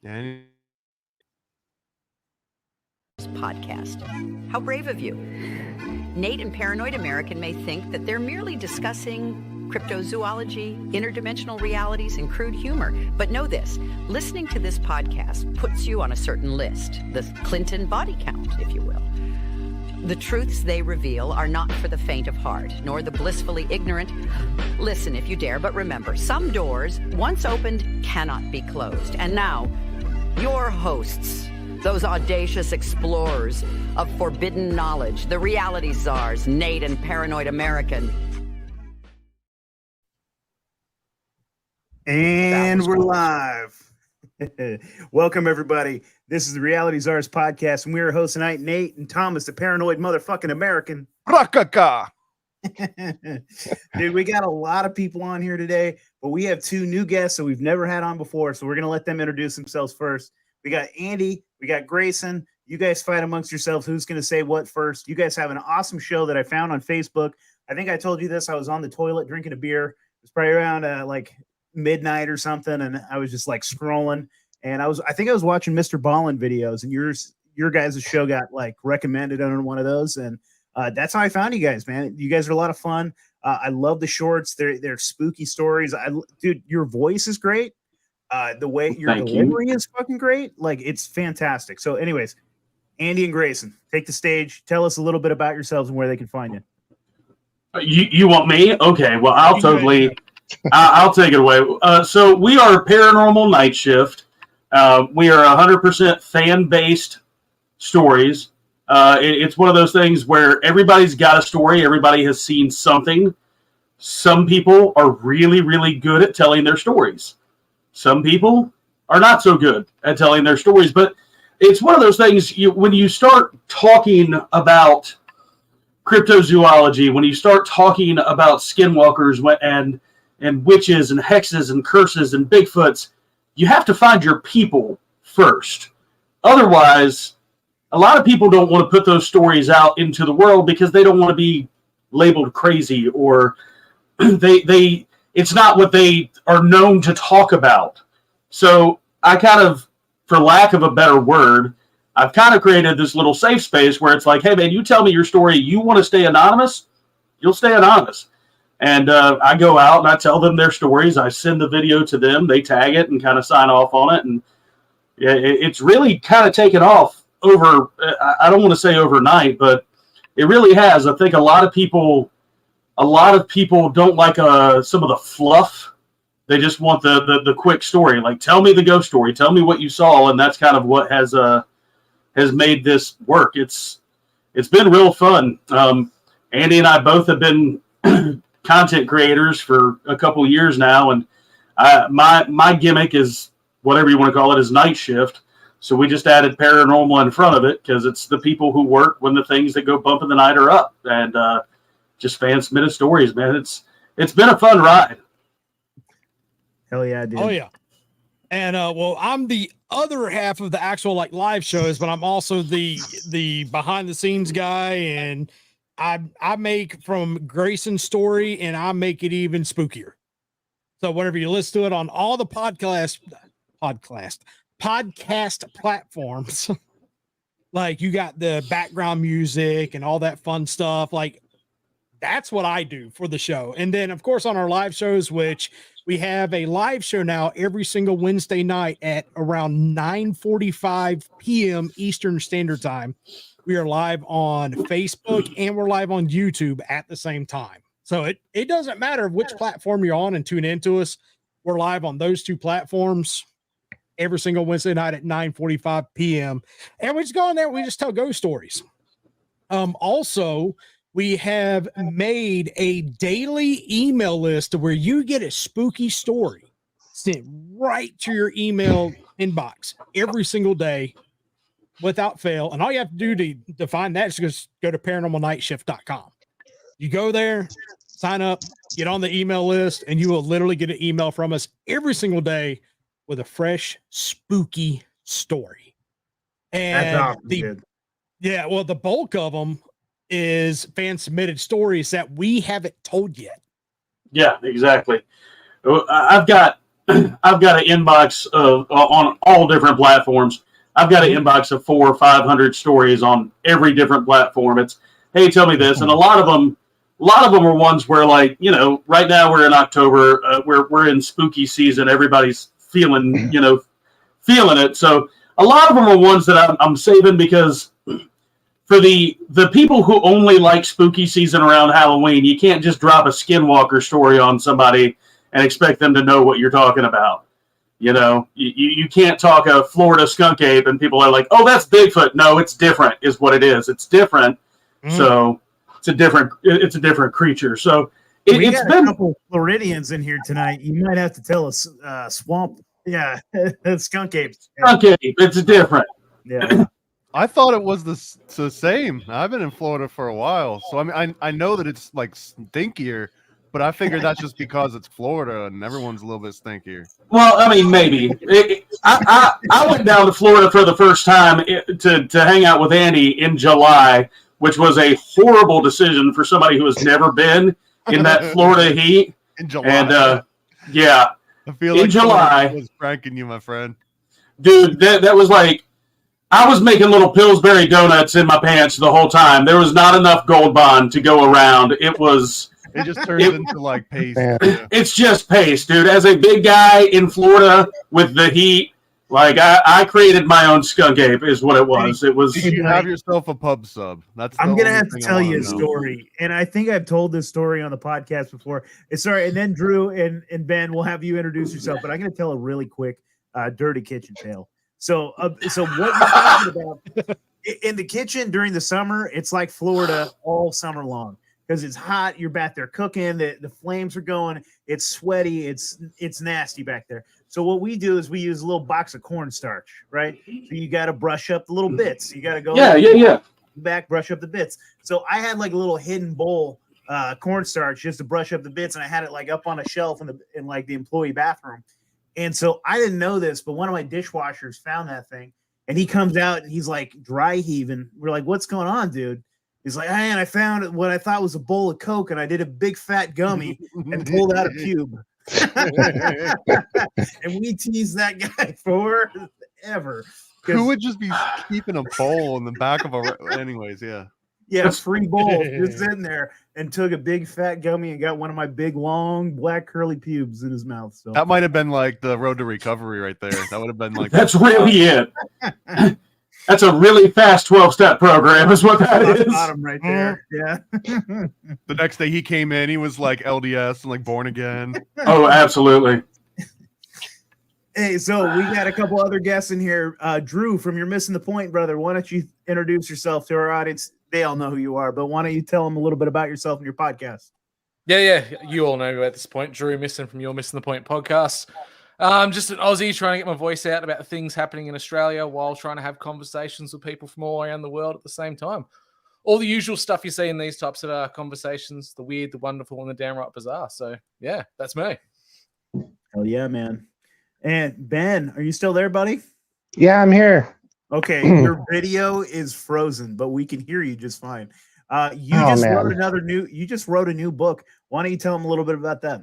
And podcast. How brave of you. Nate and Paranoid American may think that they're merely discussing cryptozoology, interdimensional realities, and crude humor. But know this, listening to this podcast puts you on a certain list, the Clinton body count, if you will. The truths they reveal are not for the faint of heart, nor the blissfully ignorant. Listen if you dare, but remember, some doors, once opened, cannot be closed. And now, your hosts, those audacious explorers of forbidden knowledge, the reality czars, Nate and Paranoid American. And we're live. Welcome, everybody. This is the Reality Czars podcast, and we are hosts tonight, Nate and Thomas, the Paranoid motherfucking American. Rakaka. Dude, we got a lot of people on here today, but we have two new guests that we've never had on before, so we're going to let them introduce themselves first. We got Andy, we got Grayson. You guys fight amongst yourselves who's going to say what first. You guys have an awesome show that I found on Facebook. I think I told you this. I was on the toilet drinking a beer. It was probably around like midnight or something, and I was just like scrolling. And I think I was watching Mr. Ballin videos, and your guys' show got like recommended on one of those, and that's how I found you guys, man. You guys are a lot of fun. I love the shorts. They're spooky stories. Dude, your voice is great. The way your delivery is fucking great. Like, it's fantastic. So anyways, Andy and Grayson, take the stage. Tell us a little bit about yourselves and where they can find you. You want me? Okay, well, I'll take it away. So we are Paranormal Nightshift. We are 100% fan-based stories. It's one of those things where everybody's got a story. Everybody has seen something. Some people are really, really good at telling their stories. Some people are not so good at telling their stories. But it's one of those things, when you start talking about cryptozoology, when you start talking about skinwalkers and witches and hexes and curses and Bigfoots, you have to find your people first. Otherwise, a lot of people don't want to put those stories out into the world because they don't want to be labeled crazy, or it's not what they are known to talk about. So I kind of, for lack of a better word, I've kind of created this little safe space where it's like, hey, man, you tell me your story. You want to stay anonymous? You'll stay anonymous. And I go out and I tell them their stories. I send the video to them. They tag it and kind of sign off on it. And it's really kind of taken off over, I don't want to say overnight, but it really has. I think a lot of people don't like some of the fluff. They just want the quick story. Like, tell me the ghost story. Tell me what you saw. And that's kind of what has made this work. It's been real fun. Andy and I both have been content creators for a couple years now, and my gimmick is, whatever you want to call it, is night shift. So we just added paranormal in front of it because it's the people who work when the things that go bump in the night are up, and just fan submitted stories, man. It's been a fun ride. Hell yeah, dude. Oh yeah. And well, I'm the other half of the actual like live shows, but I'm also the behind the scenes guy, and I make from Grayson's story, and I make it even spookier. So whenever you listen to it on all the podcast platforms, like, you got the background music and all that fun stuff. Like, that's what I do for the show. And then, of course, on our live shows, which we have a live show now every single Wednesday night at around 9:45 p.m. Eastern Standard Time. We are live on Facebook and we're live on YouTube at the same time. So it doesn't matter which platform you're on and tune into us. We're live on those two platforms every single Wednesday night at 9:45 p.m. And we just go in there, we just tell ghost stories. Also, we have made a daily email list where you get a spooky story sent right to your email inbox every single day without fail. And all you have to do to find that is just go to paranormalnightshift.com. You go there, sign up, get on the email list, and you will literally get an email from us every single day with a fresh, spooky story. And that's awesome, well, the bulk of them is fan submitted stories that we haven't told yet. Yeah, exactly. I've got I've got an inbox of on all different platforms. I've got an inbox of 400 or 500 stories on every different platform. It's, hey, tell me this, and a lot of them are ones where, like, you know, right now we're in October, we're in spooky season. Everybody's feeling it. So a lot of them are ones that I'm saving because for the people who only like spooky season around Halloween, you can't just drop a Skinwalker story on somebody and expect them to know what you're talking about. You know, you can't talk a Florida skunk ape and people are like, oh, that's Bigfoot. No, it's different is what it is. It's different. So it's a different creature. So it's been a couple Floridians in here tonight. You might have to tell us swamp. Yeah, skunk apes. Skunk ape. It's different. Yeah. I thought it was the same. I've been in Florida for a while, so I mean, I know that it's like stinkier, but I figured that's just because it's Florida and everyone's a little bit stinkier. Well, I mean, maybe. I went down to Florida for the first time to hang out with Andy in July, which was a horrible decision for somebody who has never been in that Florida heat. In July. And yeah. I feel like in July was pranking you, my friend. Dude, that was like, I was making little Pillsbury donuts in my pants the whole time. There was not enough Gold Bond to go around. It just turns into like paste. Yeah. It's just paste, dude. As a big guy in Florida with the heat, like I created my own skunk ape is what it was. It was. You have yourself a pub sub. I'm gonna have to tell you a story, and I think I've told this story on the podcast before. Sorry, and then Drew and Ben will have you introduce yourself, but I'm gonna tell a really quick dirty kitchen tale. So what you're talking about in the kitchen during the summer, it's like Florida all summer long because it's hot. You're back there cooking. The flames are going. It's sweaty. It's nasty back there. So what we do is we use a little box of cornstarch, right? So you got to brush up the little bits. You got to go back, brush up the bits. So I had like a little hidden bowl cornstarch just to brush up the bits, and I had it like up on a shelf in like the employee bathroom. And so I didn't know this, but one of my dishwashers found that thing, and he comes out and he's like dry heaving. We're like, "What's going on, dude?" He's like, "Man, I found what I thought was a bowl of Coke, and I did a big fat gummy and pulled out a pube." And we teased that guy forever. Who would just be keeping a bowl in the back of anyways, yeah. Yeah, free bowl just sitting there and took a big fat gummy and got one of my big long black curly pubes in his mouth. So that might have been like the road to recovery right there. That would have been like that's really it. That's a really fast 12-step program is what that is. Bottom right there. Yeah. The next day he came in, he was like LDS and like born again. Oh, absolutely. Hey, so we got a couple other guests in here. Drew, from You're Missing the Point, brother, why don't you introduce yourself to our audience? They all know who you are, but why don't you tell them a little bit about yourself and your podcast? Yeah. You all know at this point. Drew Missing from You're Missing the Point podcast. I'm just an Aussie trying to get my voice out about things happening in Australia while trying to have conversations with people from all around the world at the same time. All the usual stuff you see in these types of conversations, the weird, the wonderful, and the downright bizarre. So, yeah, that's me. Hell yeah, man. And Ben, are you still there, buddy? Yeah, I'm here. Okay, your video is frozen, but we can hear you just fine. You just wrote a new book. Why don't you tell them a little bit about that?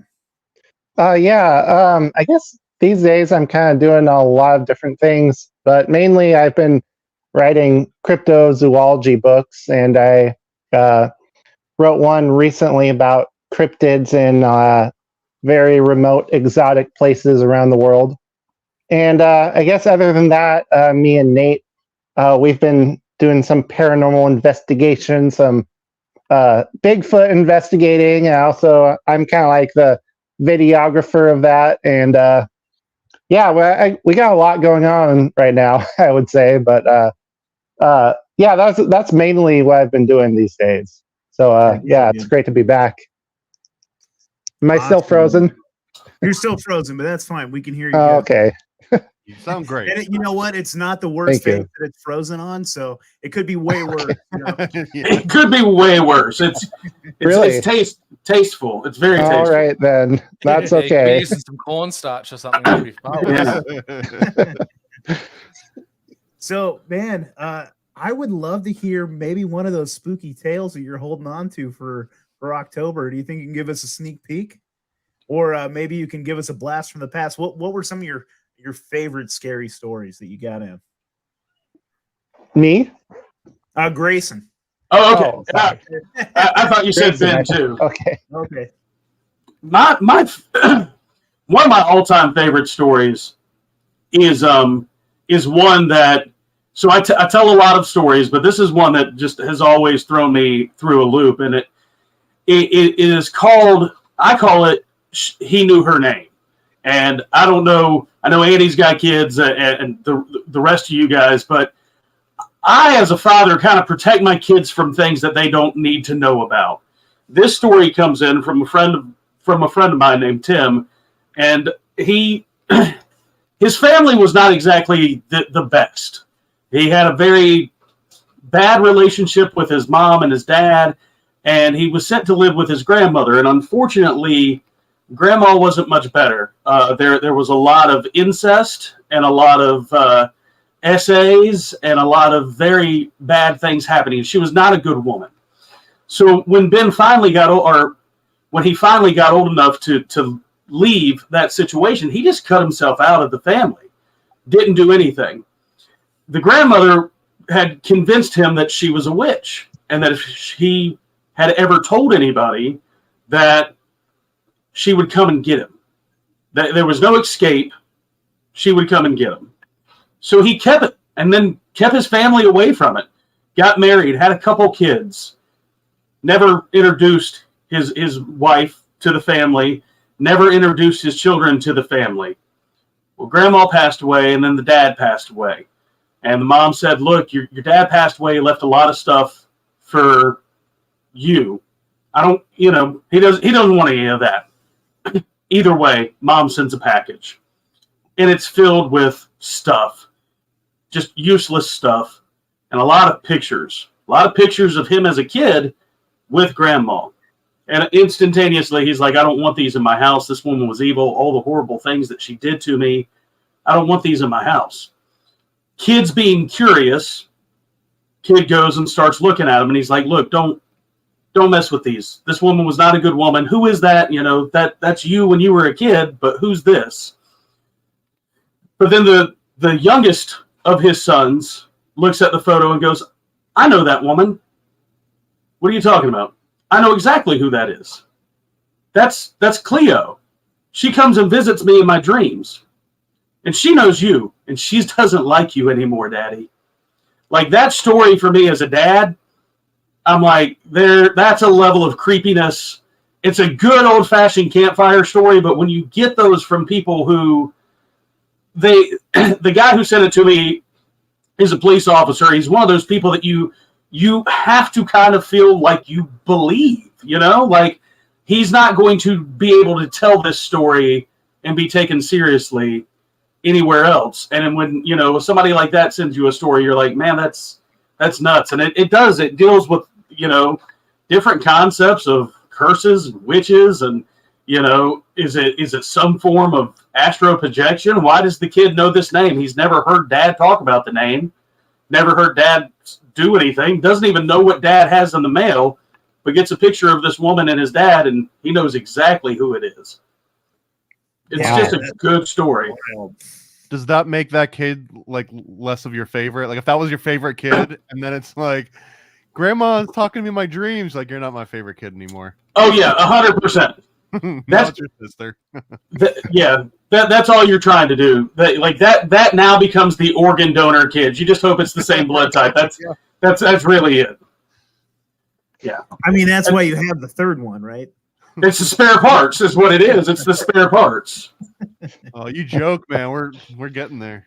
I guess these days I'm kind of doing a lot of different things, but mainly I've been writing cryptozoology books, and I wrote one recently about cryptids in very remote, exotic places around the world. And I guess other than that, me and Nate, we've been doing some paranormal investigation, some Bigfoot investigating, and also I'm kind of like the videographer of that. And we got a lot going on right now, I would say. But that's mainly what I've been doing these days. So it's great to be back. Am I still frozen? You're still frozen, but that's fine. We can hear you. Oh, okay. You sound great. And you know what? It's not the worst thing that it's frozen on, so it could be way worse. You know? It could be way worse. It's tasteful. It's very tasteful. All right, then. That's okay. Using some cornstarch or something. So, man, I would love to hear maybe one of those spooky tales that you're holding on to for October. Do you think you can give us a sneak peek? or maybe you can give us a blast from the past. What were some of your favorite scary stories that you got in? Me? Grayson. Oh, okay. Oh, sorry. I thought you said Grayson, Ben too. Okay. Okay. My one of my all-time favorite stories is one that, so I tell a lot of stories, but this is one that just has always thrown me through a loop, and it is called, I call it He Knew Her Name. And I don't know, I know Andy's got kids and the rest of you guys, but I, as a father, kind of protect my kids from things that they don't need to know about. This story comes in from a friend of mine named Tim, and his family was not exactly the best. He had a very bad relationship with his mom and his dad, and he was sent to live with his grandmother. And unfortunately, Grandma wasn't much better. There was a lot of incest and a lot of essays and a lot of very bad things happening. She was not a good woman. So when Ben finally got when he finally got old enough to leave that situation, he just cut himself out of the family. Didn't do anything. The grandmother had convinced him that she was a witch, and that if he had ever told anybody, that she would come and get him. That there was no escape. She would come and get him. So he kept it, and then kept his family away from it. Got married, had a couple kids. Never introduced his wife to the family. Never introduced his children to the family. Well, Grandma passed away, and then the dad passed away. And the mom said, look, your dad passed away, left a lot of stuff for you. He doesn't want any of that. Either way, Mom sends a package. And it's filled with stuff. Just useless stuff. And a lot of pictures. A lot of pictures of him as a kid with Grandma. And instantaneously, he's like, I don't want these in my house. This woman was evil. All the horrible things that she did to me. I don't want these in my house. Kid's being curious. Kid goes and starts looking at him, and he's like, look, don't mess with these. This woman was not a good woman. Who is that? That's you when you were a kid, but who's this? But then the youngest of his sons looks at the photo and goes, I know that woman. What are you talking about? I know exactly who that is. That's Cleo. She comes and visits me in my dreams. And she knows you, and she doesn't like you anymore, Daddy. Like, that story for me as a dad, I'm like, that's a level of creepiness. It's a good old-fashioned campfire story, but when you get those from people who the guy who sent it to me is a police officer. He's one of those people that you have to kind of feel like you believe, like he's not going to be able to tell this story and be taken seriously anywhere else. And when, somebody like that sends you a story, you're like, man, that's nuts. And it deals with, different concepts of curses and witches and, is it some form of astral projection? Why does the kid know this name? He's never heard Dad talk about the name, never heard Dad do anything, doesn't even know what Dad has in the mail, but gets a picture of this woman and his dad, and he knows exactly who it is. It's just a good story. Does that make that kid like less of your favorite? Like if that was your favorite kid, and then it's like, Grandma's talking to me in my dreams, like you're not my favorite kid anymore. Oh yeah, 100%. That's your sister. That's all you're trying to do. That now becomes the organ donor kid. You just hope it's the same blood type. That's really it. Yeah. I mean, that's why you have the third one, right? It's the spare parts, is what it is. It's the spare parts. Oh, you joke, man. We're getting there.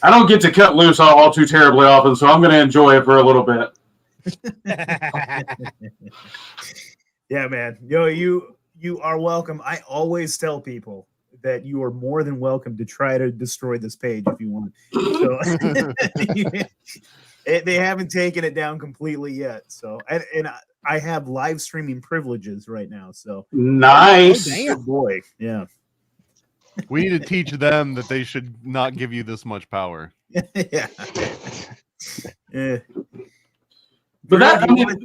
I don't get to cut loose all too terribly often, so I'm going to enjoy it for a little bit. Yeah, man. You are welcome. I always tell people that you are more than welcome to try to destroy this page if you want. So they haven't taken it down completely yet. So and I have live streaming privileges right now. So nice. Oh, damn, boy. Yeah. We need to teach them that they should not give you this much power. Yeah. But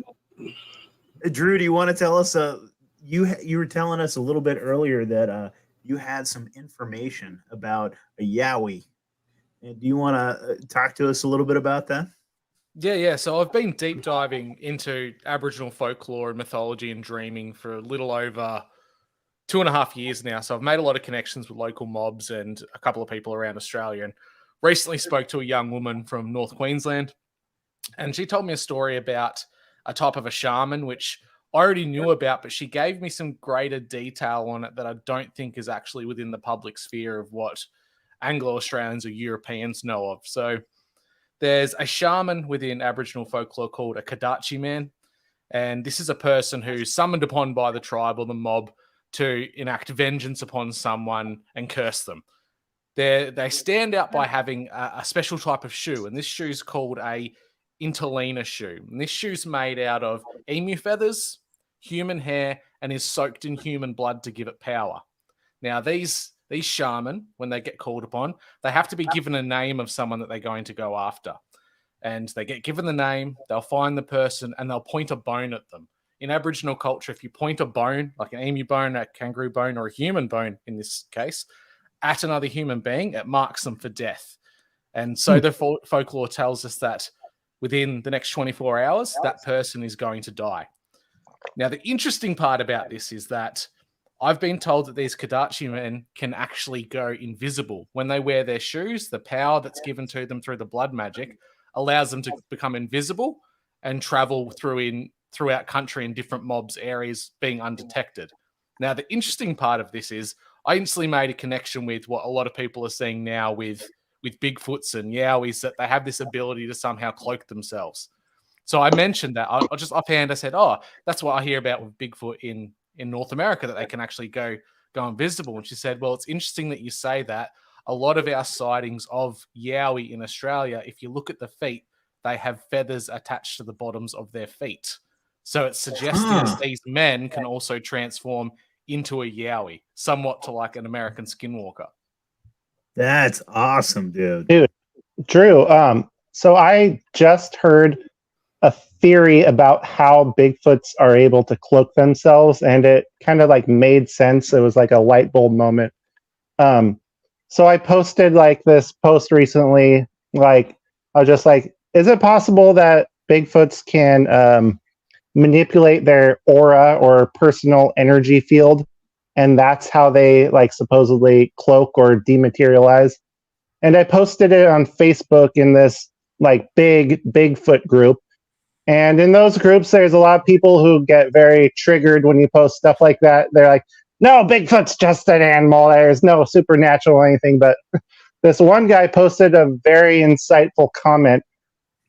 Drew, do you want to tell us you were telling us a little bit earlier that you had some information about a Yowie. And do you want to talk to us a little bit about that? Yeah. So I've been deep diving into Aboriginal folklore and mythology and dreaming for a little over 2.5 years now. So I've made a lot of connections with local mobs and a couple of people around Australia. And recently spoke to a young woman from North Queensland, and she told me a story about a type of a shaman, which I already knew about, but she gave me some greater detail on it that I don't think is actually within the public sphere of what Anglo-Australians or Europeans know of. So there's a shaman within Aboriginal folklore called a Kadachi man. And this is a person who's summoned upon by the tribe or the mob to enact vengeance upon someone and curse them. They stand out by having a special type of shoe, and this shoe is called a interlena shoe. And this shoe's made out of emu feathers, human hair, and is soaked in human blood to give it power. Now, these shaman, when they get called upon, they have to be given a name of someone that they're going to go after. And they get given the name, they'll find the person, and they'll point a bone at them. In Aboriginal culture, if you point a bone, like an emu bone, a kangaroo bone, or a human bone in this case, at another human being, it marks them for death. And so the folklore tells us that within the next 24 hours, that person is going to die. Now, the interesting part about this is that I've been told that these Kadachi men can actually go invisible. When they wear their shoes, the power that's given to them through the blood magic allows them to become invisible and travel throughout country in different mobs areas being undetected. Now, the interesting part of this is I instantly made a connection with what a lot of people are seeing now with Bigfoots and Yowies, that they have this ability to somehow cloak themselves. So I mentioned that. I just offhand, I said, oh, that's what I hear about with Bigfoot in North America, that they can actually go invisible. And she said, well, it's interesting that you say that. A lot of our sightings of Yowie in Australia, if you look at the feet, they have feathers attached to the bottoms of their feet. So it's suggesting that these men can also transform into a Yowie, somewhat to like an American skinwalker. That's awesome, dude. Drew, so I just heard a theory about how Bigfoots are able to cloak themselves, and it kind of like made sense. It was like a light bulb moment. So I posted like this post recently, like I was just like, is it possible that Bigfoots can manipulate their aura or personal energy field, and that's how they like supposedly cloak or dematerialize? And I posted it on Facebook in this like big Bigfoot group. And in those groups, there's a lot of people who get very triggered when you post stuff like that. They're like, no, Bigfoot's just an animal. There's no supernatural or anything. But this one guy posted a very insightful comment.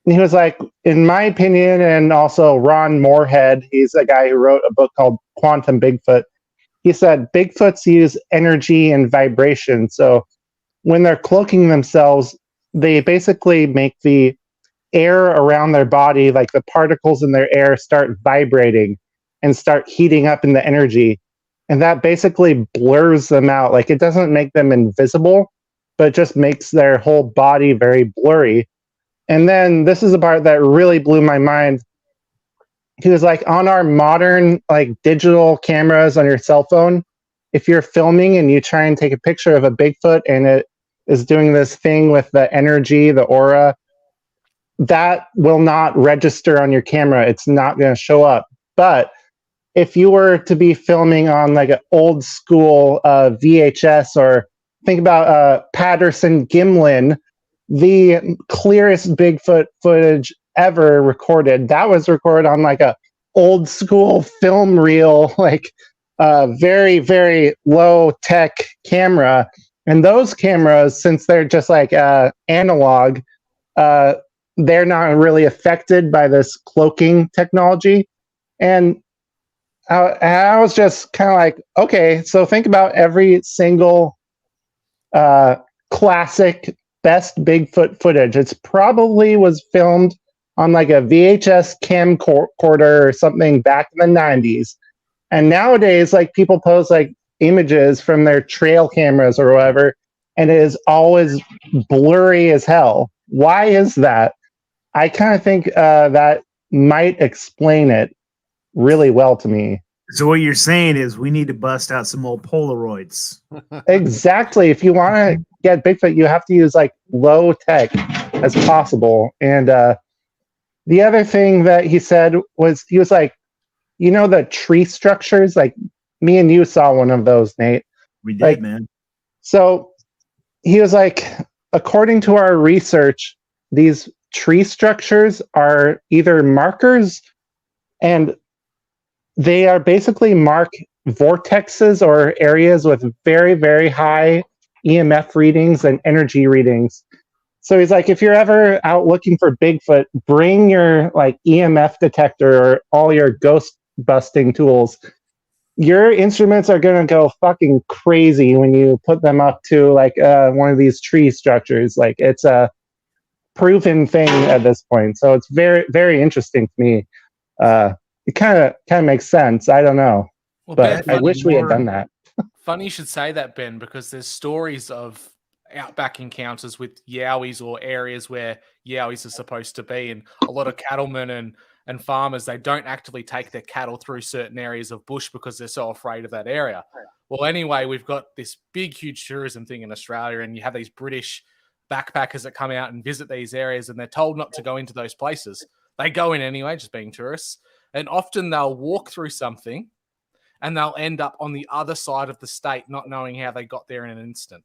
And he was like, in my opinion, and also Ron Moorhead, he's a guy who wrote a book called Quantum Bigfoot. He said, Bigfoots use energy and vibration. So when they're cloaking themselves, they basically make the air around their body, like the particles in their air, start vibrating and start heating up in the energy. And that basically blurs them out. Like it doesn't make them invisible, but it just makes their whole body very blurry. And then this is the part that really blew my mind. He was like, on our modern like digital cameras on your cell phone, if you're filming and you try and take a picture of a Bigfoot and it is doing this thing with the energy, the aura, that will not register on your camera. It's not going to show up. But if you were to be filming on like an old school VHS, or think about Patterson Gimlin, the clearest Bigfoot footage ever recorded, that was recorded on like a old school film reel, like very, very low tech camera. And those cameras, since they're just like analog, they're not really affected by this cloaking technology. And I was just kind of like, okay, so think about every single classic best Bigfoot footage. It's probably was filmed on like a VHS camcorder or something back in the 90s. And nowadays, like people post like images from their trail cameras or whatever, and it is always blurry as hell. Why is that? I kind of think that might explain it really well to me. So what you're saying is we need to bust out some old Polaroids. Exactly. If you want to get Bigfoot, you have to use like low tech as possible. And the other thing that he said was he was like, you know, the tree structures, like me and you saw one of those, Nate. We did, Like, man. So he was like, according to our research, these tree structures are either markers, and they are basically mark vortexes or areas with very, very high EMF readings and energy readings. So he's like, if you're ever out looking for Bigfoot, bring your like EMF detector or all your ghost busting tools. Your instruments are going to go fucking crazy when you put them up to like one of these tree structures. Like it's a proven thing at this point. So it's very, very interesting to me. It kind of makes sense. I don't know, Well, but Ben, I wish we had done that. funny you should say that, Ben, because there's stories of outback encounters with yowies or areas where yowies are supposed to be, and a lot of cattlemen and farmers, they don't actively take their cattle through certain areas of bush because they're so afraid of that area. Well, anyway, we've got this big, huge tourism thing in Australia, and you have these British backpackers that come out and visit these areas, and they're told not to go into those places. They go in anyway, just being tourists, and often they'll walk through something and they'll end up on the other side of the state, not knowing how they got there in an instant.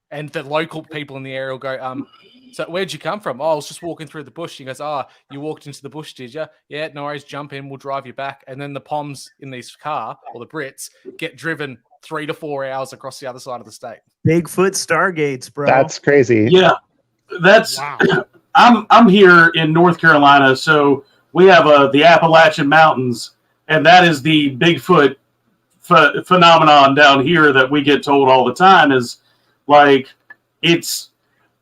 And the local people in the area will go, so where'd you come from? Oh, I was just walking through the bush. He goes, oh, you walked into the bush, did you? Yeah, no worries, jump in, we'll drive you back. And then the Poms in this car, or the Brits, get driven 3 to 4 hours across the other side of the state. Bigfoot stargates, bro. That's crazy. Yeah, that's. Wow. I'm here in North Carolina, so we have the Appalachian Mountains, and that is the Bigfoot phenomenon down here that we get told all the time. Is like it's.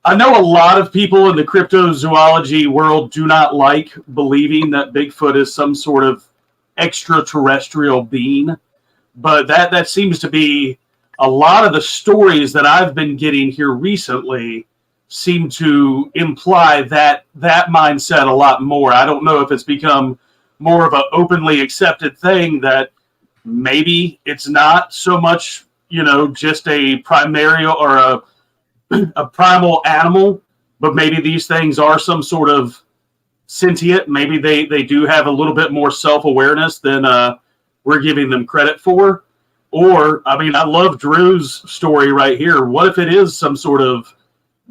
I know a lot of people in the cryptozoology world do not like believing that Bigfoot is some sort of extraterrestrial being, but that seems to be a lot of the stories that I've been getting here recently seem to imply that mindset a lot more. I don't know if it's become more of an openly accepted thing that maybe it's not so much, just a primary or a primal animal, but maybe these things are some sort of sentient. Maybe they do have a little bit more self-awareness than we're giving them credit for. Or, I mean, I love Drew's story right here. What if it is some sort of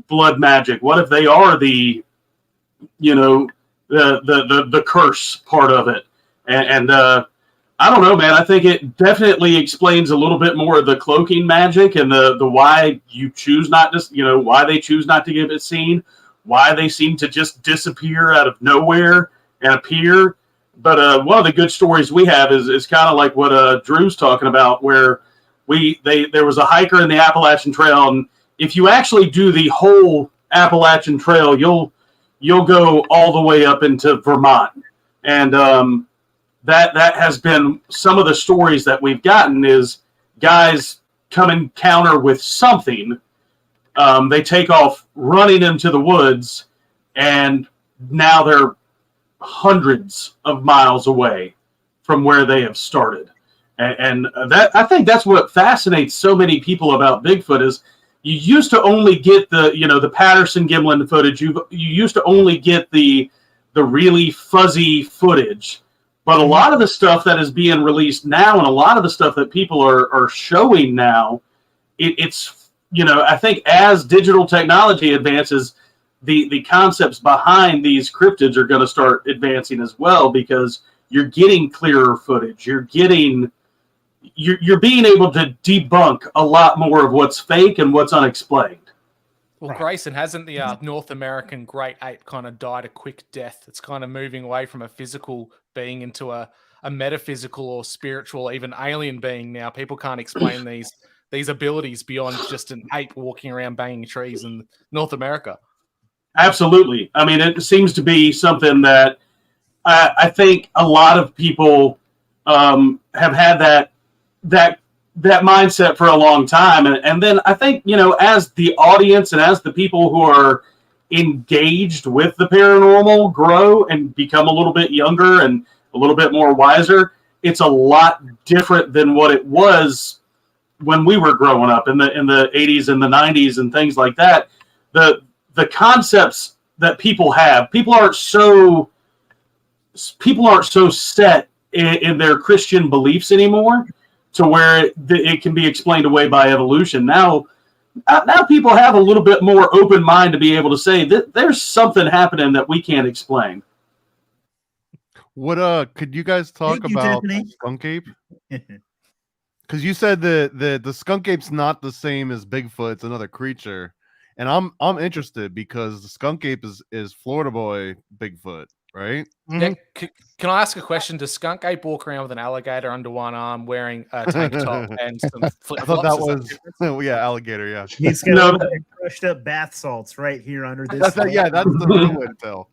blood magic? What if they are the curse part of it? And I don't know, man. I think it definitely explains a little bit more of the cloaking magic and the why you choose not to, why they choose not to give it seen, why they seem to just disappear out of nowhere and appear. But one of the good stories we have is kind of like what Drew's talking about, where there was a hiker in the Appalachian Trail, and if you actually do the whole Appalachian Trail, you'll go all the way up into Vermont, and that has been some of the stories that we've gotten is guys come encounter with something, they take off running into the woods, and now they're hundreds of miles away from where they have started. And that, I think that's what fascinates so many people about Bigfoot is you used to only get the Patterson Gimlin footage. You used to only get the really fuzzy footage. But a lot of the stuff that is being released now and a lot of the stuff that people are showing now, it's I think as digital technology advances, the concepts behind these cryptids are going to start advancing as well, because you're getting clearer footage. You're being able to debunk a lot more of what's fake and what's unexplained. Well, Grayson, hasn't the North American great ape kind of died a quick death? It's kind of moving away from a physical being into a metaphysical or spiritual, even alien being now. People can't explain these abilities beyond just an ape walking around banging trees in North America. Absolutely. I mean, it seems to be something that I think a lot of people have had that mindset for a long time. And then I think, as the audience and as the people who are engaged with the paranormal grow and become a little bit younger and a little bit more wiser, it's a lot different than what it was when we were growing up in the 80s and the 90s and things like that. The concepts that people aren't so set in their Christian beliefs anymore, to where it can be explained away by evolution. Now people have a little bit more open mind to be able to say that there's something happening that we can't explain. What could you guys talk about skunk ape? Because you said the skunk ape's not the same as Bigfoot; it's another creature, and I'm interested because the skunk ape is Florida boy Bigfoot, right? Yeah, can I ask a question? Does skunk ape walk around with an alligator under one arm, wearing a tank top and some flip flops? I thought that was alligator. Yeah, he's got crushed up bath salts right here under this. That's the real way to tell.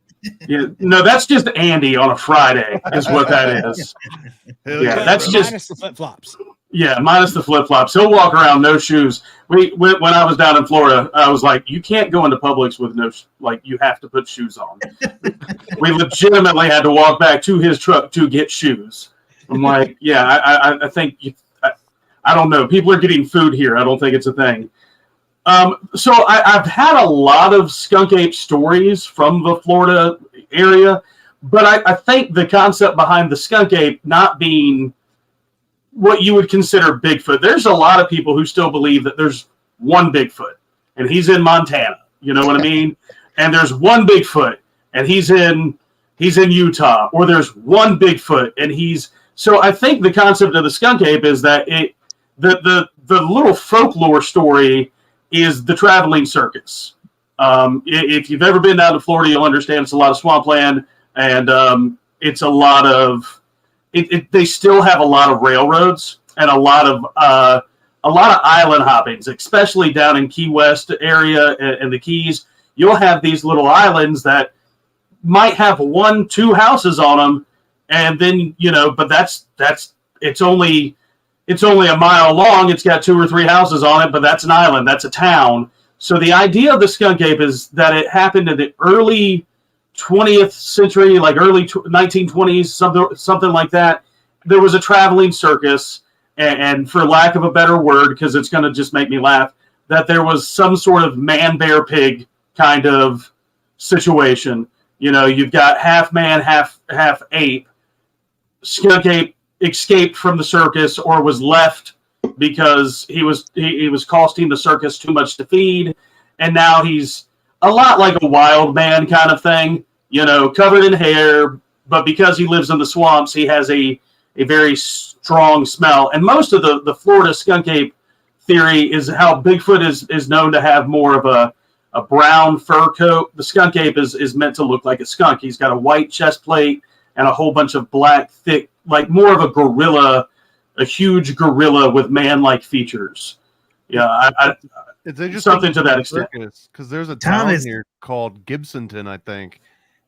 Yeah, no, that's just Andy on a Friday, is what that is. Yeah, that's just minus the flip flops. Yeah, minus the flip flops. He'll walk around no shoes. When I was down in Florida, I was like, you can't go into Publix with you have to put shoes on. We legitimately had to walk back to his truck to get shoes. I'm like, yeah, I think I don't know. People are getting food here. I don't think it's a thing. So I've had a lot of skunk ape stories from the Florida area, but I think the concept behind the skunk ape not being what you would consider Bigfoot, there's a lot of people who still believe that there's one Bigfoot and he's in Montana. You know what I mean? And there's one Bigfoot and he's in Utah, or there's one Bigfoot and so I think the concept of the skunk ape is that the little folklore story is the traveling circus. If you've ever been down to Florida, you'll understand it's a lot of swampland, and it's a lot of they still have a lot of railroads and a lot of island hoppings, especially down in Key West area and the Keys. You'll have these little islands that might have 1-2 houses on them, and then but it's only a mile long. It's got 2 or 3 houses on it, but that's an island. That's a town. So the idea of the skunk ape is that it happened in the early 20th century, like early 1920s, something like that. There was a traveling circus, and for lack of a better word, because it's going to just make me laugh, that there was some sort of man, bear, pig kind of situation. You've got half man, half ape. Skunk ape escaped from the circus, or was left because he was costing the circus too much to feed, and now he's a lot like a wild man kind of thing, covered in hair, but because he lives in the swamps, he has a very strong smell. And most of the Florida skunk ape theory is how Bigfoot is known to have more of a brown fur coat. The skunk ape is meant to look like a skunk. He's got a white chest plate and a whole bunch of black, thick, like more of a gorilla, a huge gorilla with man-like features. Yeah, it's interesting something to that extent. Because there's a town here called Gibsonton, I think,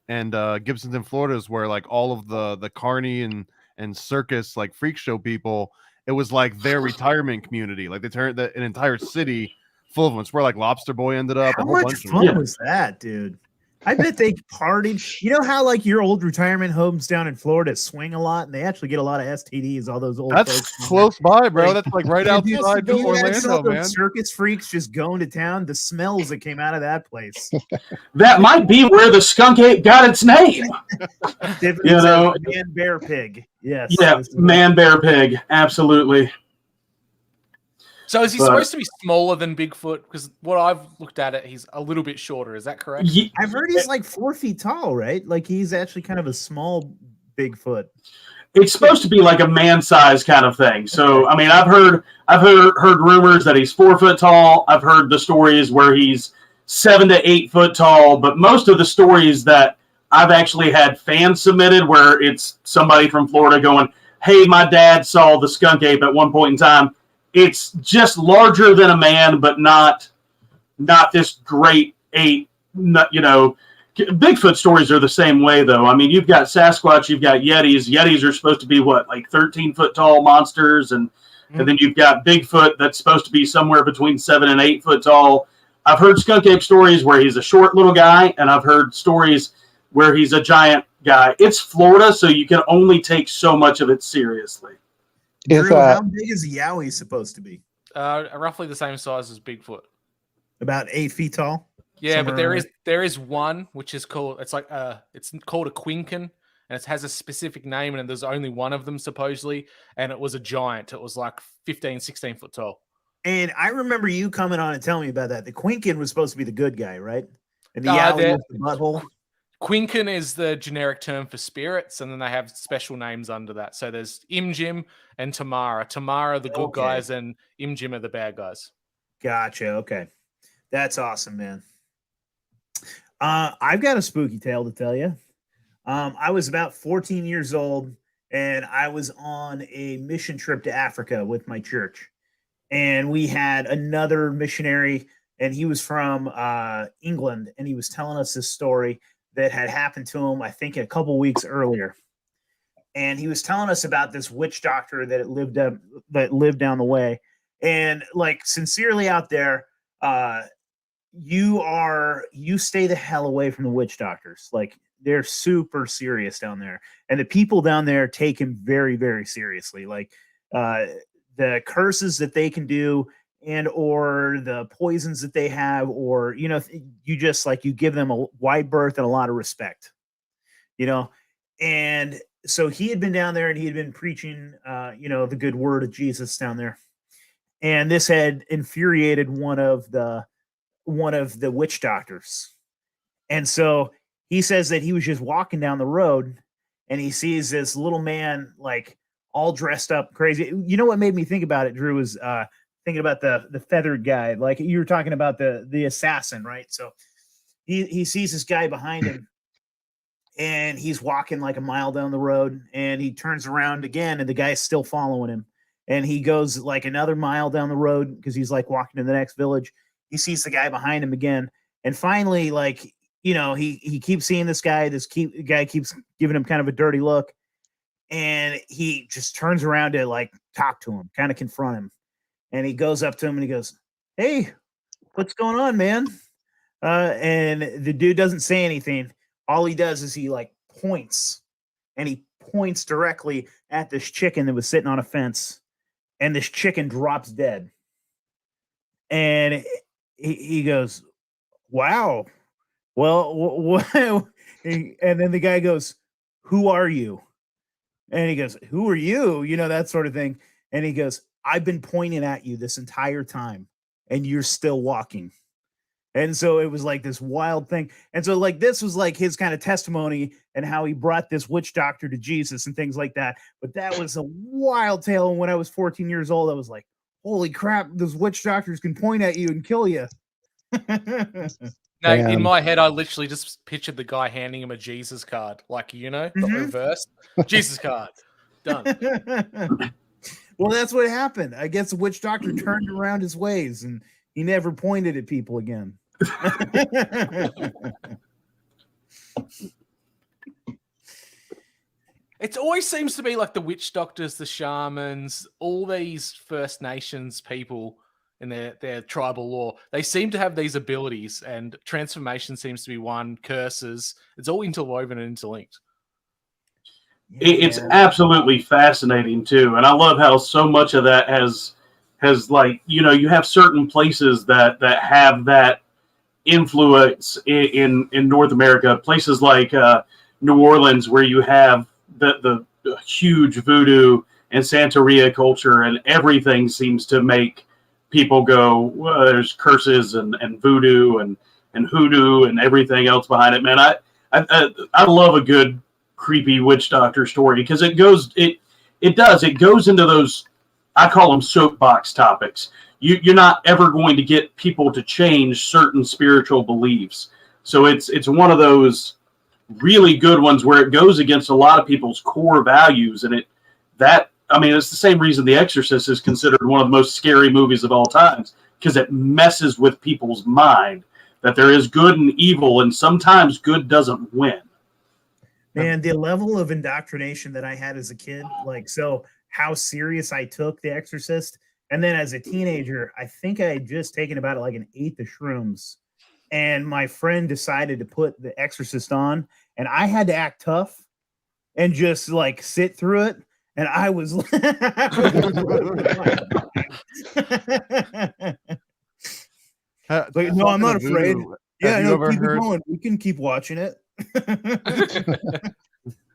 and Gibsonton, Florida, is where like all of the carny and circus like freak show people. It was like their retirement community. Like they turned an entire city full of them. It's where like Lobster Boy ended up. How much fun was that, dude? I bet they partied. You know how like your old retirement homes down in Florida swing a lot, and they actually get a lot of STDs. All those old. That's folks. Close by, bro. That's like right outside Orlando, man. Circus freaks just going to town. The smells that came out of that place. That might be where the skunk ape got its name. Man, bear, pig. Yes. Yeah, man, bear, pig. Absolutely. So is he supposed to be smaller than Bigfoot? Because what I've looked at it, he's a little bit shorter. Is that correct? I've heard he's like 4 feet tall, right? Like he's actually kind of a small Bigfoot. It's supposed to be like a man-sized kind of thing. So I mean, I've heard rumors that he's 4 foot tall. I've heard the stories where he's 7 to 8 foot tall. But most of the stories that I've actually had fans submitted, where it's somebody from Florida going, "Hey, my dad saw the skunk ape at one point in time." It's just larger than a man, but not this great ape. Bigfoot stories are the same way, though. I mean, you've got Sasquatch, you've got Yetis. Yetis are supposed to be like 13 foot tall monsters, and then you've got Bigfoot that's supposed to be somewhere between 7 and 8 foot tall. I've heard skunk ape stories where he's a short little guy, and I've heard stories where he's a giant guy. It's Florida, so you can only take so much of it seriously. Drew, how big is a Yowie supposed to be? Roughly the same size as Bigfoot. About 8 feet tall. Yeah, but there is one which is called it's called a quinkin, and it has a specific name, and there's only one of them supposedly, and it was a giant. It was like 15, 16 foot tall. And I remember you coming on and telling me about that. The quinkin was supposed to be the good guy, right? And the Yowie was the butthole. Quinkin is the generic term for spirits, and then they have special names under that. So there's Imjim and Tamara. Tamara are the good guys, and Imjim are the bad guys. Gotcha. Okay. That's awesome, man. I've got a spooky tale to tell you. I was about 14 years old, and I was on a mission trip to Africa with my church. And we had another missionary, and he was from England, and he was telling us this story that had happened to him, I think, a couple weeks earlier. And he was telling us about this witch doctor that lived down the way. And like, sincerely out there, you stay the hell away from the witch doctors. Like, they're super serious down there, and the people down there take him very, very seriously. Like, the curses that they can do, and or the poisons that they have, or you just like, you give them a wide berth and a lot of respect, and so he had been down there, and he had been preaching the good word of Jesus down there, and this had infuriated one of the witch doctors. And so he says that he was just walking down the road, and he sees this little man, like, all dressed up crazy. You know what made me think about it, Drew, is thinking about the feathered guy. Like, you were talking about the assassin, right? So he sees this guy behind him, and he's walking like a mile down the road, and he turns around again, and the guy's still following him. And he goes like another mile down the road, because he's like walking to the next village. He sees the guy behind him again. And finally, like, he keeps seeing this guy. Guy keeps giving him kind of a dirty look. And he just turns around to like talk to him, kind of confront him. And he goes up to him and he goes, "Hey, what's going on, man?" And the dude doesn't say anything. All he does is he like points, and he points directly at this chicken that was sitting on a fence. And this chicken drops dead. And he goes, "Wow. Well," and then the guy goes, "Who are you?" And he goes, "Who are you?" That sort of thing. And he goes, "I've been pointing at you this entire time, and you're still walking." And so it was like this wild thing. And so like, this was like his kind of testimony and how he brought this witch doctor to Jesus and things like that. But that was a wild tale. And when I was 14 years old, I was like, holy crap, those witch doctors can point at you and kill you. No, in my head, I literally just pictured the guy handing him a Jesus card, like, the reverse Jesus card. Done. Well, that's what happened. I guess the witch doctor turned around his ways, and he never pointed at people again. It always seems to be like the witch doctors, the shamans, all these First Nations people in their tribal lore. They seem to have these abilities, and transformation seems to be one, curses. It's all interwoven and interlinked. It's absolutely fascinating too. And I love how so much of that has like, you have certain places that have that influence in North America, places like New Orleans, where you have the huge voodoo and Santeria culture, and everything seems to make people go, well, there's curses and voodoo and hoodoo and everything else behind it. Man, I love a good creepy witch doctor story, because it goes into those, I call them soapbox topics. You're not ever going to get people to change certain spiritual beliefs. So it's one of those really good ones where it goes against a lot of people's core values. And it's the same reason The Exorcist is considered one of the most scary movies of all times, because it messes with people's mind that there is good and evil, and sometimes good doesn't win. Man, the level of indoctrination that I had as a kid, like, so how serious I took The Exorcist. And then as a teenager, I think I had just taken about like an eighth of shrooms. and my friend decided to put The Exorcist on, and I had to act tough and just like sit through it. And I was, but no, I'm not afraid. Yeah, no, keep it going. We can keep watching it.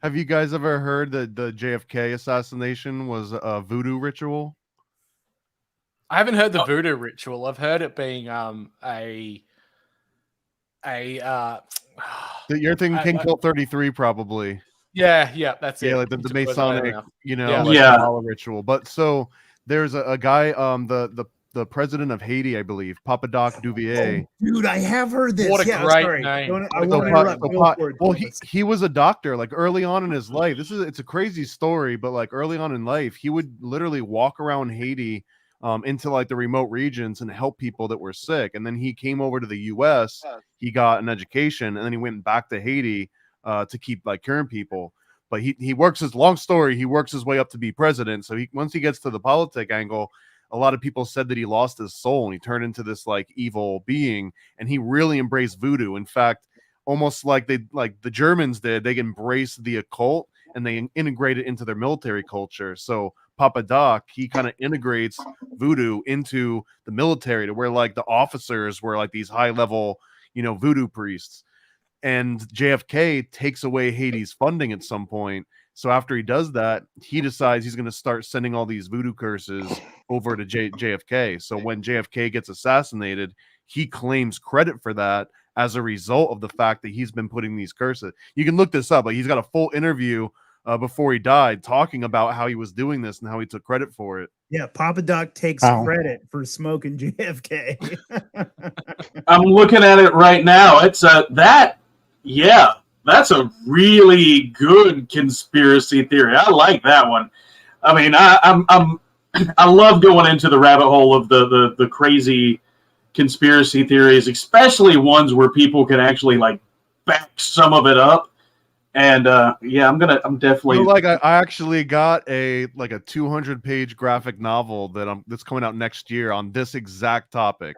Have you guys ever heard that the JFK assassination was a voodoo ritual? I haven't heard the voodoo ritual. I've heard it being You're thinking King Cult 33 probably. Yeah, that's it. Yeah, like the Masonic, ritual. But so there's a guy, the president of Haiti, I believe, Papa Doc Duvier. Oh, dude, I have heard this. What a great name. He was a doctor like early on in his life. It's a crazy story, but like early on in life, he would literally walk around Haiti into like the remote regions and help people that were sick. And then he came over to the US, he got an education, and then he went back to Haiti to keep like curing people. But he works his way up to be president. So once he gets to the politic angle, a lot of people said that he lost his soul and he turned into this like evil being, and he really embraced voodoo. In fact, almost like the Germans did, they embraced the occult and they integrate it into their military culture. So Papa Doc, he kind of integrates voodoo into the military to where like the officers were like these high level, voodoo priests. And JFK takes away Haiti's funding at some point. So after he does that, he decides he's going to start sending all these voodoo curses over to JFK. So when JFK gets assassinated, he claims credit for that as a result of the fact that he's been putting these curses. You can look this up. Like, he's got a full interview before he died talking about how he was doing this and how he took credit for it. Yeah, Papa Doc takes credit for smoking JFK. I'm looking at it right now. It's that's a really good conspiracy theory. I like that one. I mean, I love going into the rabbit hole of the crazy conspiracy theories, especially ones where people can actually like back some of it up. And I'm definitely I actually got a 200-page graphic novel that's coming out next year on this exact topic.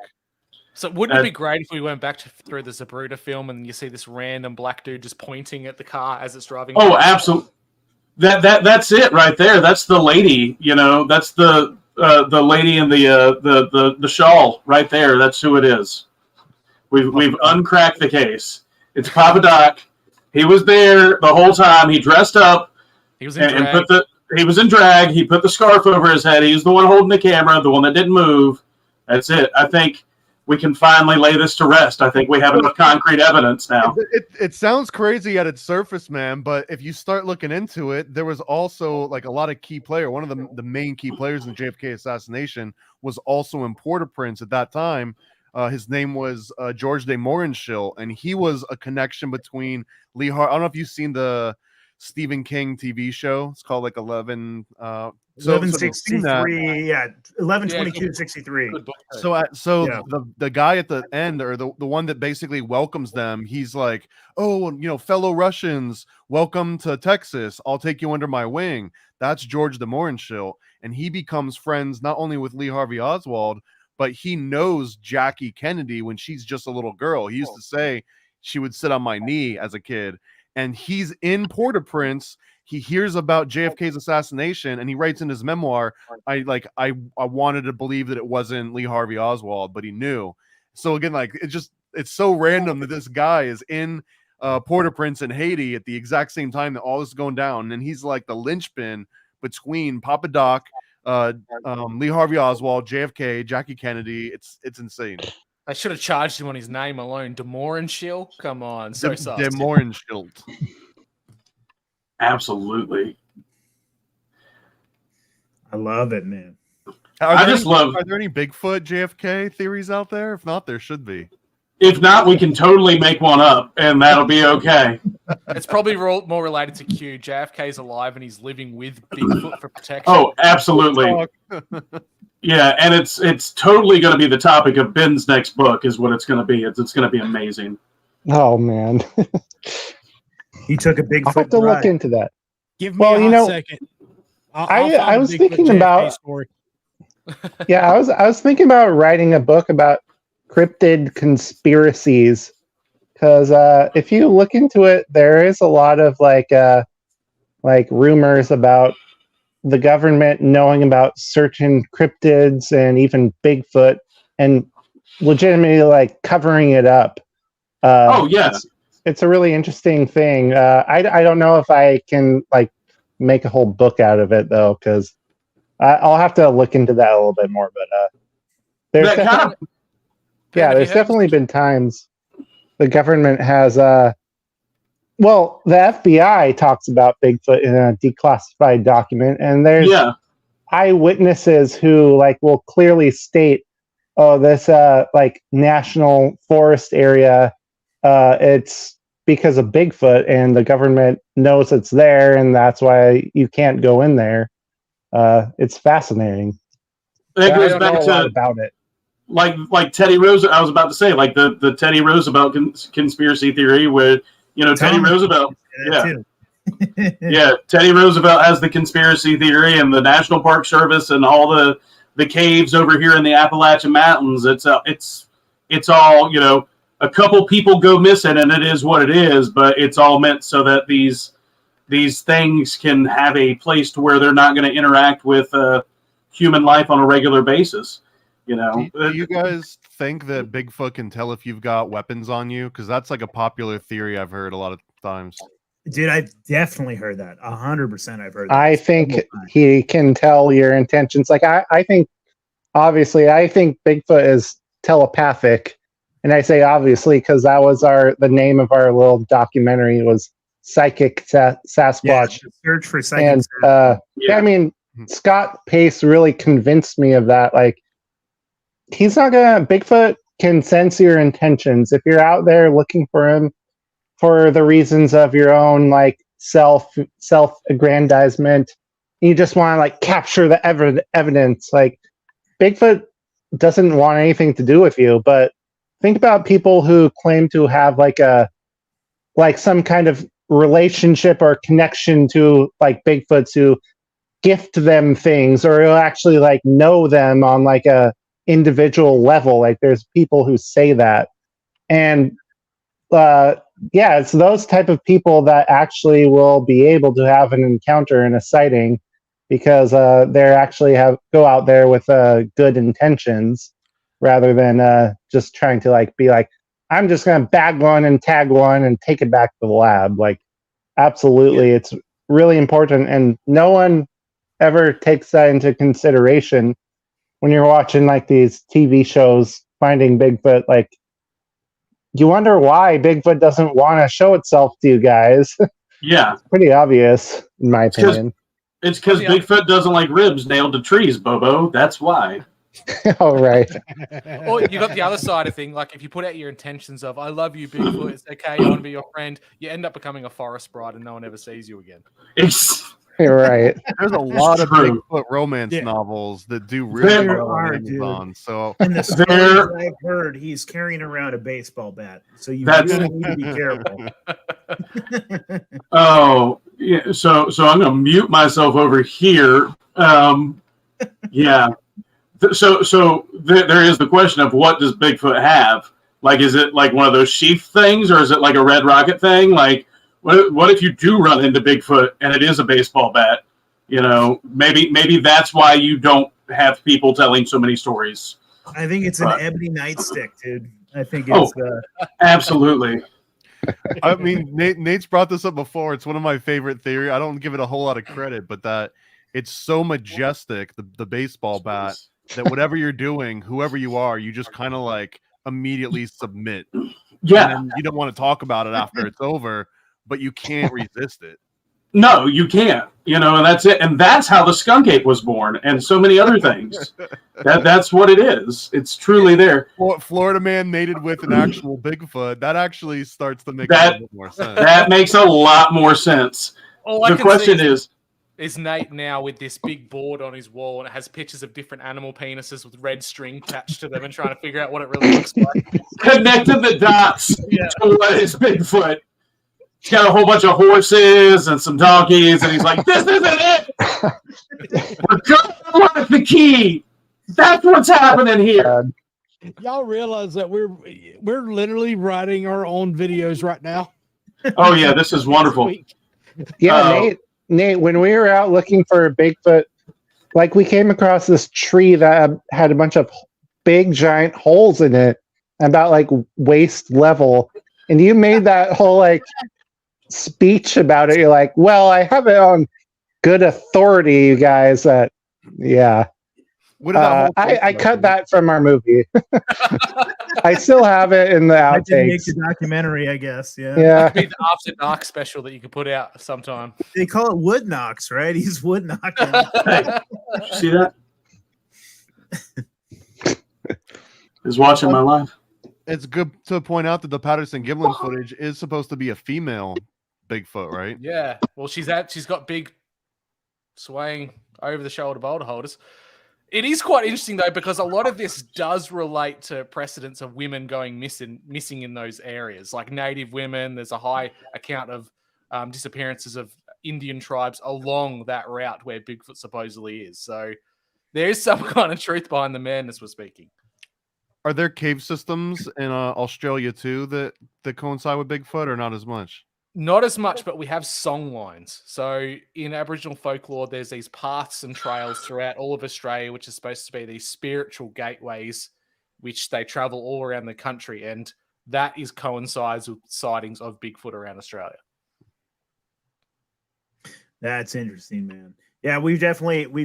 So wouldn't it be great if we went back through the Zapruder film and you see this random black dude just pointing at the car as it's driving? Oh, absolutely. That's it right there. That's the lady. That's the lady in the shawl right there. That's who it is. We've uncracked the case. It's Papa Doc. He was there the whole time. He dressed up. He was in drag. He was in drag. He put the scarf over his head. He's the one holding the camera, the one that didn't move. That's it. I think we can finally lay this to rest. I think we have enough concrete evidence now. It sounds crazy at its surface, man, but if you start looking into it, there was also like a lot of key player. One of the main key players in the JFK assassination was also in Port-au-Prince at that time. His name was George de Mohrenschildt, and he was a connection between Lee Harvey. I don't know if you've seen the Stephen King TV show. It's called like 1163, 11/22/63. So the guy at the end, or the one that basically welcomes them, he's like, "Oh, fellow Russians, welcome to Texas. I'll take you under my wing." That's George de Mohrenschildt, and he becomes friends not only with Lee Harvey Oswald, but he knows Jackie Kennedy when she's just a little girl. He used to say she would sit on my knee as a kid. And he's in Port-au-Prince. He hears about JFK's assassination, and he writes in his memoir, I wanted to believe that it wasn't Lee Harvey Oswald, but he knew. So again, like, it's so random that this guy is in Port-au-Prince in Haiti at the exact same time that all this is going down. And he's like the linchpin between Papa Doc, Lee Harvey Oswald, JFK, Jackie Kennedy. It's insane. I should have charged him on his name alone. De Mohrenschildt? Come on. So saucy. De Mohrenschildt. Absolutely. I love it, man. Are there any Bigfoot JFK theories out there? If not, there should be. If not, we can totally make one up, and that'll be okay. It's probably more related to Q. JFK's alive, and he's living with Bigfoot for protection. Oh, absolutely. Yeah, and it's totally going to be the topic of Ben's next book is what it's going to be. It's going to be amazing. Oh, man. He took a Bigfoot I'll have to look into that. Give me a second. I was thinking about... Yeah, I was thinking about writing a book about cryptid conspiracies. Because if you look into it, there is a lot of like rumors about the government knowing about certain cryptids and even Bigfoot and legitimately like covering it up. Oh yeah, it's a really interesting thing. I don't know if I can like make a whole book out of it though, because I'll have to look into that a little bit more. But there's there's definitely been times the government has well, the FBI talks about Bigfoot in a declassified document, and there's eyewitnesses who like will clearly state, "Oh, this like national forest area, it's because of Bigfoot, and the government knows it's there, and that's why you can't go in there." It's fascinating. That goes back to a lot about it. Like Teddy Roosevelt. I was about to say like the Teddy Roosevelt conspiracy theory, where Teddy Roosevelt. Teddy Roosevelt has the conspiracy theory, and the National Park Service, and all the caves over here in the Appalachian Mountains. It's all a couple people go missing, and it is what it is. But it's all meant so that these things can have a place to where they're not going to interact with human life on a regular basis. Do you guys think that Bigfoot can tell if you've got weapons on you? Because that's like a popular theory I've heard a lot of times. Dude, I've definitely heard that. 100% I've heard that. I think he can tell your intentions. Like I think, obviously, I think Bigfoot is telepathic. And I say obviously because that was the name of our little documentary was Psychic Sasquatch. Yeah, search for psychic. And I mean, Scott Pace really convinced me of that. Like, Bigfoot can sense your intentions. If you're out there looking for him for the reasons of your own like self-aggrandizement, you just want to like capture the evidence. Like, Bigfoot doesn't want anything to do with you. But think about people who claim to have like some kind of relationship or connection to like Bigfoots, who gift them things or who actually like know them on like a individual level. Like, there's people who say that, and it's those type of people that actually will be able to have an encounter and a sighting because they're actually go out there with good intentions rather than just trying to like be like, I'm just gonna bag one and tag one and take it back to the lab. Like, absolutely, it's really important, and no one ever takes that into consideration when you're watching like these TV shows finding Bigfoot. Like, you wonder why Bigfoot doesn't want to show itself to you guys. Yeah. It's pretty obvious, in my opinion. It's because Bigfoot doesn't like ribs nailed to trees, Bobo. That's why. Oh, right. Or you got the other side of thing. Like, if you put out your intentions of, I love you, Bigfoot, it's okay, I want to be your friend, you end up becoming a forest sprite and no one ever sees you again. You're right. There's a lot of Bigfoot romance novels that do really well on Amazon. So, and the stories I've heard, he's carrying around a baseball bat, so you really need to be careful. Oh, yeah. So I'm gonna mute myself over here. Yeah. So there is the question of, what does Bigfoot have? Like, is it like one of those sheath things, or is it like a red rocket thing? Like, what if you do run into Bigfoot and it is a baseball bat? Maybe that's why you don't have people telling so many stories. I think it's an ebony nightstick, dude. I think it's absolutely. I mean, Nate's brought this up before. It's one of my favorite theories. I don't give it a whole lot of credit, but that it's so majestic, the baseball bat, that whatever you're doing, whoever you are, you just kind of like immediately submit. Yeah. And you don't want to talk about it after it's over, but you can't resist it. No, you can't. And that's it. And that's how the skunk ape was born, and so many other things. That's what it is. It's truly there. Florida man mated with an actual Bigfoot. That actually starts to make a little bit more sense. That makes a lot more sense. The question is Nate now with this big board on his wall, and it has pictures of different animal penises with red string attached to them, and trying to figure out what it really looks like. Connected the dots to what is Bigfoot. He's got a whole bunch of horses and some donkeys, and he's like, this isn't it! We're going to unlock the key! That's what's happening here! Y'all realize that we're literally writing our own videos right now. Oh yeah, this is wonderful. Yeah, Nate, when we were out looking for Bigfoot, like we came across this tree that had a bunch of big giant holes in it, about like waist level, and you made that whole like speech about it. You're like, well, I have it on good authority, you guys. That yeah. I cut that from our movie. I still have it in the outtakes. I did make the documentary, I guess. Yeah. Yeah. Maybe the After Dark special that you could put out sometime. They call it wood knocks, right? He's wood knocking. See that? He's watching my live. It's good to point out that the Patterson Gimlin footage is supposed to be a female Bigfoot, right? Yeah. Well, she's got big swaying over the shoulder boulder holders. It is quite interesting though, because a lot of this does relate to precedents of women going missing in those areas, like Native women. There's a high account of disappearances of Indian tribes along that route where Bigfoot supposedly is. So there is some kind of truth behind the madness we're speaking. Are there cave systems in Australia too that coincide with Bigfoot, or not as much? Not as much, but we have song lines. So in Aboriginal folklore, there's these paths and trails throughout all of Australia, which is supposed to be these spiritual gateways, which they travel all around the country. And that coincides with sightings of Bigfoot around Australia. That's interesting, man. Yeah, we've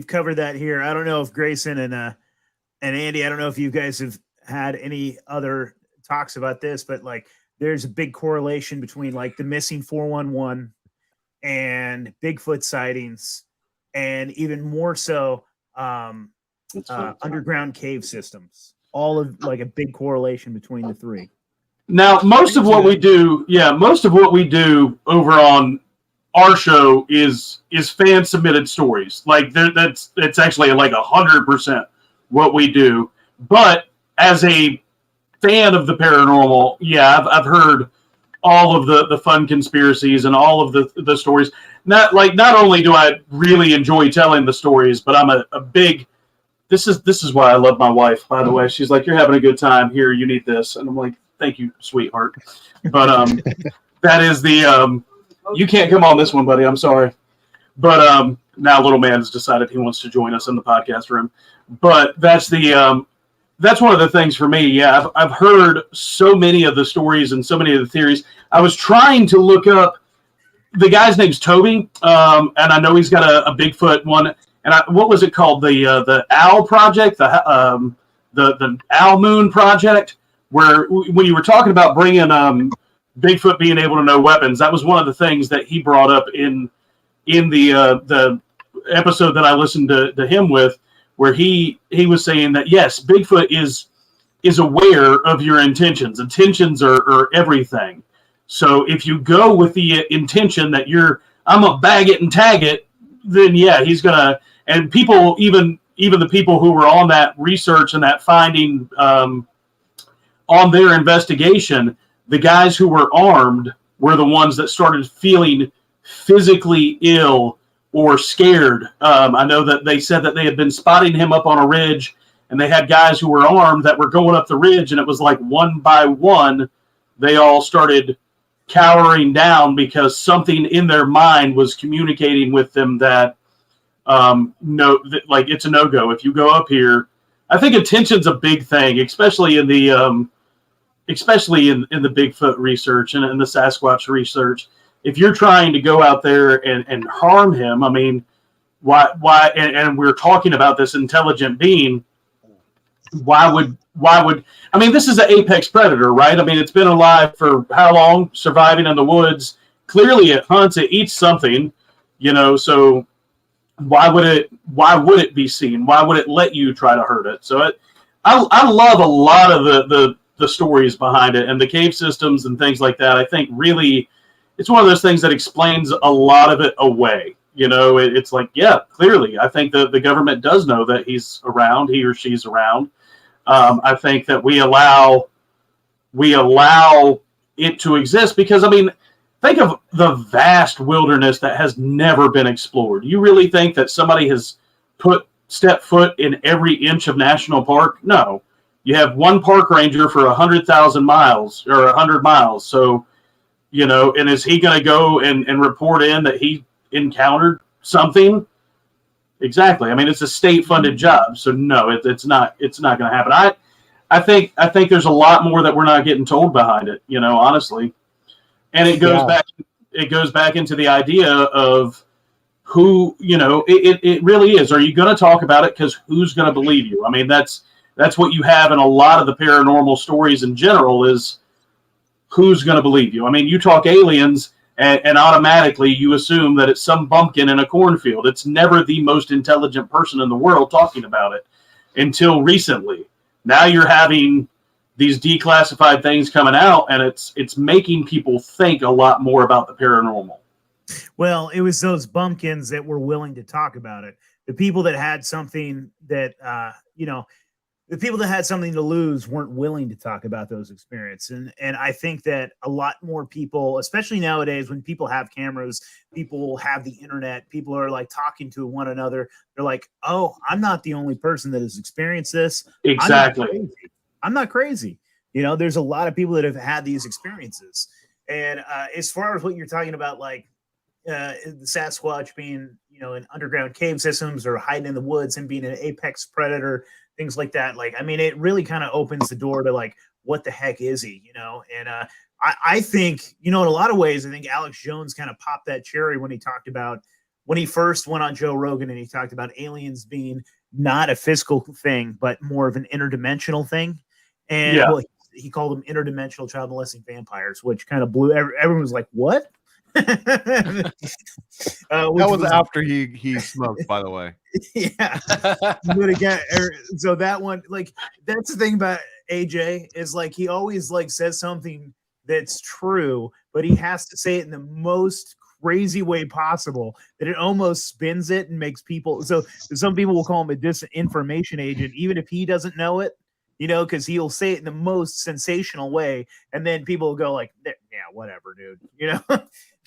covered that here. I don't know if Grayson and Andy, I don't know if you guys have had any other talks about this, but like, there's a big correlation between like the missing 411 and Bigfoot sightings, and even more so underground cave systems. All of like a big correlation between the three. Now, most of what we do over on our show is fan submitted stories. Like it's actually like 100% what we do. But as a fan of the paranormal, yeah, I've heard all of the fun conspiracies and all of the stories. Not only do I really enjoy telling the stories, but I'm a big. This is why I love my wife. By the way, she's like, "You're having a good time here. You need this," and I'm like, "Thank you, sweetheart." But that is the you can't come on this one, buddy. I'm sorry. But now little man has decided he wants to join us in the podcast room. But that's the that's one of the things for me. Yeah, I've heard so many of the stories and so many of the theories. I was trying to look up, the guy's name's Toby, and I know he's got a Bigfoot one. And what was it called? The Owl Project, the Owl Moon Project, where when you were talking about bringing Bigfoot being able to know weapons, that was one of the things that he brought up in the episode that I listened to him with, where he was saying that, yes, Bigfoot is aware of your intentions. Intentions are everything. So if you go with the intention that I'm going to bag it and tag it, then yeah, he's going to, and people, even the people who were on that research and that finding on their investigation, the guys who were armed were the ones that started feeling physically ill or scared. I know that they said that they had been spotting him up on a ridge, and they had guys who were armed that were going up the ridge, and it was like one by one, they all started cowering down because something in their mind was communicating with them that, like, it's a no-go. If you go up here, I think attention's a big thing, especially in the Bigfoot research and in the Sasquatch research. If you're trying to go out there and harm him, I mean, why? And we're talking about this intelligent being. Why would? I mean, this is an apex predator, right? I mean, it's been alive for how long? Surviving in the woods. Clearly, it hunts. It eats something, So why would it be seen? Why would it let you try to hurt it? So I love a lot of the stories behind it and the cave systems and things like that. I think really, it's one of those things that explains a lot of it away. It's like, yeah, clearly, I think the government does know that he's around, he or she's around. I think that we allow it to exist because, I mean, think of the vast wilderness that has never been explored. You really think that somebody has stepped foot in every inch of national park? No. You have one park ranger for 100,000 miles or 100 miles. So, and is he going to go and report in that he encountered something? Exactly. I mean, it's a state-funded job, so no, it's not going to happen. I think there's a lot more that we're not getting told behind it, honestly. And it goes back into the idea of who, it really is. Are you going to talk about it? Because who's going to believe you? I mean, that's what you have in a lot of the paranormal stories in general is who's going to believe you? I mean, you talk aliens and automatically you assume that it's some bumpkin in a cornfield. It's never the most intelligent person in the world talking about it until recently. Now you're having these declassified things coming out, and it's making people think a lot more about the paranormal. Well, it was those bumpkins that were willing to talk about it. The people that had something that, the people that had something to lose weren't willing to talk about those experiences. And I think that a lot more people, especially nowadays when people have cameras, people have the internet, people are like talking to one another. They're like, oh, I'm not the only person that has experienced this. Exactly. I'm not crazy. There's a lot of people that have had these experiences. And as far as what you're talking about, like the Sasquatch being, in underground cave systems or hiding in the woods and being an apex predator, things like that. Like, I mean, it really kind of opens the door to like, what the heck is he, And I think, in a lot of ways, I think Alex Jones kind of popped that cherry when he first went on Joe Rogan and he talked about aliens being not a physical thing, but more of an interdimensional thing. And he called them interdimensional child molesting vampires, which kind of blew everyone was like, what? That was after he smoked, by the way. Yeah. But again, so that one, like, that's the thing about AJ is like he always like says something that's true, but he has to say it in the most crazy way possible that it almost spins it and makes people. So some people will call him a disinformation agent, even if he doesn't know it. Because he'll say it in the most sensational way, and then people will go like, "Yeah, whatever, dude."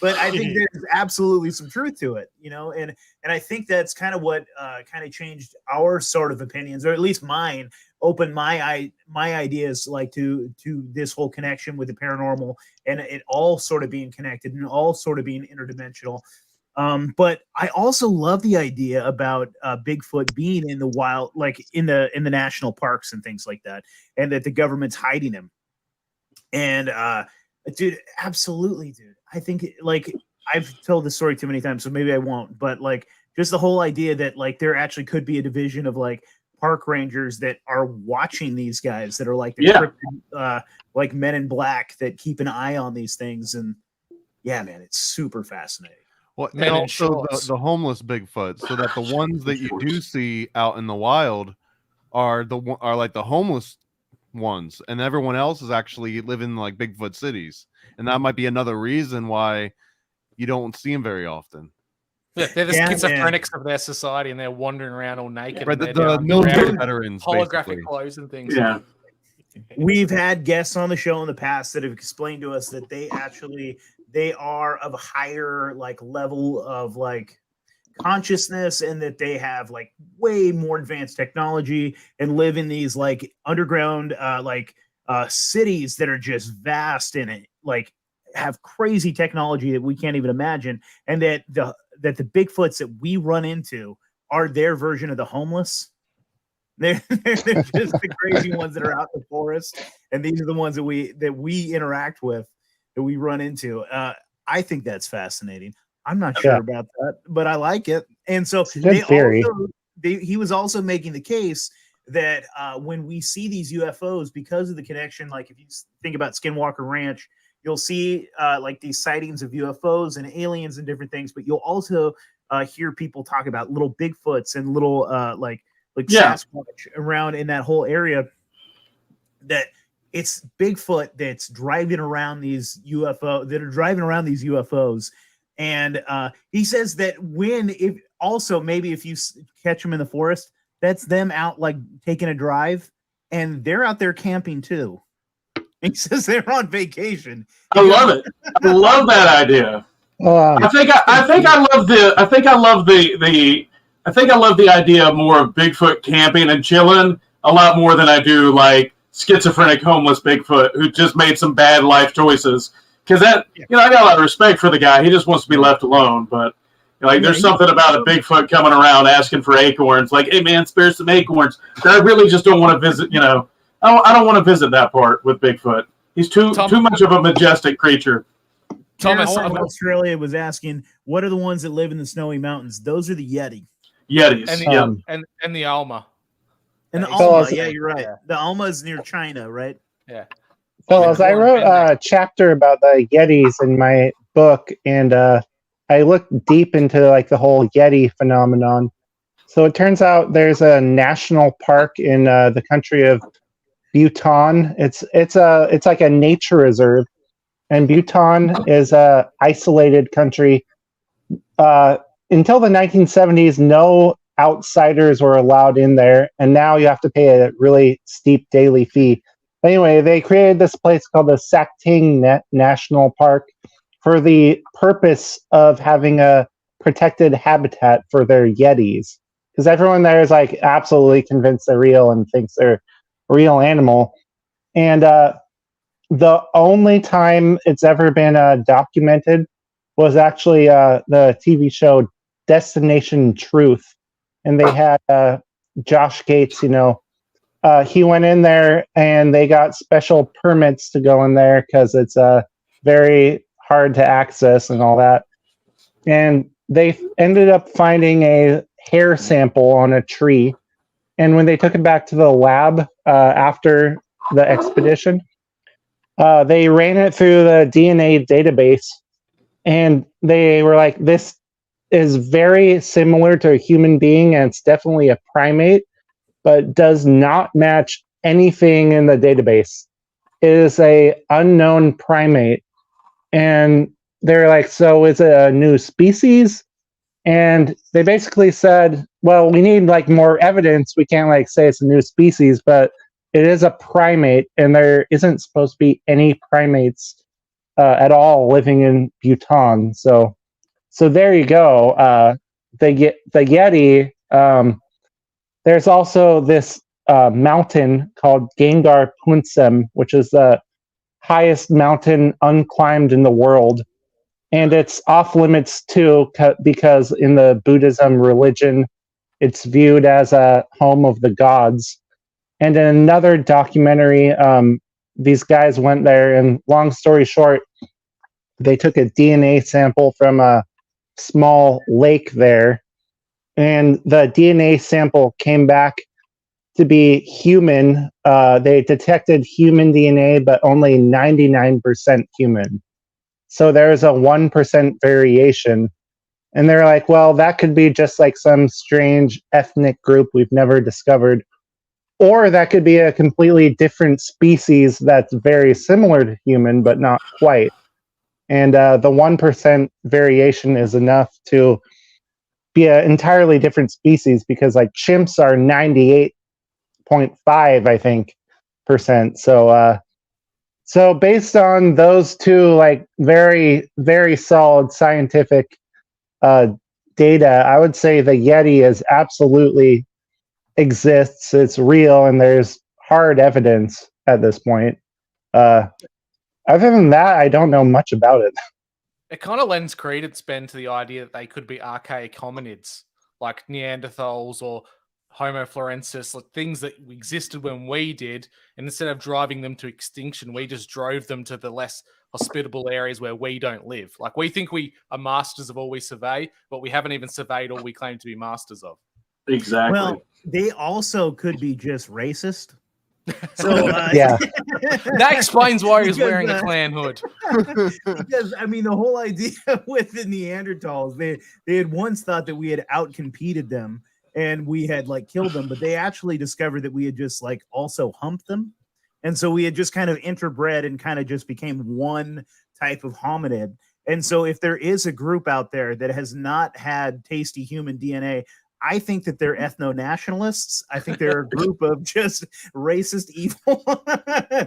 But I think there's absolutely some truth to it, and I think that's kind of what kind of changed our sort of opinions, or at least mine, opened my ideas like to this whole connection with the paranormal, and it all sort of being connected and all sort of being interdimensional. But I also love the idea about Bigfoot being in the wild, like in the national parks and things like that, and that the government's hiding him. And dude, absolutely, dude. I think like I've told this story too many times, so maybe I won't. But like just the whole idea that like there actually could be a division of like park rangers that are watching these guys that are like like Men in Black that keep an eye on these things. And yeah, man, it's super fascinating. Well, and also the homeless Bigfoot, so that the ones that you do see out in the wild are like the homeless ones, and everyone else is actually living like Bigfoot cities, and that might be another reason why you don't see them very often. Yeah, they're the schizophrenics of their society, and they're wandering around all naked. Right, the military veterans, holographic basically. Clothes and things. Yeah. We've had guests on the show in the past that have explained to us that they are of a higher like level of like consciousness, and that they have like way more advanced technology and live in these like underground cities that are just vast and like have crazy technology that we can't even imagine, and that the Bigfoots that we run into are their version of the homeless. They're just the crazy ones that are out in the forest, and these are the ones that we interact with, that we run into. I think that's fascinating. I'm not sure about that, but I like it. And so he was also making the case that when we see these UFOs, because of the connection, like if you think about Skinwalker Ranch, you'll see like these sightings of UFOs and aliens and different things, but you'll also hear people talk about little Bigfoots and little like Sasquatch around in that whole area, that it's Bigfoot that's driving around these UFOs. And he says that if you catch them in the forest, that's them out like taking a drive, and they're out there camping too. He says they're on vacation. I love it. I love that idea. I think I love the idea more of Bigfoot camping and chilling. a lot more than I do like schizophrenic homeless Bigfoot who just made some bad life choices. Because I got a lot of respect for the guy. He just wants to be left alone. But there's something about a Bigfoot coming around asking for acorns. Like, hey man, spare some acorns. That I really just don't want to visit. I don't want to visit that part with Bigfoot. He's too much of a majestic creature. Thomas of Australia was asking, what are the ones that live in the snowy mountains? Those are the Yetis, and the Alma. And the Alma, you're right. Yeah. The Alma is near China, right? Yeah. Fellas, I wrote a chapter about the Yetis in my book, and I looked deep into like the whole Yeti phenomenon. So it turns out there's a national park in the country of Bhutan. It's like a nature reserve, and Bhutan is a isolated country. Until the 1970s, no outsiders were allowed in there, and now you have to pay a really steep daily fee. Anyway, they created this place called the Sakting National Park for the purpose of having a protected habitat for their Yetis. Because everyone there is like absolutely convinced they're real and thinks they're a real animal. And the only time it's ever been documented was actually the TV show Destination Truth. And they had Josh Gates, he went in there and they got special permits to go in there because it's very hard to access and all that. And they ended up finding a hair sample on a tree. And when they took it back to the lab after the expedition, they ran it through the DNA database. And they were like, this is very similar to a human being, and it's definitely a primate, but does not match anything in the database. It is a unknown primate. And they're like, so is it a new species? And they basically said, well, we need like more evidence. We can't like say it's a new species, but it is a primate, and there isn't supposed to be any primates at all living in Bhutan. So there you go. The Yeti. There's also this mountain called Gangar Punsem, which is the highest mountain unclimbed in the world. And it's off limits too, because in the Buddhism religion, it's viewed as a home of the gods. And in another documentary, these guys went there, and long story short, they took a DNA sample from a small lake there, and the DNA sample came back to be human. They detected human DNA, but only 99% human. So there's a 1% variation. And they're like, well, that could be just like some strange ethnic group we've never discovered. Or that could be a completely different species that's very similar to human, but not quite. And the 1% variation is enough to be an entirely different species, because like chimps are 98.5, I think, percent. So based on those two, like very, very solid scientific data, I would say the Yeti is absolutely exists. It's real, and there's hard evidence at this point. Other than that, I don't know much about it. It kind of lends credence, Ben, to the idea that they could be archaic hominids, like Neanderthals or Homo florensis, like things that existed when we did, and instead of driving them to extinction, we just drove them to the less hospitable areas where we don't live. Like, we think we are masters of all we survey, but we haven't even surveyed all we claim to be masters of. Exactly. Well, they also could be just racist. So yeah, that explains why he was wearing a clan hood. Because I mean, the whole idea with the Neanderthals, they had once thought that we had outcompeted them and we had like killed them, but they actually discovered that we had just like also humped them, and so we had just kind of interbred and kind of just became one type of hominid. And so, if there is a group out there that has not had tasty human DNA, I think that they're ethno-nationalists. I think they're a group of just racist, evil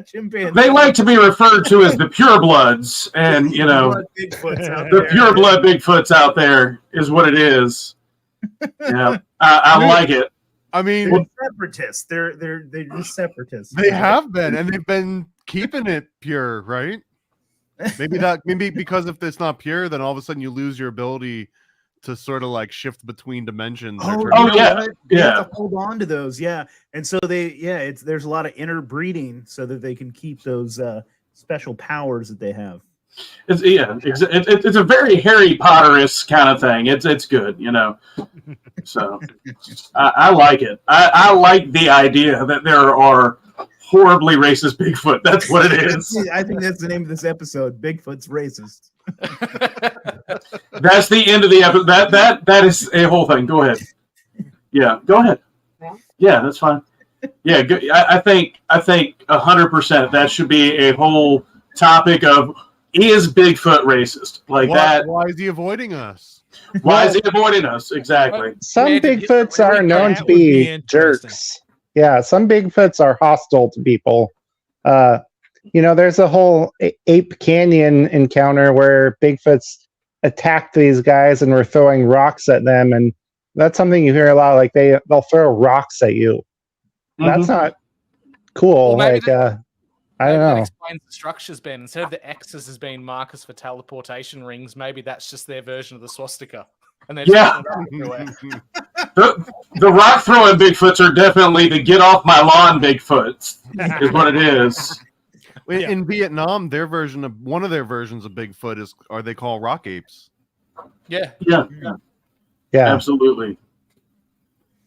chimpanzees. They like to be referred to as the purebloods, and the pureblood Bigfoots out there is what it is. Yeah, I like it. I mean, they're separatists. They're just separatists. They have been, and they've been keeping it pure, right? Maybe because if it's not pure, then all of a sudden you lose your ability to sort of like shift between dimensions. Yeah. You have to hold on to those, yeah. And so there's a lot of interbreeding so that they can keep those special powers that they have. It's a very Harry Potter-esque kind of thing. It's good, you know. So I like it. I like the idea that there are horribly racist Bigfoot. That's what it is. I think that's the name of this episode. Bigfoot's racist. That's the end of the episode. That is a whole thing. Go ahead. Yeah, go ahead. Yeah, that's fine. Yeah, I think 100% that should be a whole topic of, is Bigfoot racist? Like that. Why is he avoiding us? Why is he avoiding us? Exactly. Some Bigfoots are known to be jerks. Yeah, some Bigfoots are hostile to people. There's a whole Ape Canyon encounter where Bigfoots attacked these guys and were throwing rocks at them, and that's something you hear a lot. Like they'll throw rocks at you. Mm-hmm. That's not cool. Well, I don't know. That explains the structures, Ben. Instead of the X's as being markers for teleportation rings, maybe that's just their version of the swastika. And the rock throwing Bigfoots are definitely the get off my lawn Bigfoots, is what it is. In Vietnam, one of their versions of Bigfoot are they call rock apes? Yeah. Absolutely.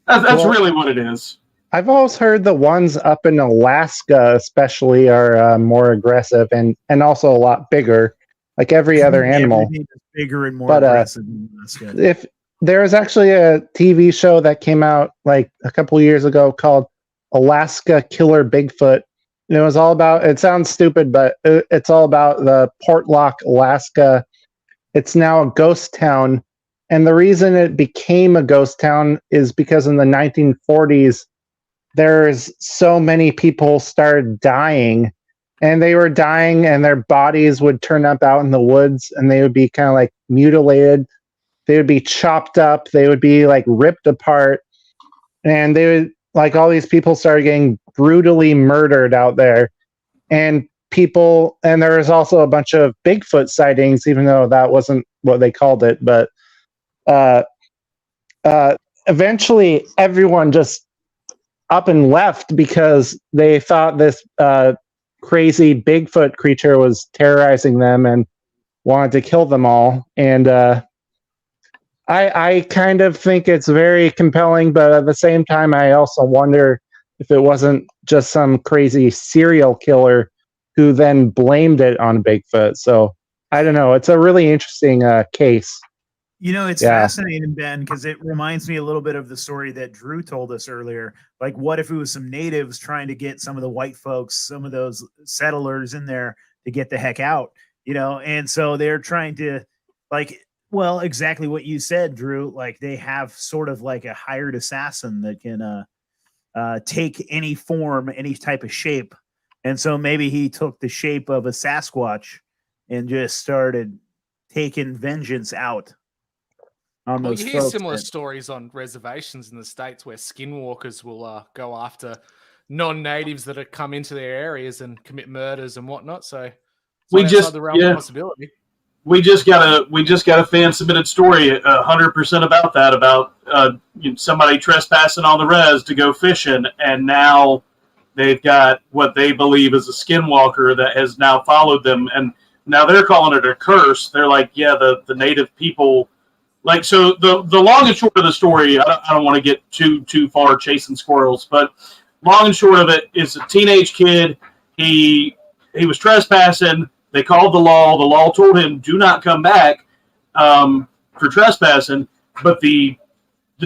That's really what it is. I've always heard the ones up in Alaska, especially, are more aggressive and also a lot bigger, like every other animal. Bigger and more aggressive in Alaska. If there was actually a TV show that came out like a couple years ago called Alaska Killer Bigfoot. And it was all about, it sounds stupid, but it's all about the Portlock, Alaska. It's now a ghost town. And the reason it became a ghost town is because in the 1940s, there's so many people started dying, and they were dying and their bodies would turn up out in the woods and they would be kind of like mutilated. They would be chopped up. They would be like ripped apart, and they would, like, all these people started getting brutally murdered out there. And there was also a bunch of Bigfoot sightings, even though that wasn't what they called it. But eventually everyone just up and left because they thought this crazy Bigfoot creature was terrorizing them and wanted to kill them all. And I kind of think it's very compelling, but at the same time, I also wonder if it wasn't just some crazy serial killer who then blamed it on Bigfoot. So I don't know. It's a really interesting case. It's fascinating, Ben, because it reminds me a little bit of the story that Drew told us earlier. Like, what if it was some natives trying to get some of the white folks, some of those settlers in there to get the heck out, And so they're trying to, exactly what you said, Drew. Like, they have sort of like a hired assassin that can take any form, any type of shape. And so maybe he took the shape of a Sasquatch and just started taking vengeance out. You hear similar stories on reservations in the States where skinwalkers will go after non-natives that have come into their areas and commit murders and whatnot. So we just the realm of possibility. We just got a fan submitted story 100% about that, about somebody trespassing on the res to go fishing, and now they've got what they believe is a skinwalker that has now followed them, and now they're calling it a curse. They're like, the native people. Like, so the long and short of the story, I don't want to get too far chasing squirrels, but long and short of it is a teenage kid. He was trespassing. They called the law. The law told him, do not come back for trespassing. But the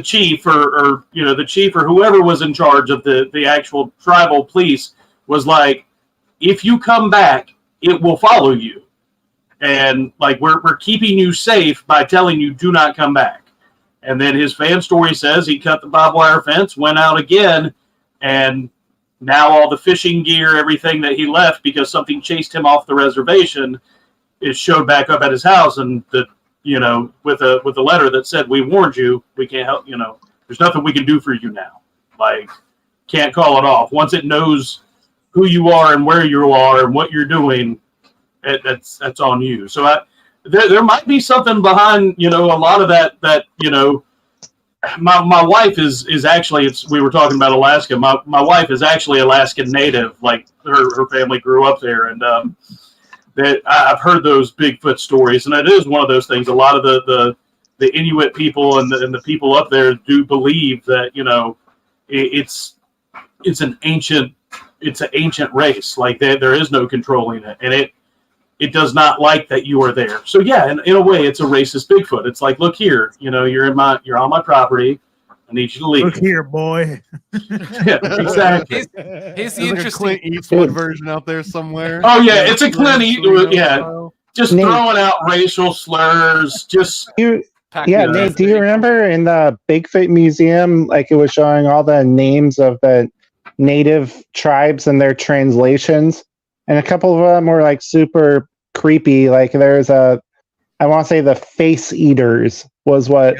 chief or the chief or whoever was in charge of the actual tribal police was like, if you come back, it will follow you. And like, we're keeping you safe by telling you do not come back. And then his fan story says he cut the barbed wire fence, went out again, and now all the fishing gear, everything that he left because something chased him off the reservation, is showed back up at his house, and with a letter that said, we warned you, we can't help, there's nothing we can do for you now. Like, can't call it off. Once it knows who you are and where you are and what you're doing, that's on you. So there might be something behind, a lot of that, my wife is actually, we were talking about Alaska. My wife is actually Alaskan native. Like her family grew up there, and that I've heard those Bigfoot stories, and it is one of those things. A lot of the Inuit people and the people up there do believe that it's an ancient race. Like there is no controlling it, and it does not like that you are there. So yeah, in a way, it's a racist Bigfoot. It's like, look here, you're on my property. I need you to leave. Look here, boy. Yeah, exactly. Here's the There's like a Clint Eastwood version out there somewhere. Oh yeah, it's a Clint Eastwood. Yeah, just Nate, throwing out racial slurs. Just Nate, do you remember in the Bigfoot Museum, like it was showing all the names of the native tribes and their translations, and a couple of them were like super creepy. Like there's I want to say the Face Eaters was what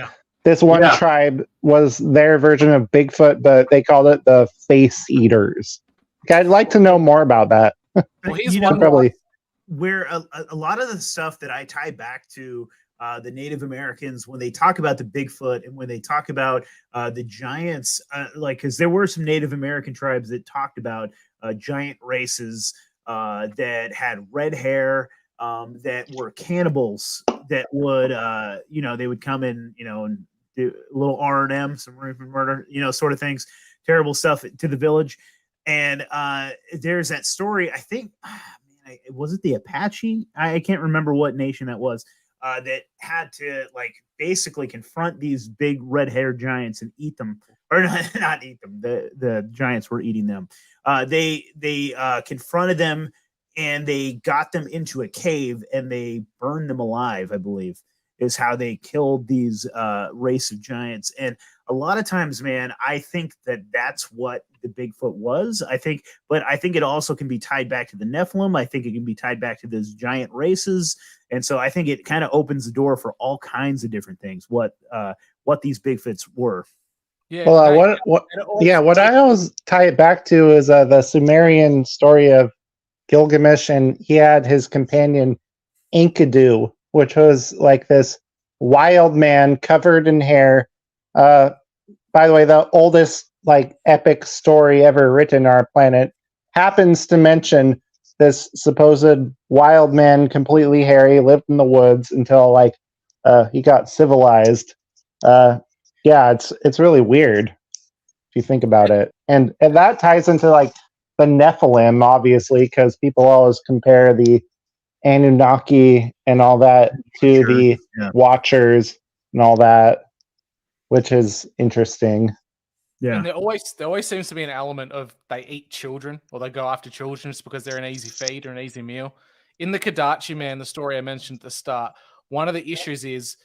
this one tribe was, their version of Bigfoot, but they called it the Face Eaters. I'd like to know more about that. Well, here's probably where a lot of the stuff that I tie back to the Native Americans, when they talk about the Bigfoot and when they talk about the giants, because there were some Native American tribes that talked about giant races that had red hair, that were cannibals, that would, they would come in, and do a little R&M, some rape and murder, sort of things, terrible stuff to the village. And there's that story, I think, was it the Apache? I can't remember what nation that was, that had to basically confront these big red-haired giants and eat them, or not eat them. The giants were eating them. They confronted them, and they got them into a cave, and they burned them alive, I believe, is how they killed these race of giants. And a lot of times, man, I think that's what the Bigfoot was. But I think it also can be tied back to the Nephilim. I think it can be tied back to those giant races. And so I think it kind of opens the door for all kinds of different things, what these Bigfoots were. Yeah. Well, what I always tie it back to is the Sumerian story of Gilgamesh, and he had his companion Enkidu, which was like this wild man covered in hair. By the way, the oldest epic story ever written on our planet happens to mention this supposed wild man, completely hairy, lived in the woods until he got civilized. It's really weird if you think about it, and that ties into the Nephilim, obviously, because people always compare the Anunnaki and all that to the Watchers and all that, which is interesting. Yeah, and there always seems to be an element of they eat children, or they go after children just because they're an easy feed or an easy meal. In the Kadachi Man, the story I mentioned at the start, one of the issues is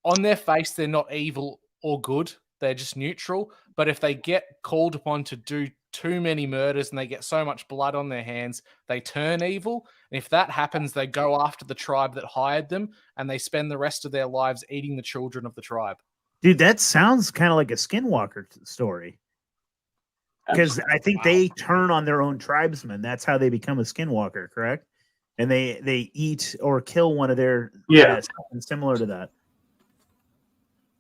on their face they're not evil or good; they're just neutral. But if they get called upon to do too many murders and they get so much blood on their hands, they turn evil. And if that happens, they go after the tribe that hired them, and they spend the rest of their lives eating the children of the tribe. Dude, that sounds kind of like a Skinwalker story. Because I think they turn on their own tribesmen. That's how they become a Skinwalker, correct? And they eat or kill one of their something similar to that.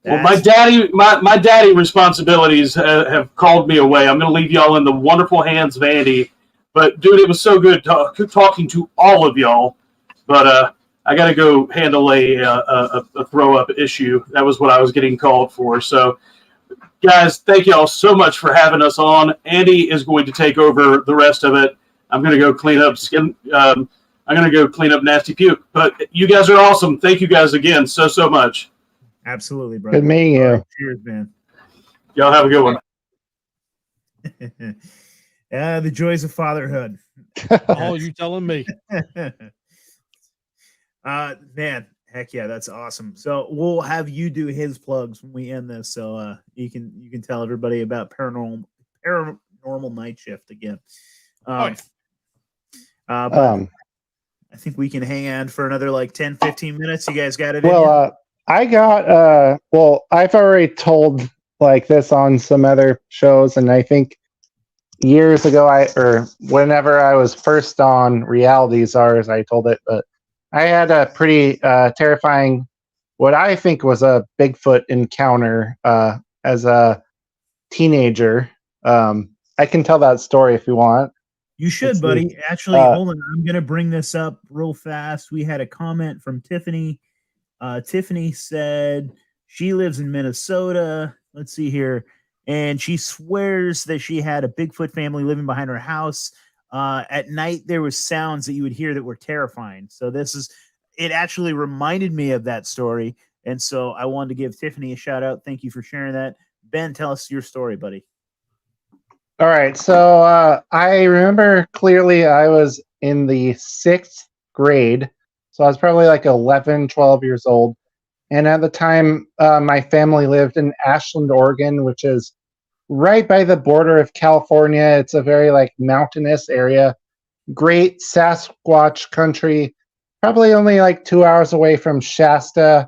Well, my daddy responsibilities have called me away. I'm going to leave y'all in the wonderful hands of Andy. But dude, it was so good talking to all of y'all. But I got to go handle a throw up issue. That was what I was getting called for. So, guys, thank y'all so much for having us on. Andy is going to take over the rest of it. I'm going to go clean up I'm going to go clean up nasty puke. But you guys are awesome. Thank you guys again so much. Absolutely, brother. Good meeting you. Right, cheers, man. Y'all have a good one. The joys of fatherhood. Oh, you telling me? Man, heck yeah, that's awesome. So we'll have you do his plugs when we end this, so you can tell everybody about Paranormal Night Shift again. But I think we can hang on for another 10-15 minutes. You guys got it? Well, I got I've already told like this on some other shows, and I think years ago, or whenever I was first on Reality Czars, I told it, but I had a pretty terrifying, what I think was a Bigfoot encounter as a teenager. I can tell that story if you want. You should, buddy. Actually, hold on. I'm going to bring this up real fast. We had a comment from Tiffany. Tiffany said she lives in Minnesota. Let's see here. And she swears that she had a Bigfoot family living behind her house. At night, there was sounds that you would hear that were terrifying. So it actually reminded me of that story. And so I wanted to give Tiffany a shout out. Thank you for sharing that. Ben, tell us your story, buddy. All right. So I remember clearly I was in the 6th grade. So I was probably like 11, 12 years old. And at the time, my family lived in Ashland, Oregon, which is right by the border of California. It's a very like mountainous area. Great Sasquatch country. Probably only like 2 hours away from Shasta.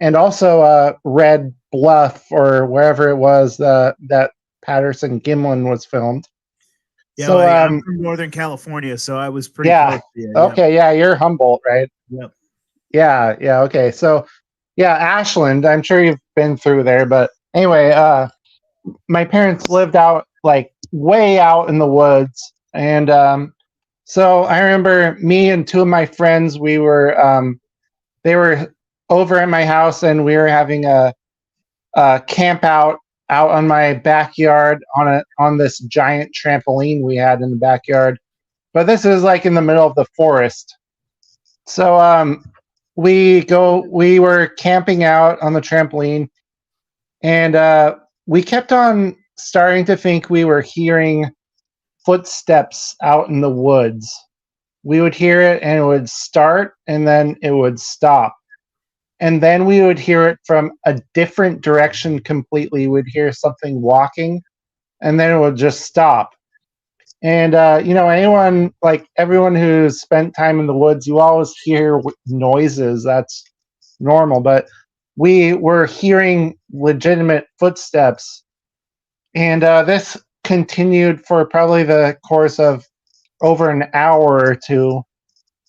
And also Red Bluff, or wherever it was that Patterson Gimlin was filmed. Yeah, so I'm from Northern California, so I was pretty close to you. Okay, yeah, you're Humboldt, right? Yep. Yeah, okay. So yeah, Ashland, I'm sure you've been through there, but anyway, my parents lived out like way out in the woods, and so I remember me and two of my friends, they were over at my house, and we were having a camp out on my backyard on this giant trampoline we had in the backyard. But this is like in the middle of the forest. So we were camping out on the trampoline, and we kept on starting to think we were hearing footsteps out in the woods. We would hear it, and it would start, and then it would stop. And then we would hear it from a different direction completely. We'd hear something walking, and then it would just stop. And, everyone who's spent time in the woods, you always hear noises. That's normal. But we were hearing legitimate footsteps. And this continued for probably the course of over an hour or two.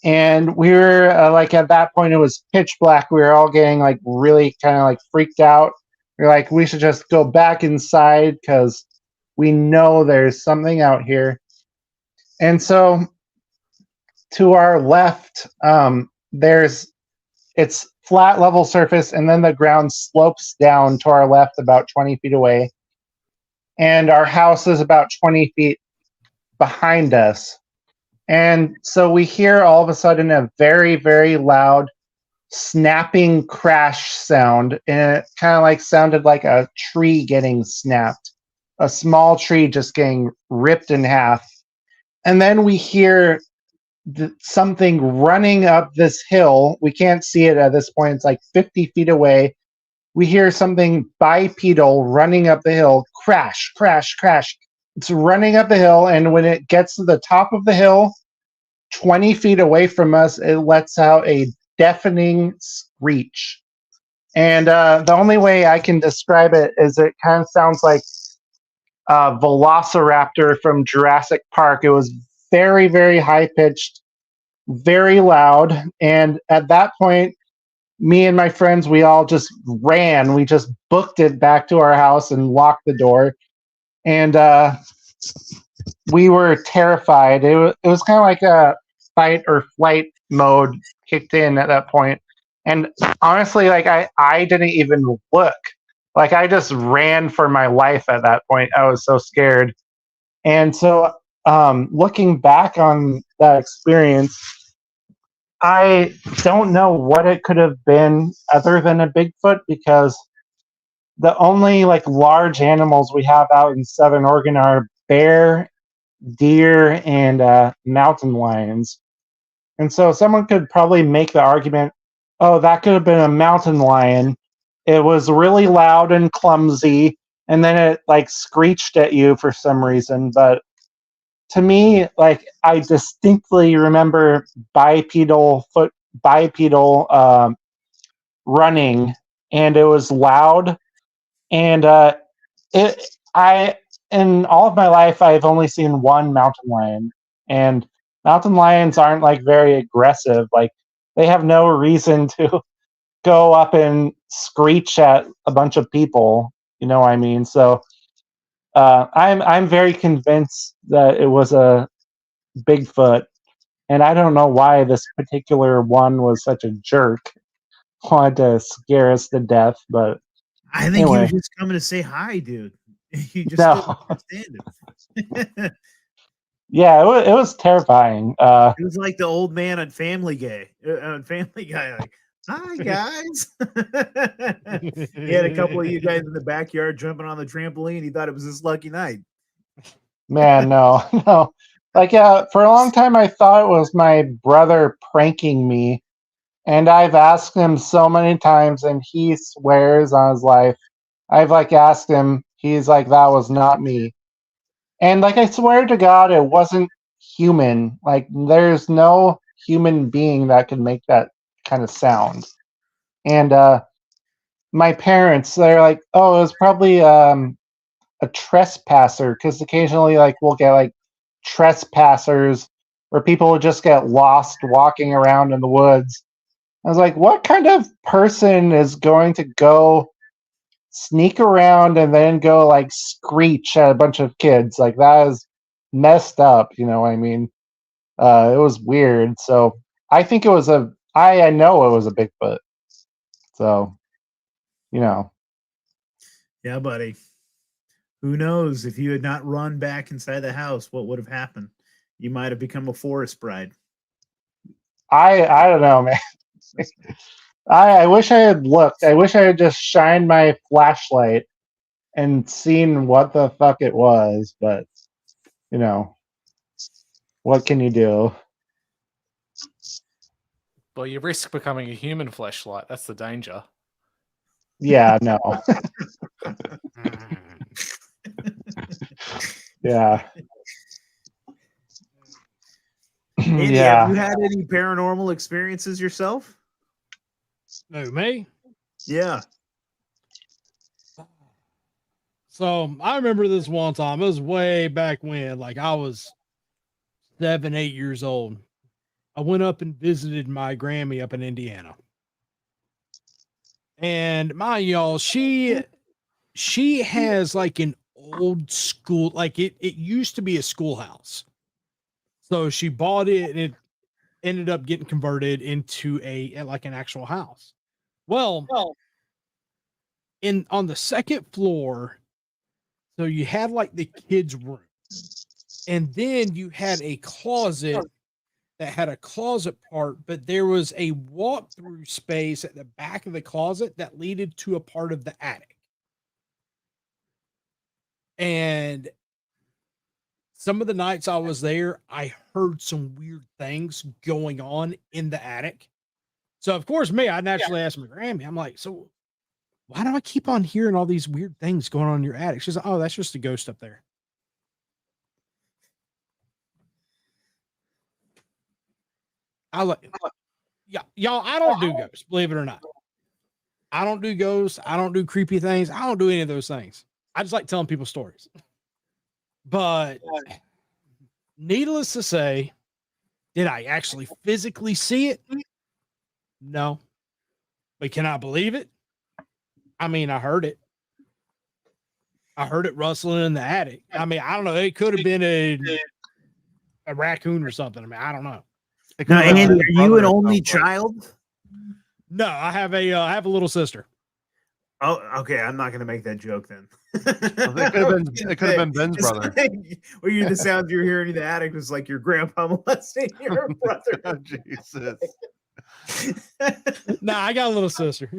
And we were at that point, it was pitch black. We were all getting like really kind of like freaked out. We were like, we should just go back inside because we know there's something out here. And so to our left, it's flat level surface, and then the ground slopes down to our left about 20 feet away. And our house is about 20 feet behind us. And so we hear all of a sudden a very, very loud snapping crash sound. And it kind of like sounded like a tree getting snapped, a small tree just getting ripped in half. And then we hear something running up this hill. We can't see it at this point. It's like 50 feet away. We hear something bipedal running up the hill. Crash, crash, crash. It's running up the hill, and when it gets to the top of the hill, 20 feet away from us, it lets out a deafening screech. And the only way I can describe it is it kind of sounds like a velociraptor from Jurassic Park. It was very, very high-pitched, very loud. And at that point, me and my friends, we all just ran. We just booked it back to our house and locked the door. And we were terrified. It was kind of like a fight or flight mode kicked in at that point. And honestly, like I didn't even look. Like I just ran for my life at that point. I was so scared. And so looking back on that experience, I don't know what it could have been other than a Bigfoot, because the only like large animals we have out in Southern Oregon are bear, deer, and mountain lions. And so someone could probably make the argument, oh, that could have been a mountain lion. It was really loud and clumsy, and then it like screeched at you for some reason. But to me, like I distinctly remember bipedal running, and it was loud. And In all of my life, I've only seen one mountain lion, and mountain lions aren't like very aggressive. Like they have no reason to go up and screech at a bunch of people. You know what I mean? So I'm very convinced that it was a Bigfoot, and I don't know why this particular one was such a jerk. Wanted to scare us to death, but I think anyway. he was just coming to say hi, dude. You just No. didn't understand him. Yeah, it was terrifying. It was like the old man on Family Guy. Like, hi guys. He had a couple of you guys in the backyard jumping on the trampoline. He thought it was his lucky night. Man, no. Like, for a long time, I thought it was my brother pranking me, and I've asked him so many times, and he swears on his life. I've like asked him, he's like, that was not me. And like, I swear to God, it wasn't human. Like, there's no human being that can make that kind of sound. And my parents, they're like, oh, it was probably a trespasser, because occasionally, like, we'll get like trespassers where people will just get lost walking around in the woods. I was like, what kind of person is going to go sneak around and then go like screech at a bunch of kids? Like, that is messed up, you know what I mean? It was weird. So I think it was I know it was a Bigfoot. So, you know. Yeah, buddy. Who knows? If you had not run back inside the house, what would have happened? You might have become a forest bride. I don't know, man. I wish I had looked. I wish I had just shined my flashlight and seen what the fuck it was, but you know, what can you do? Well, you risk becoming a human fleshlight. That's the danger. Yeah, no. Yeah. Andy, Yeah. have you had any paranormal experiences yourself? No, me? Yeah. So I remember this one time. It was way back when, like I was 7, 8 years old. I went up and visited my Grammy up in Indiana. And mind y'all, she has like an old school, like it used to be a schoolhouse. So she bought it and it ended up getting converted into like an actual house. Well, on the second floor, so you had like the kids' room, and then you had a closet that had a closet part, but there was a walk-through space at the back of the closet that leaded to a part of the attic. And some of the nights I was there, I heard some weird things going on in the attic. So of course, I naturally asked my Grammy, I'm like, so why do I keep on hearing all these weird things going on in your attic? She's like, oh, that's just a ghost up there. Y'all, I don't do ghosts, believe it or not. I don't do ghosts. I don't do creepy things. I don't do any of those things. I just like telling people stories. But needless to say, did I actually physically see it? No. But can I believe it? I mean, I heard it. I heard it rustling in the attic. I mean, I don't know. It could have been a raccoon or something. I mean, I don't know. Now, Andy, are you an only child? No, I have a little sister. Oh, okay. I'm not going to make that joke then. It could have been Ben's brother. Were you the sounds you're hearing in the attic was like your grandpa molesting your brother? Oh, Jesus. Nah, I got a little sister.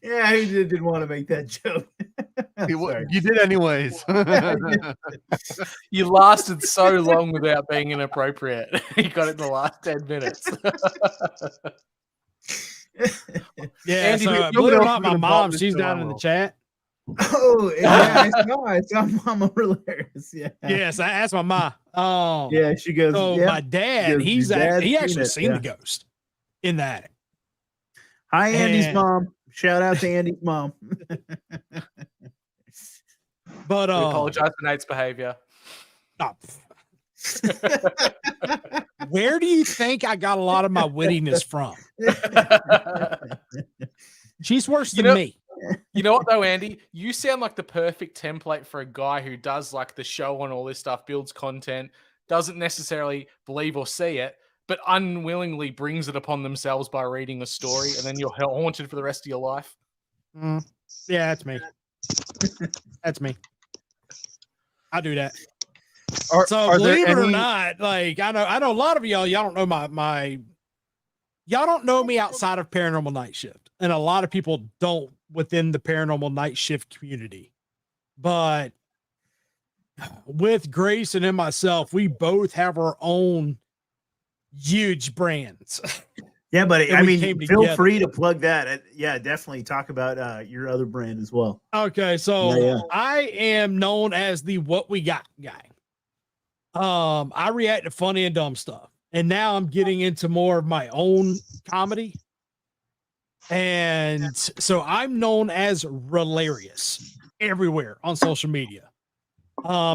Yeah, I didn't want to make that joke. You did anyways. You lasted so long without being inappropriate. You got it in the last 10 minutes. Yeah, Andy, so believe it or not, my mom, she's down in the chat. Oh, yeah, I saw Mama hilarious. Yeah. Yes, I asked my mom. Yeah, she goes. So yep. my dad, Goes, he actually it, seen the ghost in the attic. Hi, Andy's And- mom. Shout out to Andy's mom. But We apologize for Nate's behavior. oh, where do you think I got a lot of my wittiness from? She's worse than me. You know what though, Andy? You sound like the perfect template for a guy who does like the show and all this stuff, builds content, doesn't necessarily believe or see it, but unwillingly brings it upon themselves by reading a story, and then you're haunted for the rest of your life. Yeah, that's me. That's me. I do that. So believe it or not, like I know a lot of y'all don't know y'all don't know me outside of Paranormal Night Shift, and a lot of people don't within the Paranormal Night Shift community. But with Grayson and myself, we both have our own huge brands. Yeah, but I mean, feel together. free to plug that. Yeah, definitely talk about your other brand as well. Okay, so I am known as the What We Got guy. I react to funny and dumb stuff, and now I'm getting into more of my own comedy. And so I'm known as Relarious everywhere on social media.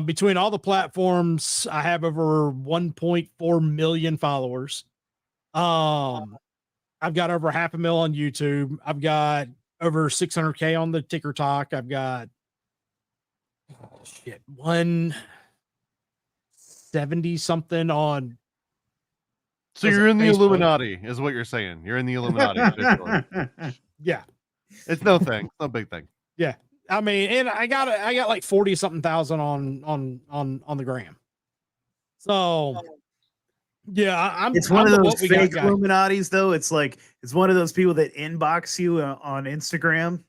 Between all the platforms, I have over 1.4 million followers. I've got over 500,000 on YouTube. I've got over 600K on the TikTok. I've got 170 something on. So you're in the Illuminati, is what you're saying. You're in the Illuminati. Yeah, it's no thing. It's no big thing. Yeah, I mean, and I got like 40 something thousand on the gram. So yeah, it's one of those fake Illuminatis, though. It's like it's one of those people that inbox you on Instagram,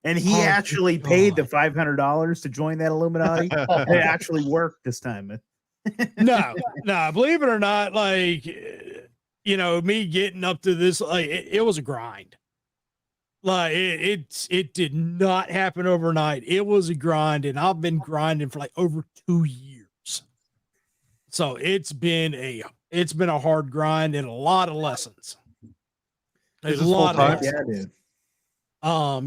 and he actually paid the $500 to join that Illuminati. It actually worked this time. No, believe it or not, like me getting up to this, like it was a grind. Like it did not happen overnight. It was a grind, and I've been grinding for like over 2 years. So it's been a hard grind and a lot of lessons. A lot of lessons. Yeah, dude.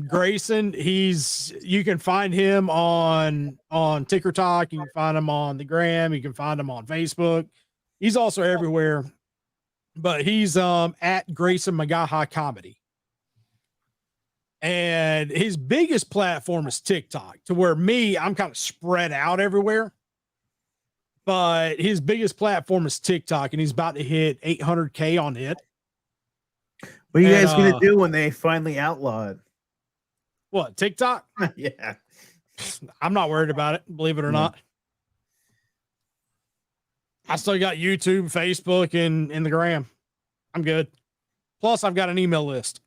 Grayson, you can find him on TikTok, you can find him on the gram, you can find him on Facebook. He's also everywhere, but he's at Grayson Magaha Comedy. And his biggest platform is TikTok, to where I'm kind of spread out everywhere. But his biggest platform is TikTok, and he's about to hit 800K on it. What are you guys going to do when they finally outlaw it? What, TikTok? Yeah. I'm not worried about it, believe it or not. I still got YouTube, Facebook, and the gram. I'm good. Plus, I've got an email list.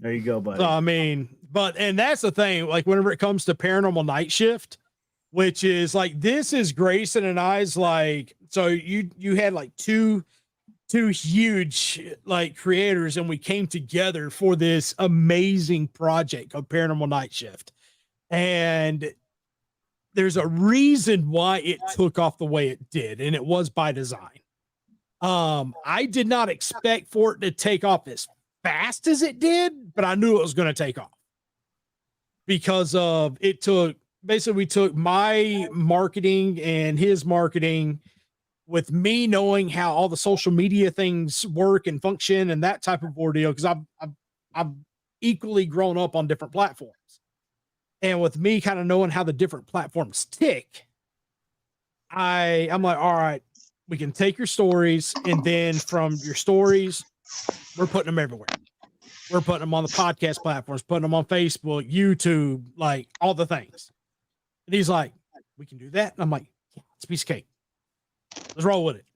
There you go, buddy. So, I mean, and that's the thing, like whenever it comes to Paranormal Night Shift, which is like, this is Grayson and I's, like, so you had like two huge like creators, and we came together for this amazing project called Paranormal Night Shift. And there's a reason why it took off the way it did, and it was by design. I did not expect for it to take off as fast as it did, but I knew it was going to take off because of it took, basically we took my marketing and his marketing, with me knowing how all the social media things work and function and that type of ordeal, because I've equally grown up on different platforms. And with me kind of knowing how the different platforms tick, I'm like, all right, we can take your stories, and then from your stories, we're putting them everywhere. We're putting them on the podcast platforms, putting them on Facebook, YouTube, like all the things. And he's like, we can do that. And I'm like, yeah, it's a piece of cake. Let's roll with it.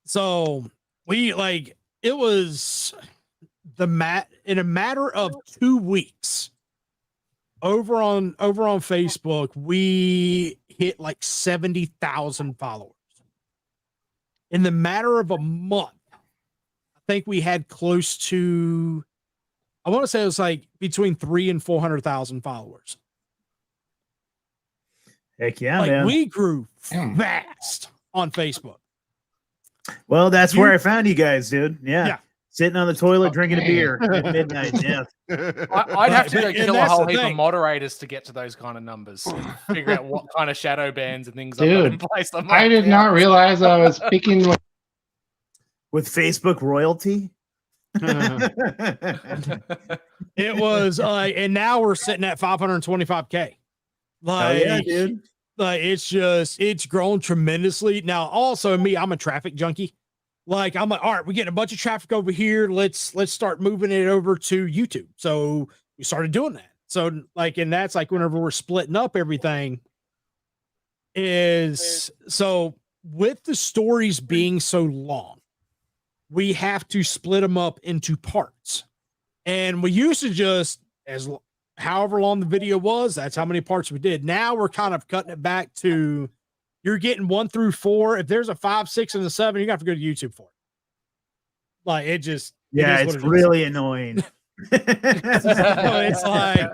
So it was in a matter of 2 weeks over on Facebook, we hit like 70,000 followers. In the matter of a month, I think we had close to, I want to say it was like between 300,000 and 400,000 followers. Heck yeah, like, man. We grew fast on Facebook. Well, that's where I found you guys, dude. Yeah. Sitting on the toilet drinking a beer at midnight. Yeah. I'd have to go And kill a that's whole the heap of thing. moderators to get to those kind of numbers and figure out what kind of shadow bands and things I've Dude, got in place. I did not realize I was speaking With Facebook royalty. It was and now we're sitting at 525K. Like, yeah, dude. Like it's grown tremendously. Now, also me, I'm a traffic junkie. Like, I'm like, all right, we're getting a bunch of traffic over here. Let's start moving it over to YouTube. So we started doing that. So like, and that's like whenever we're splitting up everything is so with the stories being so long, we have to split them up into parts. And we used to just however long the video was, that's how many parts we did. Now we're kind of cutting it back to you're getting 1 through 4. If there's a 5, 6, and a 7, you have to go to YouTube for it. Like it just, it's really annoying. So it's like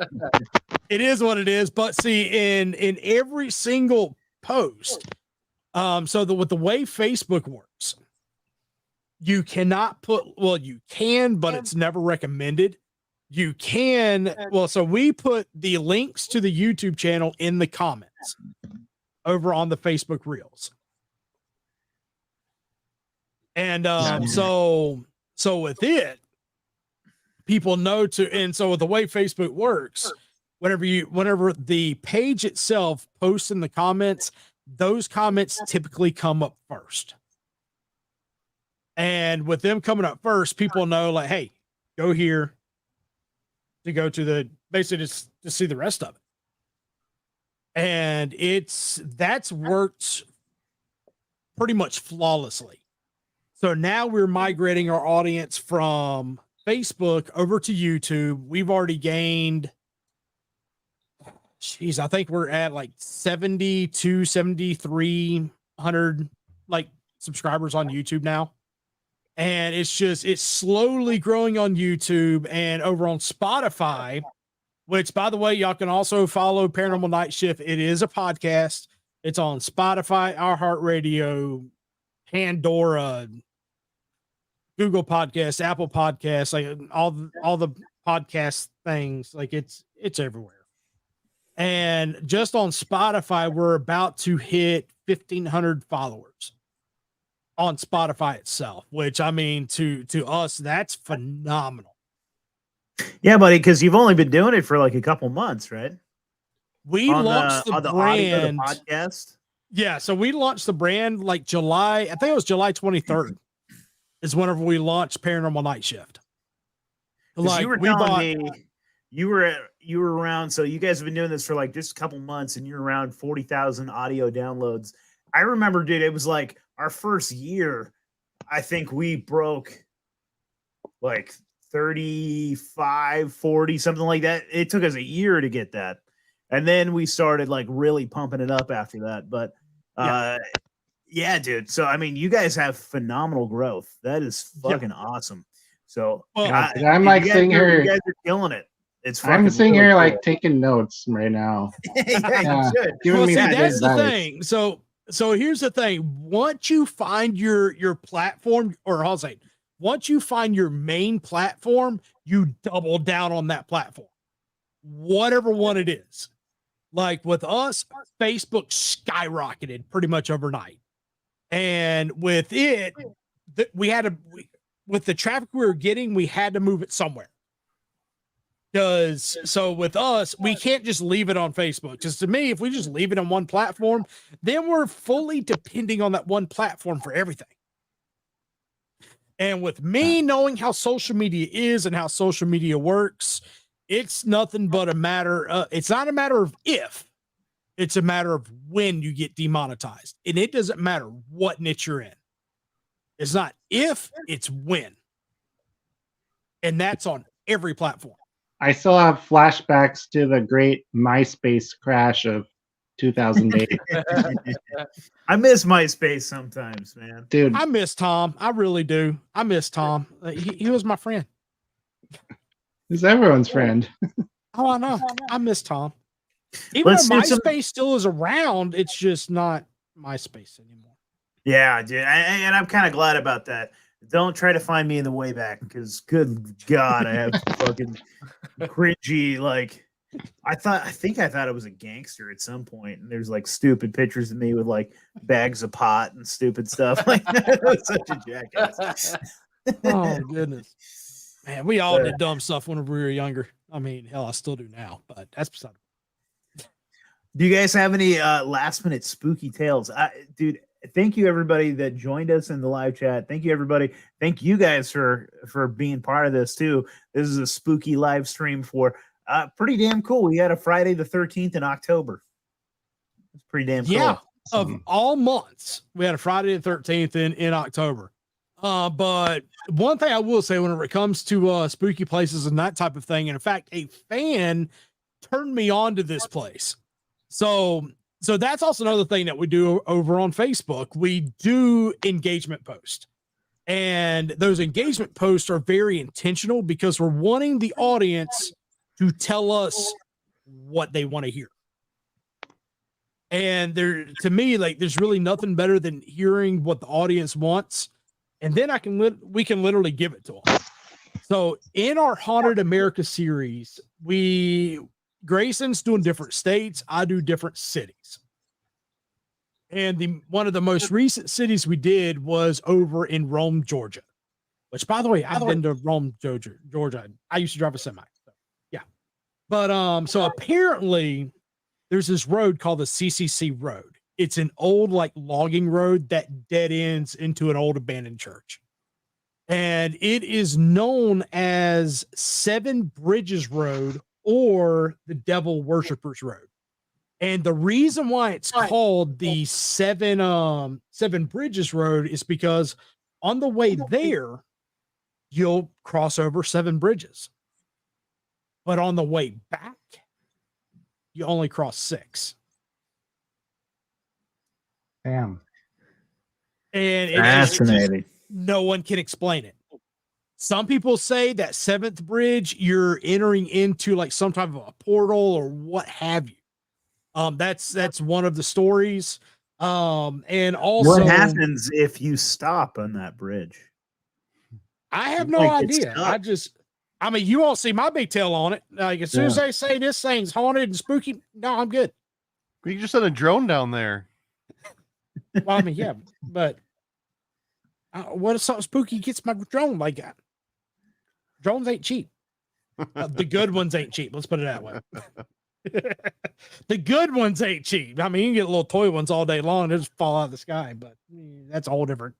it is what it is. But see, in every single post, so with the way Facebook works, you cannot put, well, you can, but it's never recommended. You can, well, so we put the links to the YouTube channel in the comments over on the Facebook Reels. And so with it, people know to, and so with the way Facebook works, whenever the page itself posts in the comments, those comments typically come up first. And with them coming up first, people know like, hey, go here to go to the basically just to see the rest of it. And that's worked pretty much flawlessly. So now we're migrating our audience from Facebook over to YouTube. We've already gained, I think we're at like 7,300 like subscribers on YouTube now. And it's slowly growing on YouTube and over on Spotify, which, by the way, y'all can also follow Paranormal Night Shift. It is a podcast. It's on Spotify, iHeartRadio, Pandora, Google Podcasts, Apple Podcasts, like all the podcast things. Like it's everywhere. And just on Spotify, we're about to hit 1,500 followers on Spotify itself, which I mean, to us, that's phenomenal. Yeah, buddy, because you've only been doing it for like a couple months, right? We launched the brand podcast. Yeah, so we launched the brand like July, I think it was July 23rd is whenever we launched Paranormal Night Shift. Like you were telling me you were around, so you guys have been doing this for like just a couple months and you're around 40,000 audio downloads. I remember, dude, it was like our first year, I think we broke like 35, 40, something like that. It took us a year to get that. And then we started like really pumping it up after that. But yeah, dude. So, I mean, you guys have phenomenal growth. That is fucking awesome. So I'm like sitting here. You guys are killing it. It's I'm sitting here like taking notes right now. You should. Well, see, that's the thing. So here's the thing. Once you find your platform, or I'll say, once you find your main platform, you double down on that platform, whatever one it is. Like with us, Facebook skyrocketed pretty much overnight. And with it, with the traffic we were getting, we had to move it somewhere. So with us, we can't just leave it on Facebook. Because to me, if we just leave it on one platform, then we're fully depending on that one platform for everything. And with me knowing how social media is and how social media works, it's nothing but a matter. It's not a matter of if, it's a matter of when you get demonetized. And it doesn't matter what niche you're in. It's not if, it's when. And that's on every platform. I still have flashbacks to the great MySpace crash of 2008. I miss MySpace sometimes, man. Dude, I miss Tom. I really do. I miss Tom. He was my friend. He's everyone's friend. Oh, I know. I miss Tom. Even though MySpace still is around, it's just not MySpace anymore. Yeah, dude. And I'm kind of glad about that. Don't try to find me in the way back because, good God, I have fucking cringy. Like, I think I thought I was a gangster at some point, and there's like stupid pictures of me with like bags of pot and stupid stuff. Like, I was such a jackass. Oh goodness, man, we all did dumb stuff when we were younger. I mean, hell, I still do now, but that's beside. Do you guys have any last minute spooky tales? Dude, thank you everybody that joined us in the live chat. Thank you everybody. Thank you guys for being part of this too. This is a spooky live stream for pretty damn cool. We had a Friday the 13th in October. It's pretty damn cool. Yeah, of all months, we had a Friday the 13th in October. But one thing I will say when it comes to spooky places and that type of thing, and in fact, a fan turned me on to this place. So that's also another thing that we do over on Facebook. We do engagement posts, and those engagement posts are very intentional because we're wanting the audience to tell us what they want to hear. And to me, like, there's really nothing better than hearing what the audience wants, and then we can literally give it to them. So in our Haunted America series, Grayson's doing different states. I do different cities. And one of the most recent cities we did was over in Rome, Georgia, which, by the way, I've been to Rome, Georgia. I used to drive a semi. So, yeah. But so apparently there's this road called the CCC Road. It's an old like logging road that dead ends into an old abandoned church. And it is known as Seven Bridges Road or the Devil Worshippers Road. And the reason why it's called the Seven Bridges Road is because on the way there, you'll cross over 7 bridges. But on the way back, you only cross 6. Damn. And Fascinating. No one can explain it. Some people say that 7th bridge, you're entering into like some type of a portal or what have you. That's one of the stories. And also, what happens if you stop on that bridge? I have no idea. I mean, you all see my big tail on it. Like as soon as they say this thing's haunted and spooky, no, I'm good. You just sent a drone down there. Well, I mean, yeah, but what if something spooky gets my drone like that? Drones ain't cheap. The good ones ain't cheap. Let's put it that way. The good ones ain't cheap. I mean, you can get little toy ones all day long. They just fall out of the sky, but that's a whole different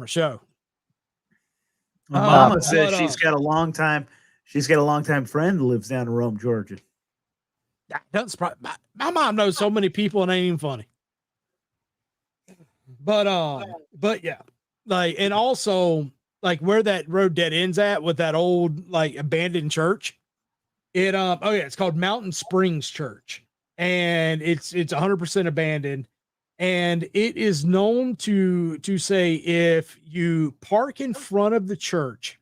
show. Mama says she's got a long time friend who lives down in Rome, Georgia. That doesn't surprise my mom knows so many people and ain't even funny. But yeah, like, and also like where that road dead ends at with that old like abandoned church. It's called Mountain Springs Church, and it's 100% abandoned, and it is known to say if you park in front of the church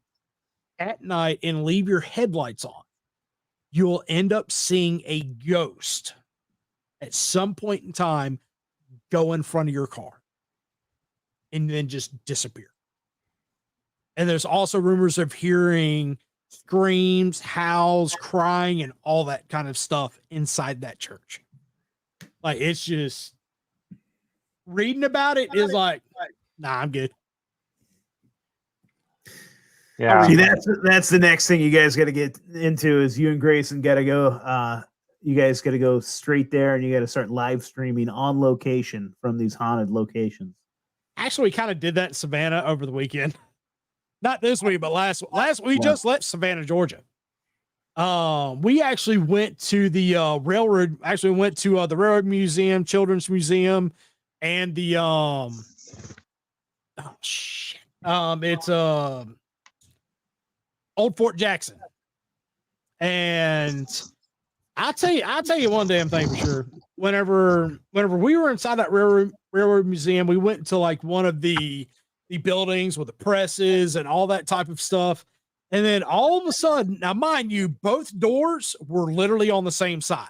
at night and leave your headlights on, you'll end up seeing a ghost at some point in time go in front of your car and then just disappear. And there's also rumors of hearing screams, howls, crying, and all that kind of stuff inside that church. Like, it's just reading about it is like, nah, I'm good. Yeah. See, that's the next thing you guys got to get into is you and Grayson got to go. You guys got to go straight there, and you got to start live streaming on location from these haunted locations. Actually, we kind of did that in Savannah over the weekend. Not this week, but last we just left Savannah, Georgia. We actually went to the railroad. Actually, went to the Railroad Museum, Children's Museum, and the it's Old Fort Jackson. And I'll tell you one damn thing for sure. Whenever we were inside that railroad museum, we went to like one of the buildings with the presses and all that type of stuff. And then all of a sudden, now mind you, both doors were literally on the same side.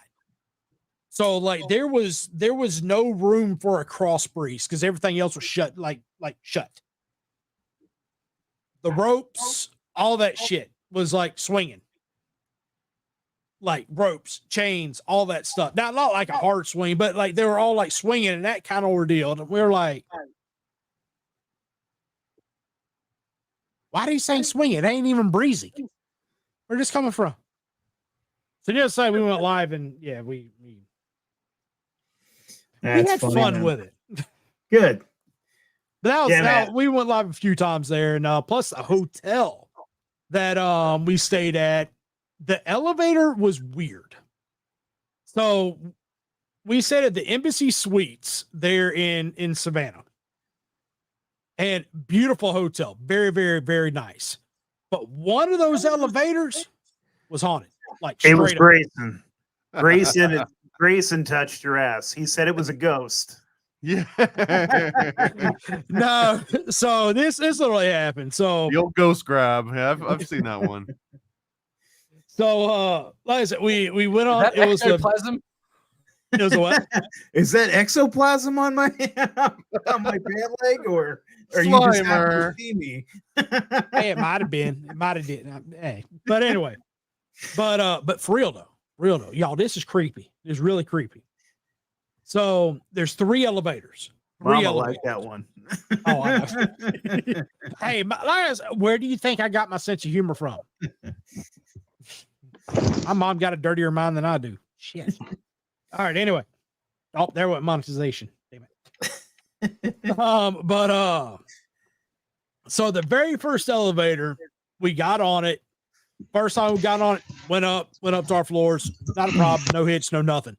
So like there was no room for a cross breeze because everything else was shut, like shut. the ropes, all that shit was like swinging. Like ropes, chains, all that stuff. Not like a hard swing, but like they were all like swinging and that kind of ordeal. And we were like, why do you say swing? It ain't even breezy. Where's this coming from? So just say we went live and yeah, we had funny, fun man. with it. Good. But that was Yeah, we went live a few times there, and plus a hotel that we stayed at. The elevator was weird. So we stayed at the Embassy Suites there in Savannah. And beautiful hotel. Very, very, very nice. But one of those elevators was haunted. Like it was straight up. Grayson. Grayson touched your ass. He said it was a ghost. Yeah. No, so this literally happened. So the old ghost grab. Yeah, I've seen that one. So like I said, we went on. That ectoplasm. It was a what? Is that ectoplasm on my on my pant leg, or are you just happy to see me? Hey, it might have been. It might have did. Hey, but anyway, but for real though, y'all, this is creepy. It's really creepy. So there's 3 elevators. Mama like that one. Oh, I know. Hey, where do you think I got my sense of humor from? My mom got a dirtier mind than I do. Shit. All right. Anyway. Oh, there went monetization. Damn it. So the very first elevator, we got on it. First time we got on it, went up to our floors. Not a problem. No hits, no nothing.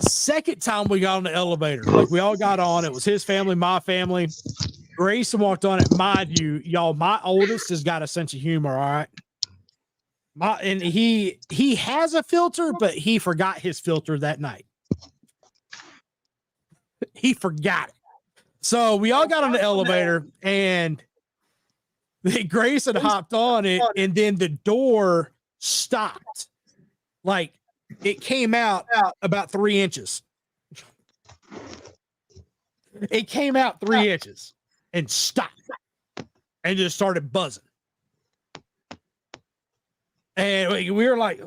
Second time we got on the elevator, like we all got on. It was his family, my family. Grayson walked on it. Mind you, y'all, my oldest has got a sense of humor. All right. And he has a filter, but he forgot his filter that night. He forgot it. So we all got on the elevator and Grayson hopped on it, and then the door stopped. Like it came out about 3 inches. It came out 3 inches and stopped and just started buzzing. And we were like,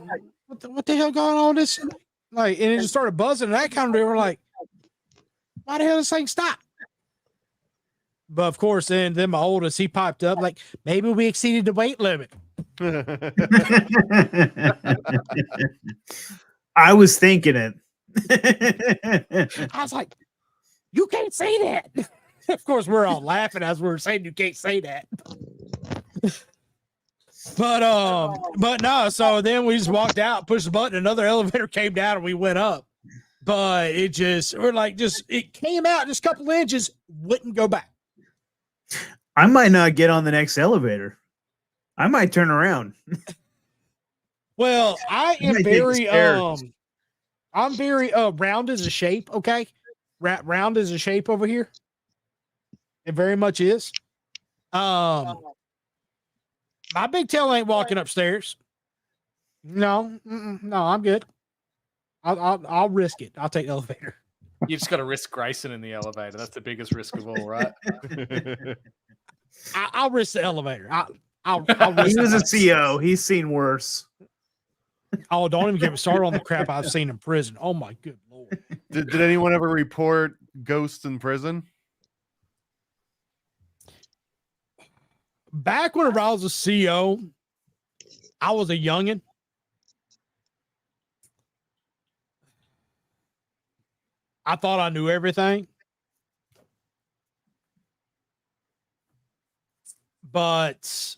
what the hell going on with this? Like, and it just started buzzing. And that kind of, we were like, why the hell this thing stop? But of course, then my oldest, he popped up like, maybe we exceeded the weight limit. I was thinking it. I was like, you can't say that. Of course, we're all laughing as we were saying you can't say that. But no, so then we just walked out, pushed the button, another elevator came down and we went up. But it came out just a couple inches, wouldn't go back. I might not get on the next elevator. I might turn around. Well, I am very I'm very round as a shape, okay? Round as a shape over here. It very much is. My big tail ain't walking upstairs. No, I'm good. I'll risk it. I'll take the elevator. You just got to risk Grayson in the elevator. That's the biggest risk of all, right? I'll risk the elevator. I'll risk he was a CO. He's seen worse. Oh, don't even get me started on the crap I've seen in prison. Oh my good Lord. Did anyone ever report ghosts in prison? Back when I was a CO, I was a youngin'. I thought I knew everything. But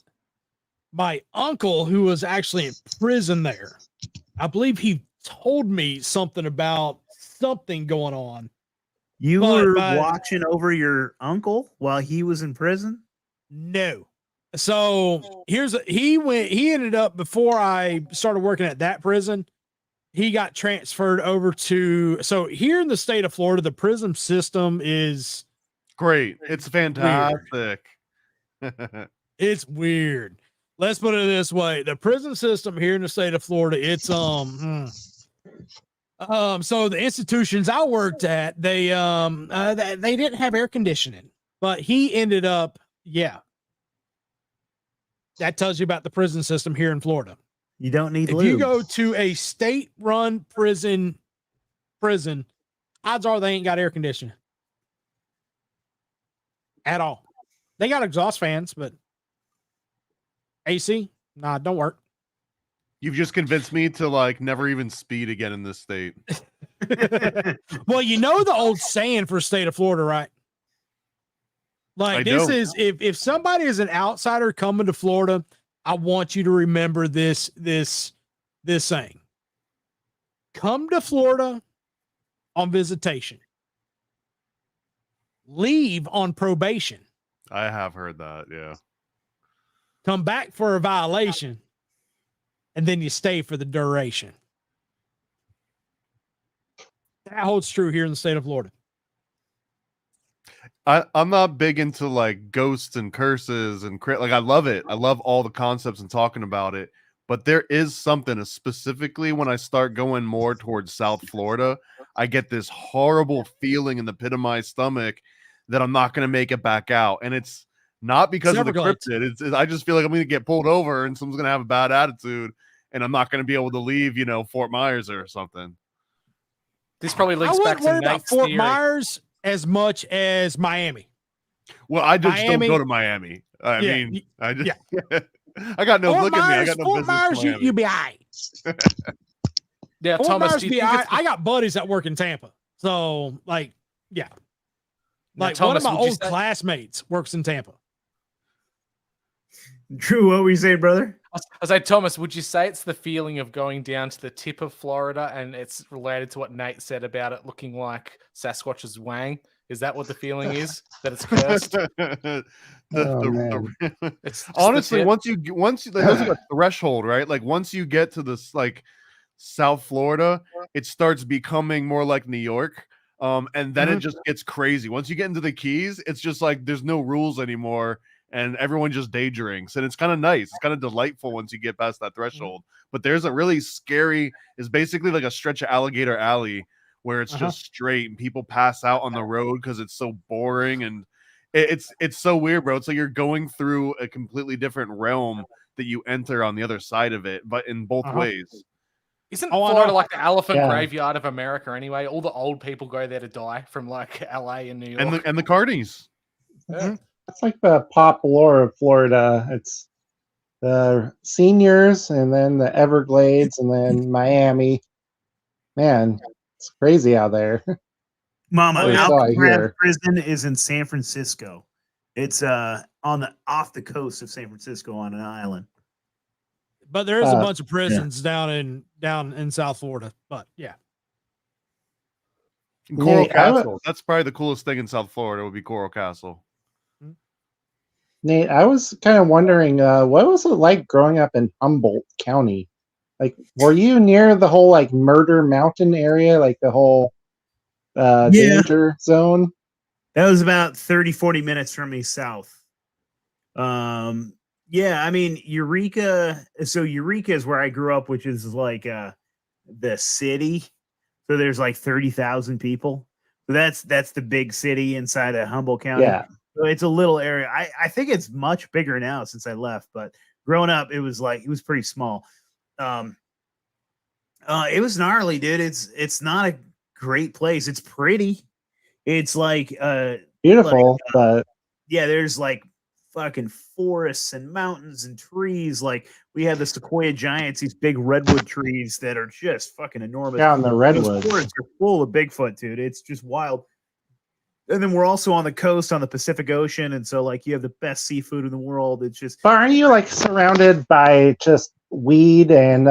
my uncle, who was actually in prison there, I believe he told me something about something going on. You were watching over your uncle while he was in prison? No. So he ended up, before I started working at that prison, he got transferred over to, so here in the state of Florida, the prison system is great. It's fantastic. It's weird. Let's put it this way. The prison system here in the state of Florida, it's, so the institutions I worked at, they didn't have air conditioning, but he ended up, yeah. that tells you about the prison system here in Florida. You don't need if lube. you go to a state-run prison, odds are they ain't got air conditioning at all. They got exhaust fans, but AC, nah, don't work. You've just convinced me to like never even speed again in this state. Well, you know the old saying for state of Florida, right? Like this is if somebody is an outsider coming to Florida, I want you to remember this saying. Come to Florida on visitation. Leave on probation. I have heard that, yeah. Come back for a violation, and then you stay for the duration. That holds true here in the state of Florida. I'm not big into like ghosts and curses and like I love it. I love all the concepts and talking about it. But there is something, specifically when I start going more towards South Florida, I get this horrible feeling in the pit of my stomach that I'm not going to make it back out. And it's not because of the cryptid. I just feel like I'm going to get pulled over and someone's going to have a bad attitude and I'm not going to be able to leave, Fort Myers or something. This probably links back to Nate's Fort theory. Myers as much as Miami. Well, I just don't go to Miami. I mean, I just... Yeah. I got no look at me. I got no Fort business. Myers, you be all right. Yeah, Fort Thomas, Myers do you be think I got buddies that work in Tampa. So, like, yeah. Now, Like, Thomas, one of my would you old say- classmates works in Tampa. Drew, what were you saying, brother? I was like, Thomas, would you say it's the feeling of going down to the tip of Florida and it's related to what Nate said about it looking like Sasquatch's wang? Is that what the feeling is? That it's cursed? Honestly, once you there's like a threshold, right? Like once you get to this like South Florida, it starts becoming more like New York. And then it just gets crazy. Once you get into the Keys, it's just like there's no rules anymore. And everyone just day drinks, and it's kind of nice. It's kind of delightful once you get past that threshold. But there's a really scary. It's basically like a stretch of Alligator Alley where it's just straight, and people pass out on the road because it's so boring, and it's so weird, bro. It's like you're going through a completely different realm that you enter on the other side of it, but in both ways. Isn't Florida like the elephant graveyard of America anyway? All the old people go there to die from like LA and New York, and the carnies. Yeah. That's like the pop lore of Florida. It's the seniors and then the Everglades and then Miami. Man, it's crazy out there. Mama, That's all I hear. prison is in San Francisco. It's off the coast of San Francisco on an island. But there is a bunch of prisons down in South Florida. But yeah. Coral Castle. That's probably the coolest thing in South Florida would be Coral Castle. Nate, I was kind of wondering, what was it like growing up in Humboldt County? Like, were you near the whole like Murder Mountain area, like the whole danger zone? That was about 30, 40 minutes from me south. Yeah, I mean, Eureka. So Eureka is where I grew up, which is like the city. So there's like 30,000 people. So that's the big city inside of Humboldt County. Yeah. So it's a little area. I think it's much bigger now since I left, but growing up, it was pretty small. It was gnarly, dude. It's not a great place. It's pretty. It's like beautiful, but yeah, there's like fucking forests and mountains and trees. Like we have the sequoia giants, these big redwood trees that are just fucking enormous. Yeah, on the redwood. Those forests are full of Bigfoot, dude. It's just wild. And then we're also on the coast on the Pacific Ocean, and so like you have the best seafood in the world. It's just. But aren't you like surrounded by just weed and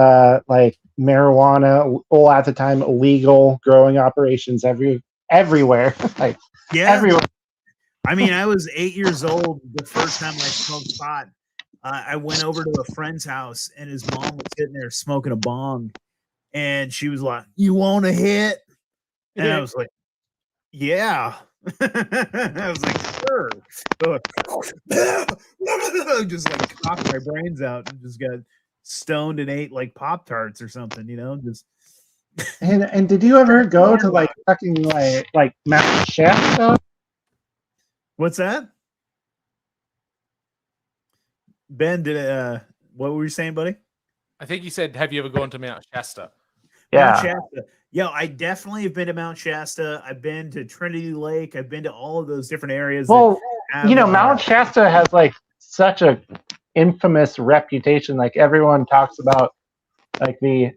like marijuana? Well, at the time, illegal growing operations everywhere. Like everywhere. I mean, I was 8 years old the first time I smoked pot. I went over to a friend's house, and his mom was sitting there smoking a bong, and she was like, "You want a hit?" And I was like, "Yeah." I was like, "Sure." So, just like cocked my brains out and just got stoned and ate like Pop-Tarts or something, just. And did you ever go to like fucking like Mountain Chef stuff? What's that? Ben, what were you saying, buddy? I think you said, have you ever gone to Mount Shasta? Mount Yeah. Shasta. Yeah, I definitely have been to Mount Shasta. I've been to Trinity Lake. I've been to all of those different areas. Well, have, you know, Mount Shasta has like such a infamous reputation. Like everyone talks about like the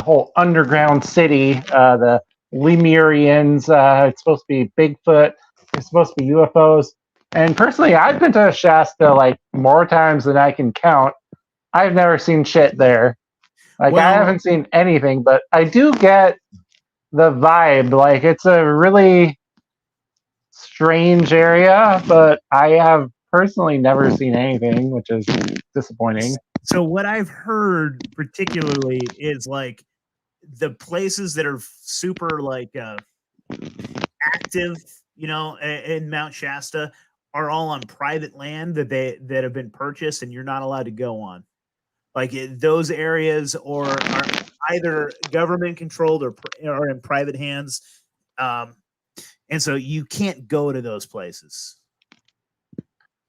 whole underground city, the Lemurians. It's supposed to be Bigfoot. It's supposed to be UFOs. And personally, I've been to Shasta like more times than I can count. I've never seen shit there. Like I haven't seen anything, but I do get the vibe. Like it's a really strange area, but I have personally never seen anything, which is disappointing. So what I've heard particularly is like the places that are super like active, you know, in Mount Shasta are all on private land that have been purchased and you're not allowed to go on. Like those areas are either government controlled or are in private hands. And so you can't go to those places.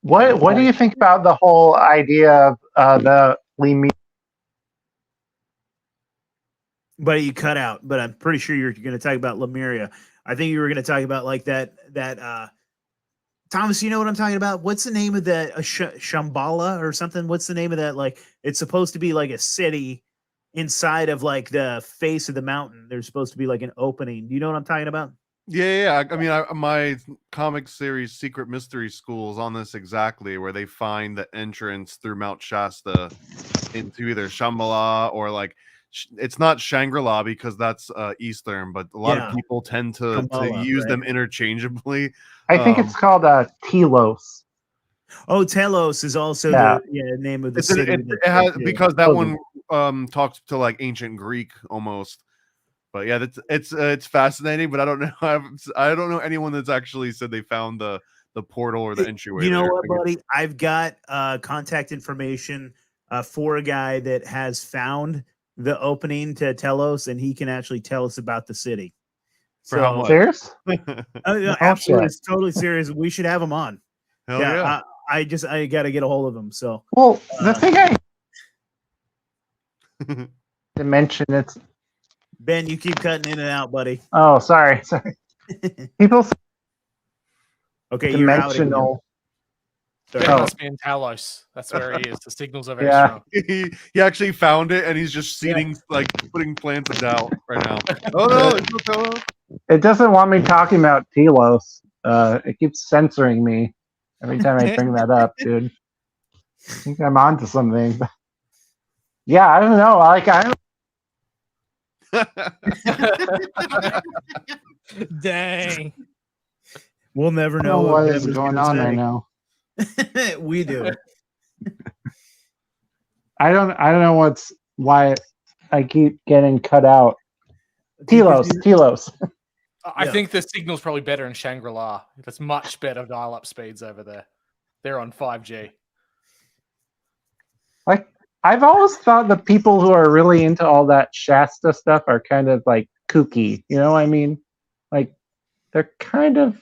What do you think about the whole idea of the Lemur? But you cut out. But I'm pretty sure you're going to talk about Lemuria. I think you were going to talk about like that. Thomas, you know what I'm talking about? What's the name of that? Shambhala or something? What's the name of that? Like it's supposed to be like a city inside of like the face of the mountain. There's supposed to be like an opening. Do you know what I'm talking about? Yeah. I mean, my comic series Secret Mystery School is on this exactly, where they find the entrance through Mount Shasta into either Shambhala or like it's not Shangri-La because that's Eastern, but a lot of people tend to use them interchangeably. I think it's called Telos. Oh, Telos is also the name of the city. It has, because that one talks to like ancient Greek almost. But yeah, it's fascinating. But I don't know. I don't know anyone that's actually said they found the portal or the entryway. You know what, buddy? I've got contact information for a guy that has found the opening to Telos, and he can actually tell us about the city. For how much? Serious? Absolutely, it's totally serious. We should have him on. Hell yeah. I got to get a hold of him. So, well, the thing to mention it's Ben, you keep cutting in and out, buddy. Oh, sorry. People say dimensional. It must be in Talos. That's where he is. The signals are very strong. He actually found it, and he's just seeding, like putting plants of doubt right now. Oh no, it's no Telos. It doesn't want me talking about Telos. It keeps censoring me every time I bring that up, dude. I think I'm onto something. Yeah, I don't know. Like Dang. We'll never know what is going on right now. We do. I don't know why I keep getting cut out. Telos. I think the signal's probably better in Shangri-La. There's much better dial-up speeds over there. They're on 5G. Like I've always thought the people who are really into all that Shasta stuff are kind of like kooky. You know what I mean? Like they're kind of.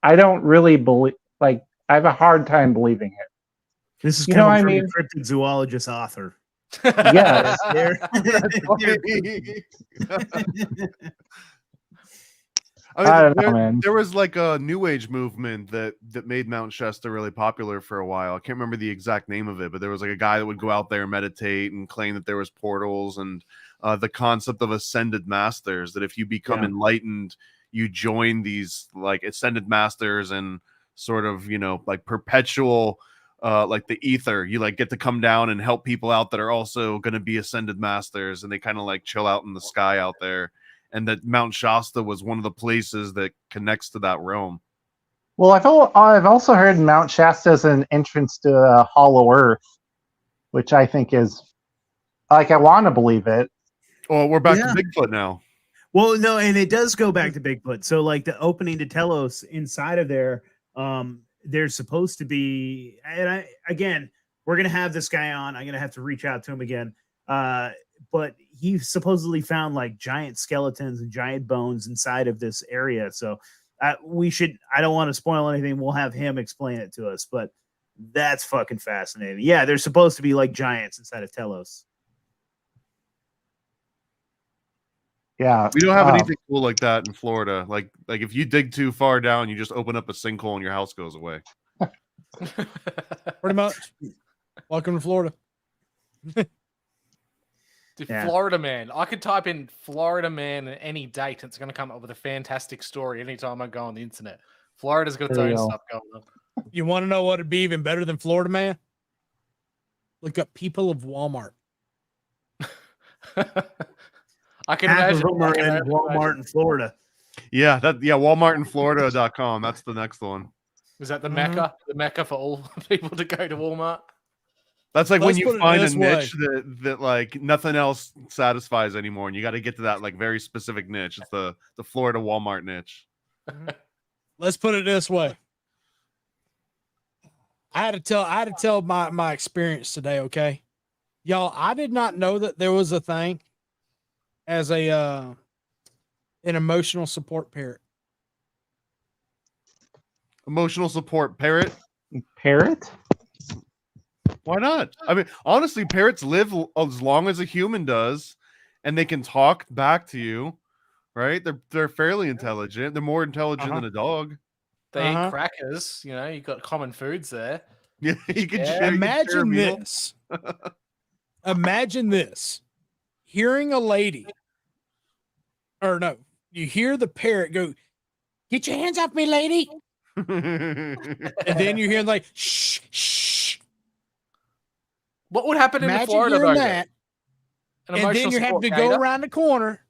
I don't really believe. Like I have a hard time believing it. This is coming from a cryptozoologist author. Yeah. I mean, there was like a New Age movement that made Mount Shasta really popular for a while. I can't remember the exact name of it, but there was like a guy that would go out there and meditate and claim that there was portals and the concept of ascended masters, that if you become enlightened, you join these like ascended masters and sort of, you know, like perpetual like the ether. You like get to come down and help people out that are also going to be ascended masters, and they kind of like chill out in the sky out there. And that Mount Shasta was one of the places that connects to that realm. Well, I've also heard Mount Shasta is an entrance to Hollow Earth, which I think is like I want to believe it. Oh, we're back to Bigfoot now. Well, no, and it does go back to Bigfoot. So, like the opening to Telos inside of there, there's supposed to be. And we're gonna have this guy on. I'm gonna have to reach out to him again. But he supposedly found like giant skeletons and giant bones inside of this area. So I don't want to spoil anything. We'll have him explain it to us. But That's fucking fascinating. Yeah, they're supposed to be like giants inside of Telos. Yeah. We don't have anything cool like that in Florida. Like if you dig too far down, you just open up a sinkhole and your house goes away. Pretty much. Welcome to Florida. Dude, Yeah. Florida man. I could type in Florida man and any date, and it's going to come up with a fantastic story anytime I go on the internet. Florida's got its There you own go. stuff going on. You want to know what would be even better than Florida man? Look up people of Walmart. I can Half of imagine. them are in Walmart in Florida. Yeah, WalmartInFlorida.com. That's the next one. Is that the Mecca? The Mecca for all people to go to Walmart? That's like when Let's put you it find a this way. niche that like nothing else satisfies anymore, and you got to get to that like very specific niche. It's the Florida Walmart niche. Let's put it this way. I had to tell my experience today, okay? Y'all, I did not know that there was a thing as a an emotional support parrot. Emotional support parrot. Parrot? Why not? I mean, honestly, parrots live as long as a human does, and they can talk back to you, right? They're fairly intelligent. They're more intelligent than a dog. They eat crackers. You know, you got common foods there. Yeah, you can Yeah. share. Imagine you can share a meal. this. Imagine this. Hearing a lady, or no, you hear the parrot go, "Get your hands off me, lady." And then you hear like, "Shh, shh." What would happen in Imagine Florida hearing though? that, An and then emotional you have support to gator? go around the corner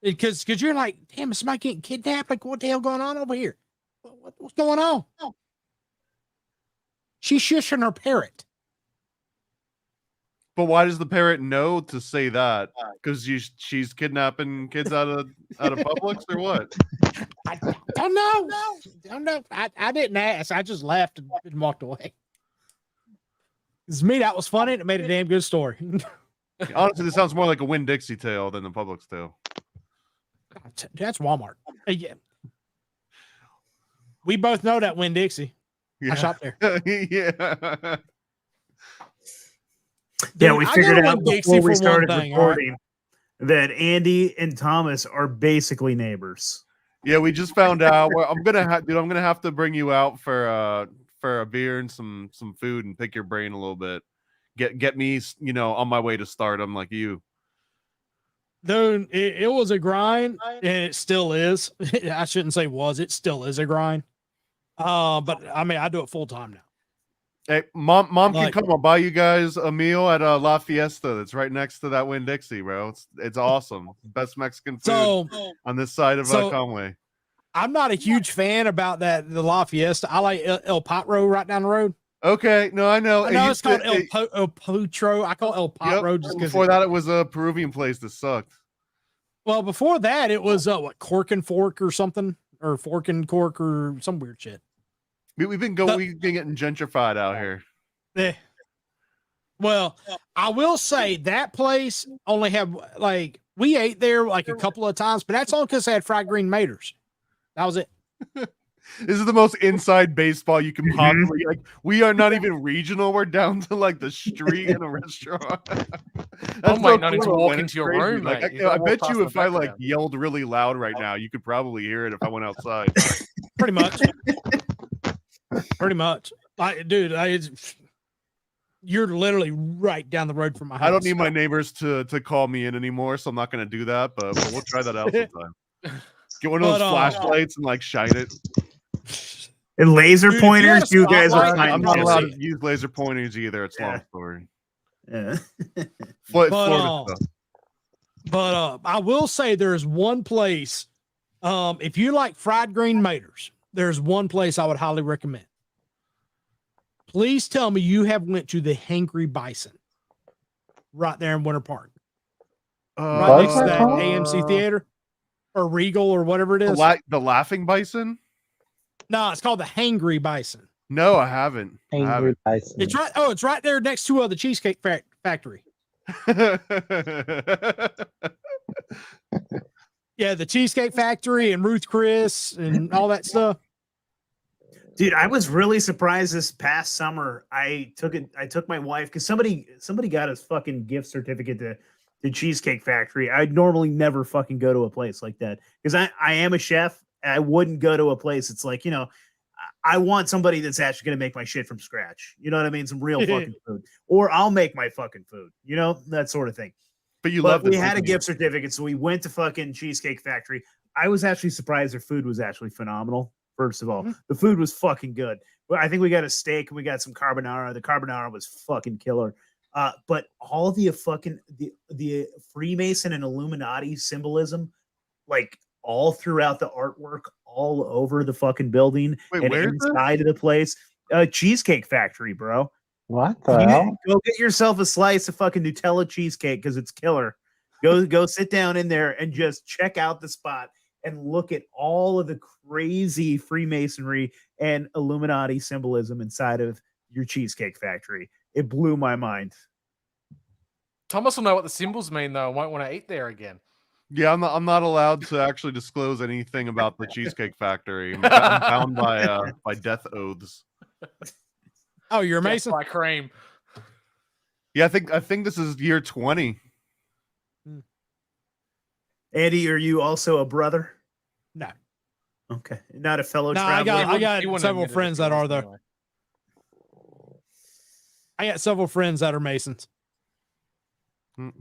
because you're like, "Damn, is somebody getting kidnapped? Like, what the hell going on over here? What's going on?" She's shushing her parrot. But why does the parrot know to say that? Because she's kidnapping kids out of Publix or what? I don't know. Don't know. I didn't ask. I just laughed and walked away. It's me. That was funny. And it made a damn good story. Honestly, this sounds more like a Winn-Dixie tale than the Publix tale. That's Walmart. Yeah. We both know that Winn-Dixie. Yeah. I shop there. Yeah. Yeah, Dude, we I figured go to out Winn-Dixie before we for one started thing, all right? recording that Andy and Thomas are basically neighbors. Yeah, we just found out. Well, I'm gonna have to bring you out for a beer and some food and pick your brain a little bit. Get me, on my way to stardom like you. Dude, it was a grind, and it still is. I shouldn't say was. It still is a grind. But I mean, I do it full time now. Hey, mom can Like- come. I'll buy you guys a meal at La Fiesta. That's right next to that Winn-Dixie, bro. It's awesome. Best Mexican food So on this side of so- Conway. I'm not a huge fan about the La Fiesta. I like El Patro right down the road. Okay, no, I know. I know It it's called used to- El Potro. I call it El Patro just because. Before that, it was a Peruvian place that sucked. Well, before that, it was what, Cork and Fork or something, or Fork and Cork or some weird shit. We've been getting gentrified out here. Eh. Well, I will say that place only have like we ate there like a couple of times, but that's only because they had fried green maters. That was it. This is the most inside baseball you can possibly like. We are not even regional. We're down to like the street in a restaurant. I might not need to cool, walk man. into It's your crazy. room, Like, mate. You I gotta bet walk you past if the I like background. yelled really loud right now, you could probably hear it if I went outside. Pretty much. Pretty much. You're literally right down the road from my house. I don't need my neighbors to call me in anymore, so I'm not going to do that. But we'll try that out sometime. Get one of those But, flashlights and like shine it. And laser Dude, if you had pointers, a you guys will spotlight, find I'm not it. allowed to use laser pointers either. It's a long story. Yeah. Florida stuff. But I will say there's one place. If you like fried green maters, there's one place I would highly recommend. Please tell me you have went to the Hangry Bison right there in Winter Park, right next to that AMC theater or Regal or whatever it is. The Laughing Bison? No, it's called the Hangry Bison. No, I haven't. Angry Bison. It's right. Oh, it's right there next to the Cheesecake Factory. Yeah, the Cheesecake Factory and Ruth Chris and all that stuff. Dude, I was really surprised this past summer. I took my wife because somebody got us fucking gift certificate to the Cheesecake Factory. I'd normally never fucking go to a place like that because I am a chef. And I wouldn't go to a place. It's like, I want somebody that's actually going to make my shit from scratch. You know what I mean? Some real fucking food, or I'll make my fucking food. That sort of thing. But we had a gift certificate, so we went to fucking Cheesecake Factory. I was actually surprised their food was actually phenomenal. First of all, the food was fucking good. Well, I think we got a steak and we got some carbonara. The carbonara was fucking killer. But all the fucking the Freemason and Illuminati symbolism, like all throughout the artwork, all over the fucking building and inside of the place. Cheesecake Factory, bro. What the hell? Go get yourself a slice of fucking Nutella cheesecake because it's killer. Go sit down in there and just check out the spot and look at all of the crazy Freemasonry and Illuminati symbolism inside of your Cheesecake Factory. It blew my mind. Thomas will know what the symbols mean, though, and won't want to eat there again. Yeah, I'm not allowed to actually disclose anything about the Cheesecake Factory. I'm bound by death oaths. Oh, you're a Mason? By cream. Yeah, I think this is year 20. Andy, are you also a brother? No. Okay. Not a fellow no, traveler? I got several friends that are, though. Anyway. I got several friends that are Masons.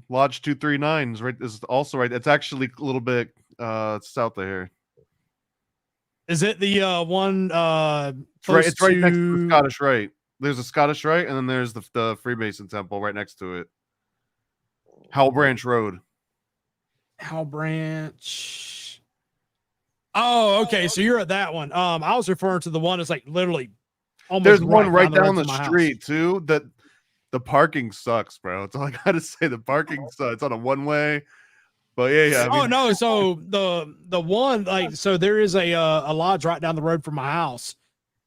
Lodge 239 is right. This is also right. It's actually a little bit south of here. Is it the one? It's right next to the Scottish Rite. There's a Scottish Rite, and then there's the Freemason Temple right next to it. Howell Branch Road. Howell Branch. Oh, okay. So you're at that one. I was referring to the one that's like literally almost. There's one right down the street house. too. That the parking sucks, bro. That's all I gotta say. The parking sucks. It's on a one way. But yeah. I mean, no. So the one so there is a lodge right down the road from my house.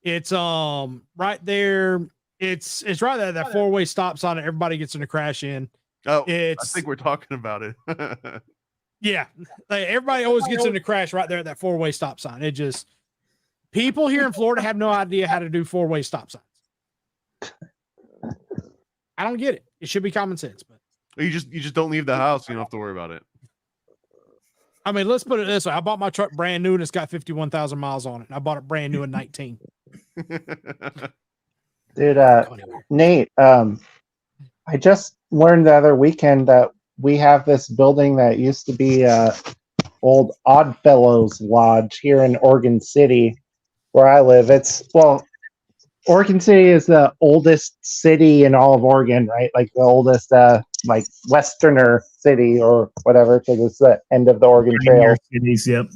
It's right there. It's right there. That 4-way stop sign. Everybody gets in a crash in. Oh, I think we're talking about it. Yeah, everybody always gets in a crash right there at that 4-way stop sign. It just people here in Florida have no idea how to do 4-way stop signs. I don't get it. It should be common sense, but you just don't leave the house. You don't have to worry about it. I mean, let's put it this way. I bought my truck brand new and it's got 51,000 miles on it. I bought it brand new in 19. Dude, Nate, I just learned the other weekend that we have this building that used to be old Oddfellows Lodge here in Oregon City, where I live. Oregon City is the oldest city in all of Oregon, right? Like the oldest, like Westerner city or whatever, because it's the end of the Oregon Trail. Cities, yep.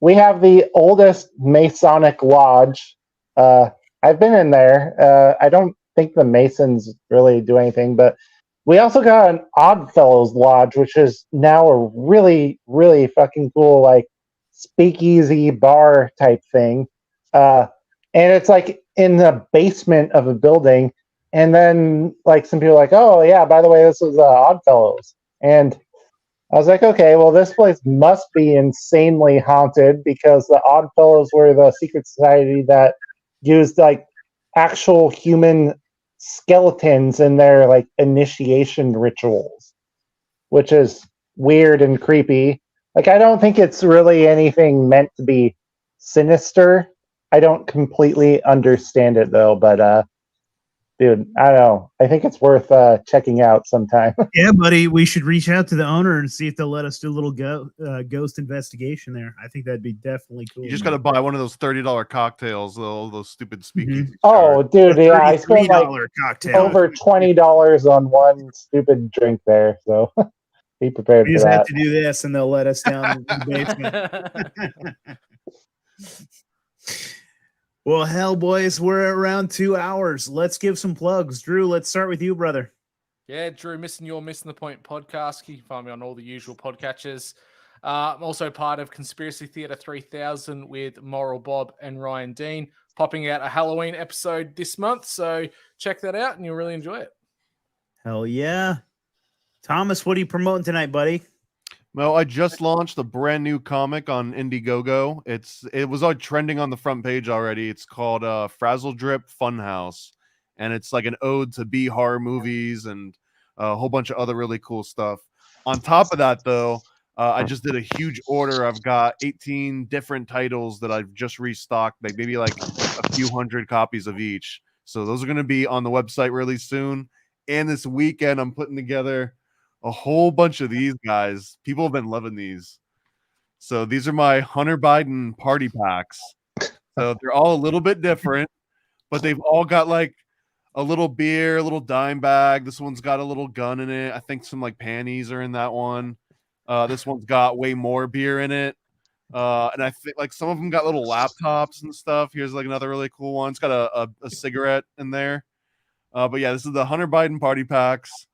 We have the oldest Masonic lodge. I've been in there. I don't think the Masons really do anything, but we also got an Oddfellows Lodge, which is now a really, really fucking cool, like speakeasy bar type thing. And it's like in the basement of a building. And then like some people are like, oh yeah, by the way, this is Oddfellows. And I was like, okay, well, this place must be insanely haunted because the Oddfellows were the secret society that used like actual human skeletons in their like initiation rituals, which is weird and creepy. Like, I don't think it's really anything meant to be sinister. I don't completely understand it though, but dude, I don't know. I think it's worth checking out sometime. Yeah, buddy, we should reach out to the owner and see if they'll let us do a little ghost investigation there. I think that'd be definitely cool. You just got to buy one of those $30 cocktails, all those stupid speakeasy. Mm-hmm. Oh, dude, yeah, I spent like cocktail. over $20 on one stupid drink there, so be prepared we for just that. have to do this, and they'll let us down the basement. Well, hell, boys, we're at around 2 hours. Let's give some plugs. Drew, let's start with you, brother. Yeah, Drew, Missing the Point podcast. You can find me on all the usual podcatchers. I'm also part of Conspiracy Theater 3000 with Moral Bob and Ryan Dean, popping out a Halloween episode this month. So check that out, and you'll really enjoy it. Hell yeah. Thomas, what are you promoting tonight, buddy? Well, I just launched a brand new comic on Indiegogo. It was trending on the front page already. It's called Frazzle Drip Funhouse, and it's like an ode to B horror movies and a whole bunch of other really cool stuff. On top of that, though, I just did a huge order. I've got 18 different titles that I've just restocked, like maybe like a few hundred copies of each. So those are going to be on the website really soon. And this weekend, I'm putting together a whole bunch of these guys. People have been loving these. So these are my Hunter Biden party packs. So they're all a little bit different, but they've all got like a little beer, a little dime bag. This one's got a little gun in it. I think some like panties are in that one. This one's got way more beer in it. And I think like some of them got little laptops and stuff. Here's like another really cool one. It's got a cigarette in there. But yeah, this is the Hunter Biden party packs.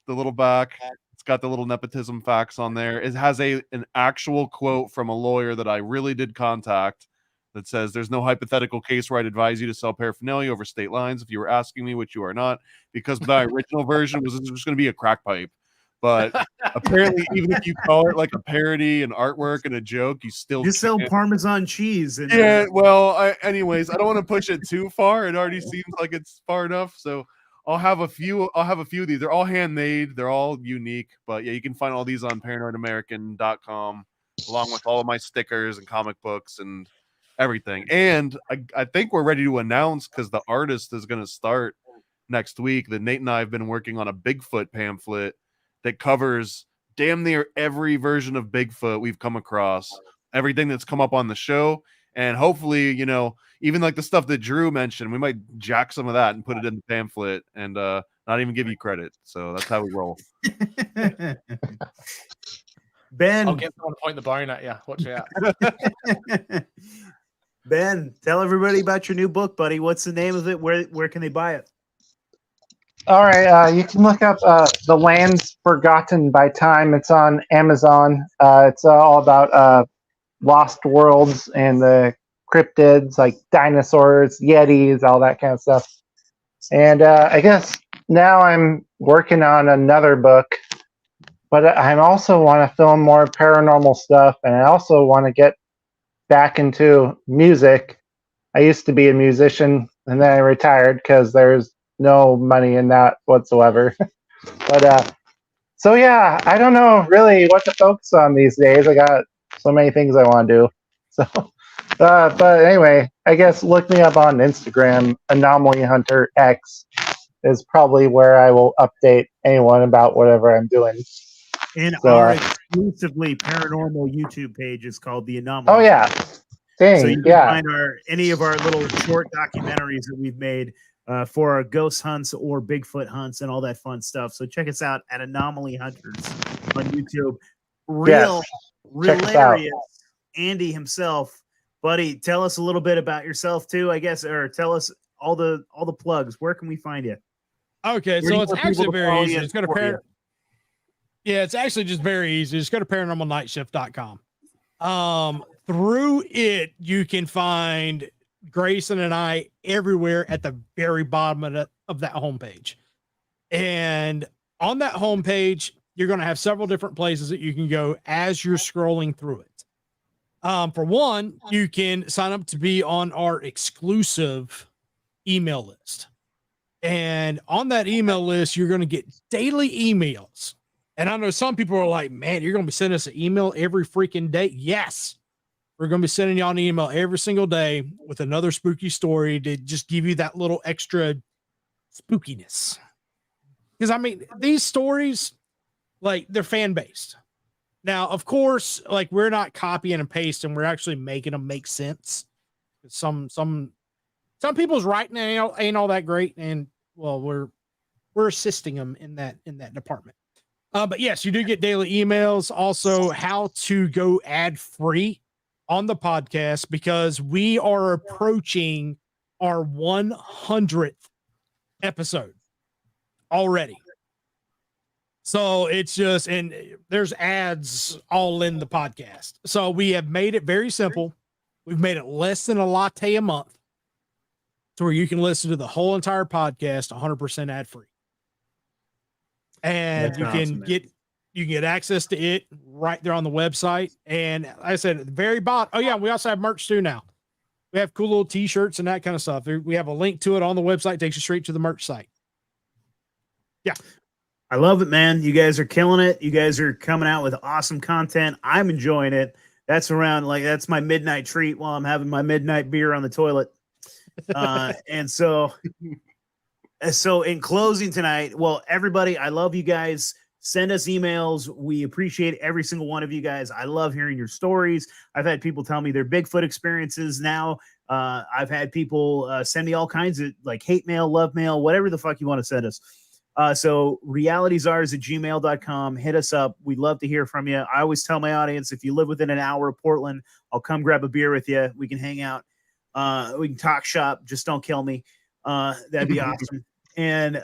The little back. It's got the little nepotism facts on there. It has an actual quote from a lawyer that I really did contact that says, "There's no hypothetical case where I'd advise you to sell paraphernalia over state lines if you were asking me, which you are not," because my original version was just going to be a crack pipe. But apparently, even if you call it like a parody and artwork and a joke, you still just sell Parmesan cheese. And, yeah. Well, anyways, I don't want to push it too far. It already seems like it's far enough. So I'll have a few of these. They're all handmade. They're all unique. But yeah, you can find all these on paranoidamerican.com, along with all of my stickers and comic books and everything. And I think we're ready to announce, because the artist is going to start next week, that Nate and I have been working on a Bigfoot pamphlet that covers damn near every version of Bigfoot we've come across, everything that's come up on the show. And hopefully, even like the stuff that Drew mentioned, we might jack some of that and put it in the pamphlet and not even give you credit. So that's how we roll. Ben, I'll get someone to point the bone at you. Watch out. Ben, tell everybody about your new book, buddy. What's the name of it? Where can they buy it? All right, you can look up The Lands Forgotten by Time. It's on Amazon. It's all about lost worlds and the cryptids, like dinosaurs, yetis, all that kind of stuff. And I guess now I'm working on another book, but I also want to film more paranormal stuff, and I also want to get back into music. I used to be a musician, and then I retired because there's no money in that whatsoever. But so yeah, I don't know really what to focus on these days. I got so many things I want to do. So but anyway, I guess look me up on Instagram. Anomaly Hunter X is probably where I will update anyone about whatever I'm doing. And our exclusively paranormal YouTube page is called The Anomaly. Oh yeah. Dang, so you can find any of our little short documentaries that we've made for our ghost hunts or Bigfoot hunts and all that fun stuff. So check us out at Anomaly Hunters on YouTube. Hilarious. Andy himself, buddy, tell us a little bit about yourself too, I guess, or tell us all the plugs. Where can we find you? Okay, so it's actually very easy. It's it's actually just very easy. Just go to paranormalnightshift.com. Through it, you can find Grayson and I everywhere at the very bottom of that homepage. And on that homepage, you're going to have several different places that you can go as you're scrolling through it. For one, you can sign up to be on our exclusive email list. And on that email list, you're going to get daily emails. And I know some people are like, man, you're going to be sending us an email every freaking day. Yes. We're going to be sending y'all an email every single day with another spooky story to just give you that little extra spookiness. Because, I mean, these stories, like, they're fan-based. Now, of course, like, we're not copying and pasting. We're actually making them make sense. Some people's writing ain't all that great. And, well, we're assisting them in that department. But, yes, you do get daily emails. Also, how to go ad-free on the podcast, because we are approaching our 100th episode already. So it's just, and there's ads all in the podcast. So we have made it very simple. We've made it less than a latte a month to where you can listen to the whole entire podcast 100% ad free. And you can get You can get access to it right there on the website. And like I said, at the very bottom. Oh yeah, we also have merch too now. We have cool little t-shirts and that kind of stuff. We have a link to it on the website. It takes you straight to the merch site. Yeah. I love it, man. You guys are killing it. You guys are coming out with awesome content. I'm enjoying it. That's my midnight treat while I'm having my midnight beer on the toilet. And so in closing tonight, well, everybody, I love you guys. Send us emails. We appreciate every single one of you guys. I love hearing your stories. I've had people tell me their Bigfoot experiences now. I've had people send me all kinds of like hate mail, love mail, whatever the fuck you want to send us. So realityzars@gmail.com. Hit us up. We'd love to hear from you. I always tell my audience, if you live within an hour of Portland, I'll come grab a beer with you. We can hang out. We can talk shop. Just don't kill me. That'd be awesome. And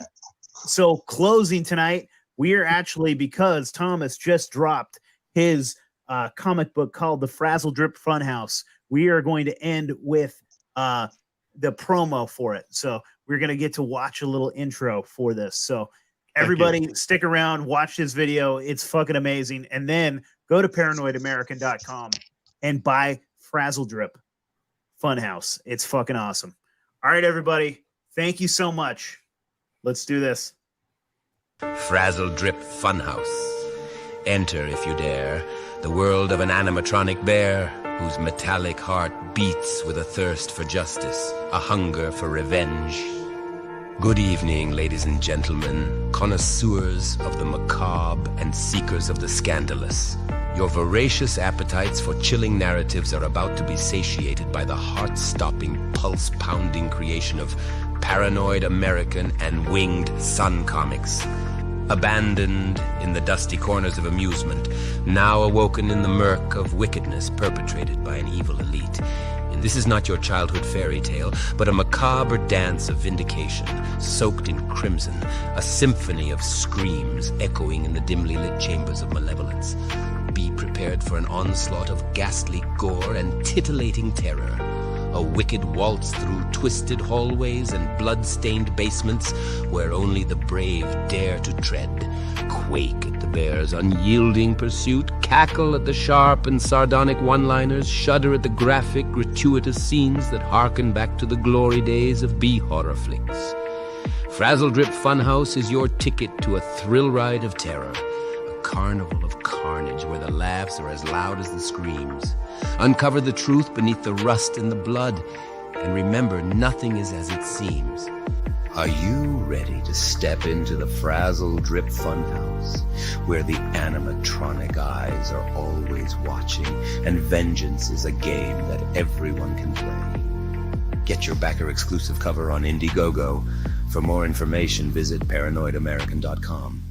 so closing tonight, we are actually, because Thomas just dropped his comic book called The Frazzle Drip Funhouse, we are going to end with the promo for it. So we're going to get to watch a little intro for this. So everybody stick around, watch this video. It's fucking amazing. And then go to paranoidamerican.com and buy Frazzle Drip Funhouse. It's fucking awesome. All right, everybody. Thank you so much. Let's do this. Frazzle Drip Funhouse. Enter, if you dare, the world of an animatronic bear whose metallic heart beats with a thirst for justice, a hunger for revenge. Good evening, ladies and gentlemen, connoisseurs of the macabre and seekers of the scandalous. Your voracious appetites for chilling narratives are about to be satiated by the heart-stopping, pulse-pounding creation of Paranoid American and Winged Sun Comics. Abandoned in the dusty corners of amusement, now awoken in the murk of wickedness perpetrated by an evil elite. And this is not your childhood fairy tale, but a macabre dance of vindication, soaked in crimson, a symphony of screams echoing in the dimly lit chambers of malevolence. Be prepared for an onslaught of ghastly gore and titillating terror. A wicked waltz through twisted hallways and blood-stained basements where only the brave dare to tread. Quake at the bear's unyielding pursuit, cackle at the sharp and sardonic one-liners, shudder at the graphic, gratuitous scenes that harken back to the glory days of B-horror flicks. Frazzle Drip Funhouse is your ticket to a thrill ride of terror. A carnival of carnage where the laughs are as loud as the screams. Uncover the truth beneath the rust and the blood. And remember, nothing is as it seems. Are you ready to step into the Frazzle Drip Funhouse, where the animatronic eyes are always watching and vengeance is a game that everyone can play? Get your backer exclusive cover on Indiegogo. For more information, visit paranoidamerican.com.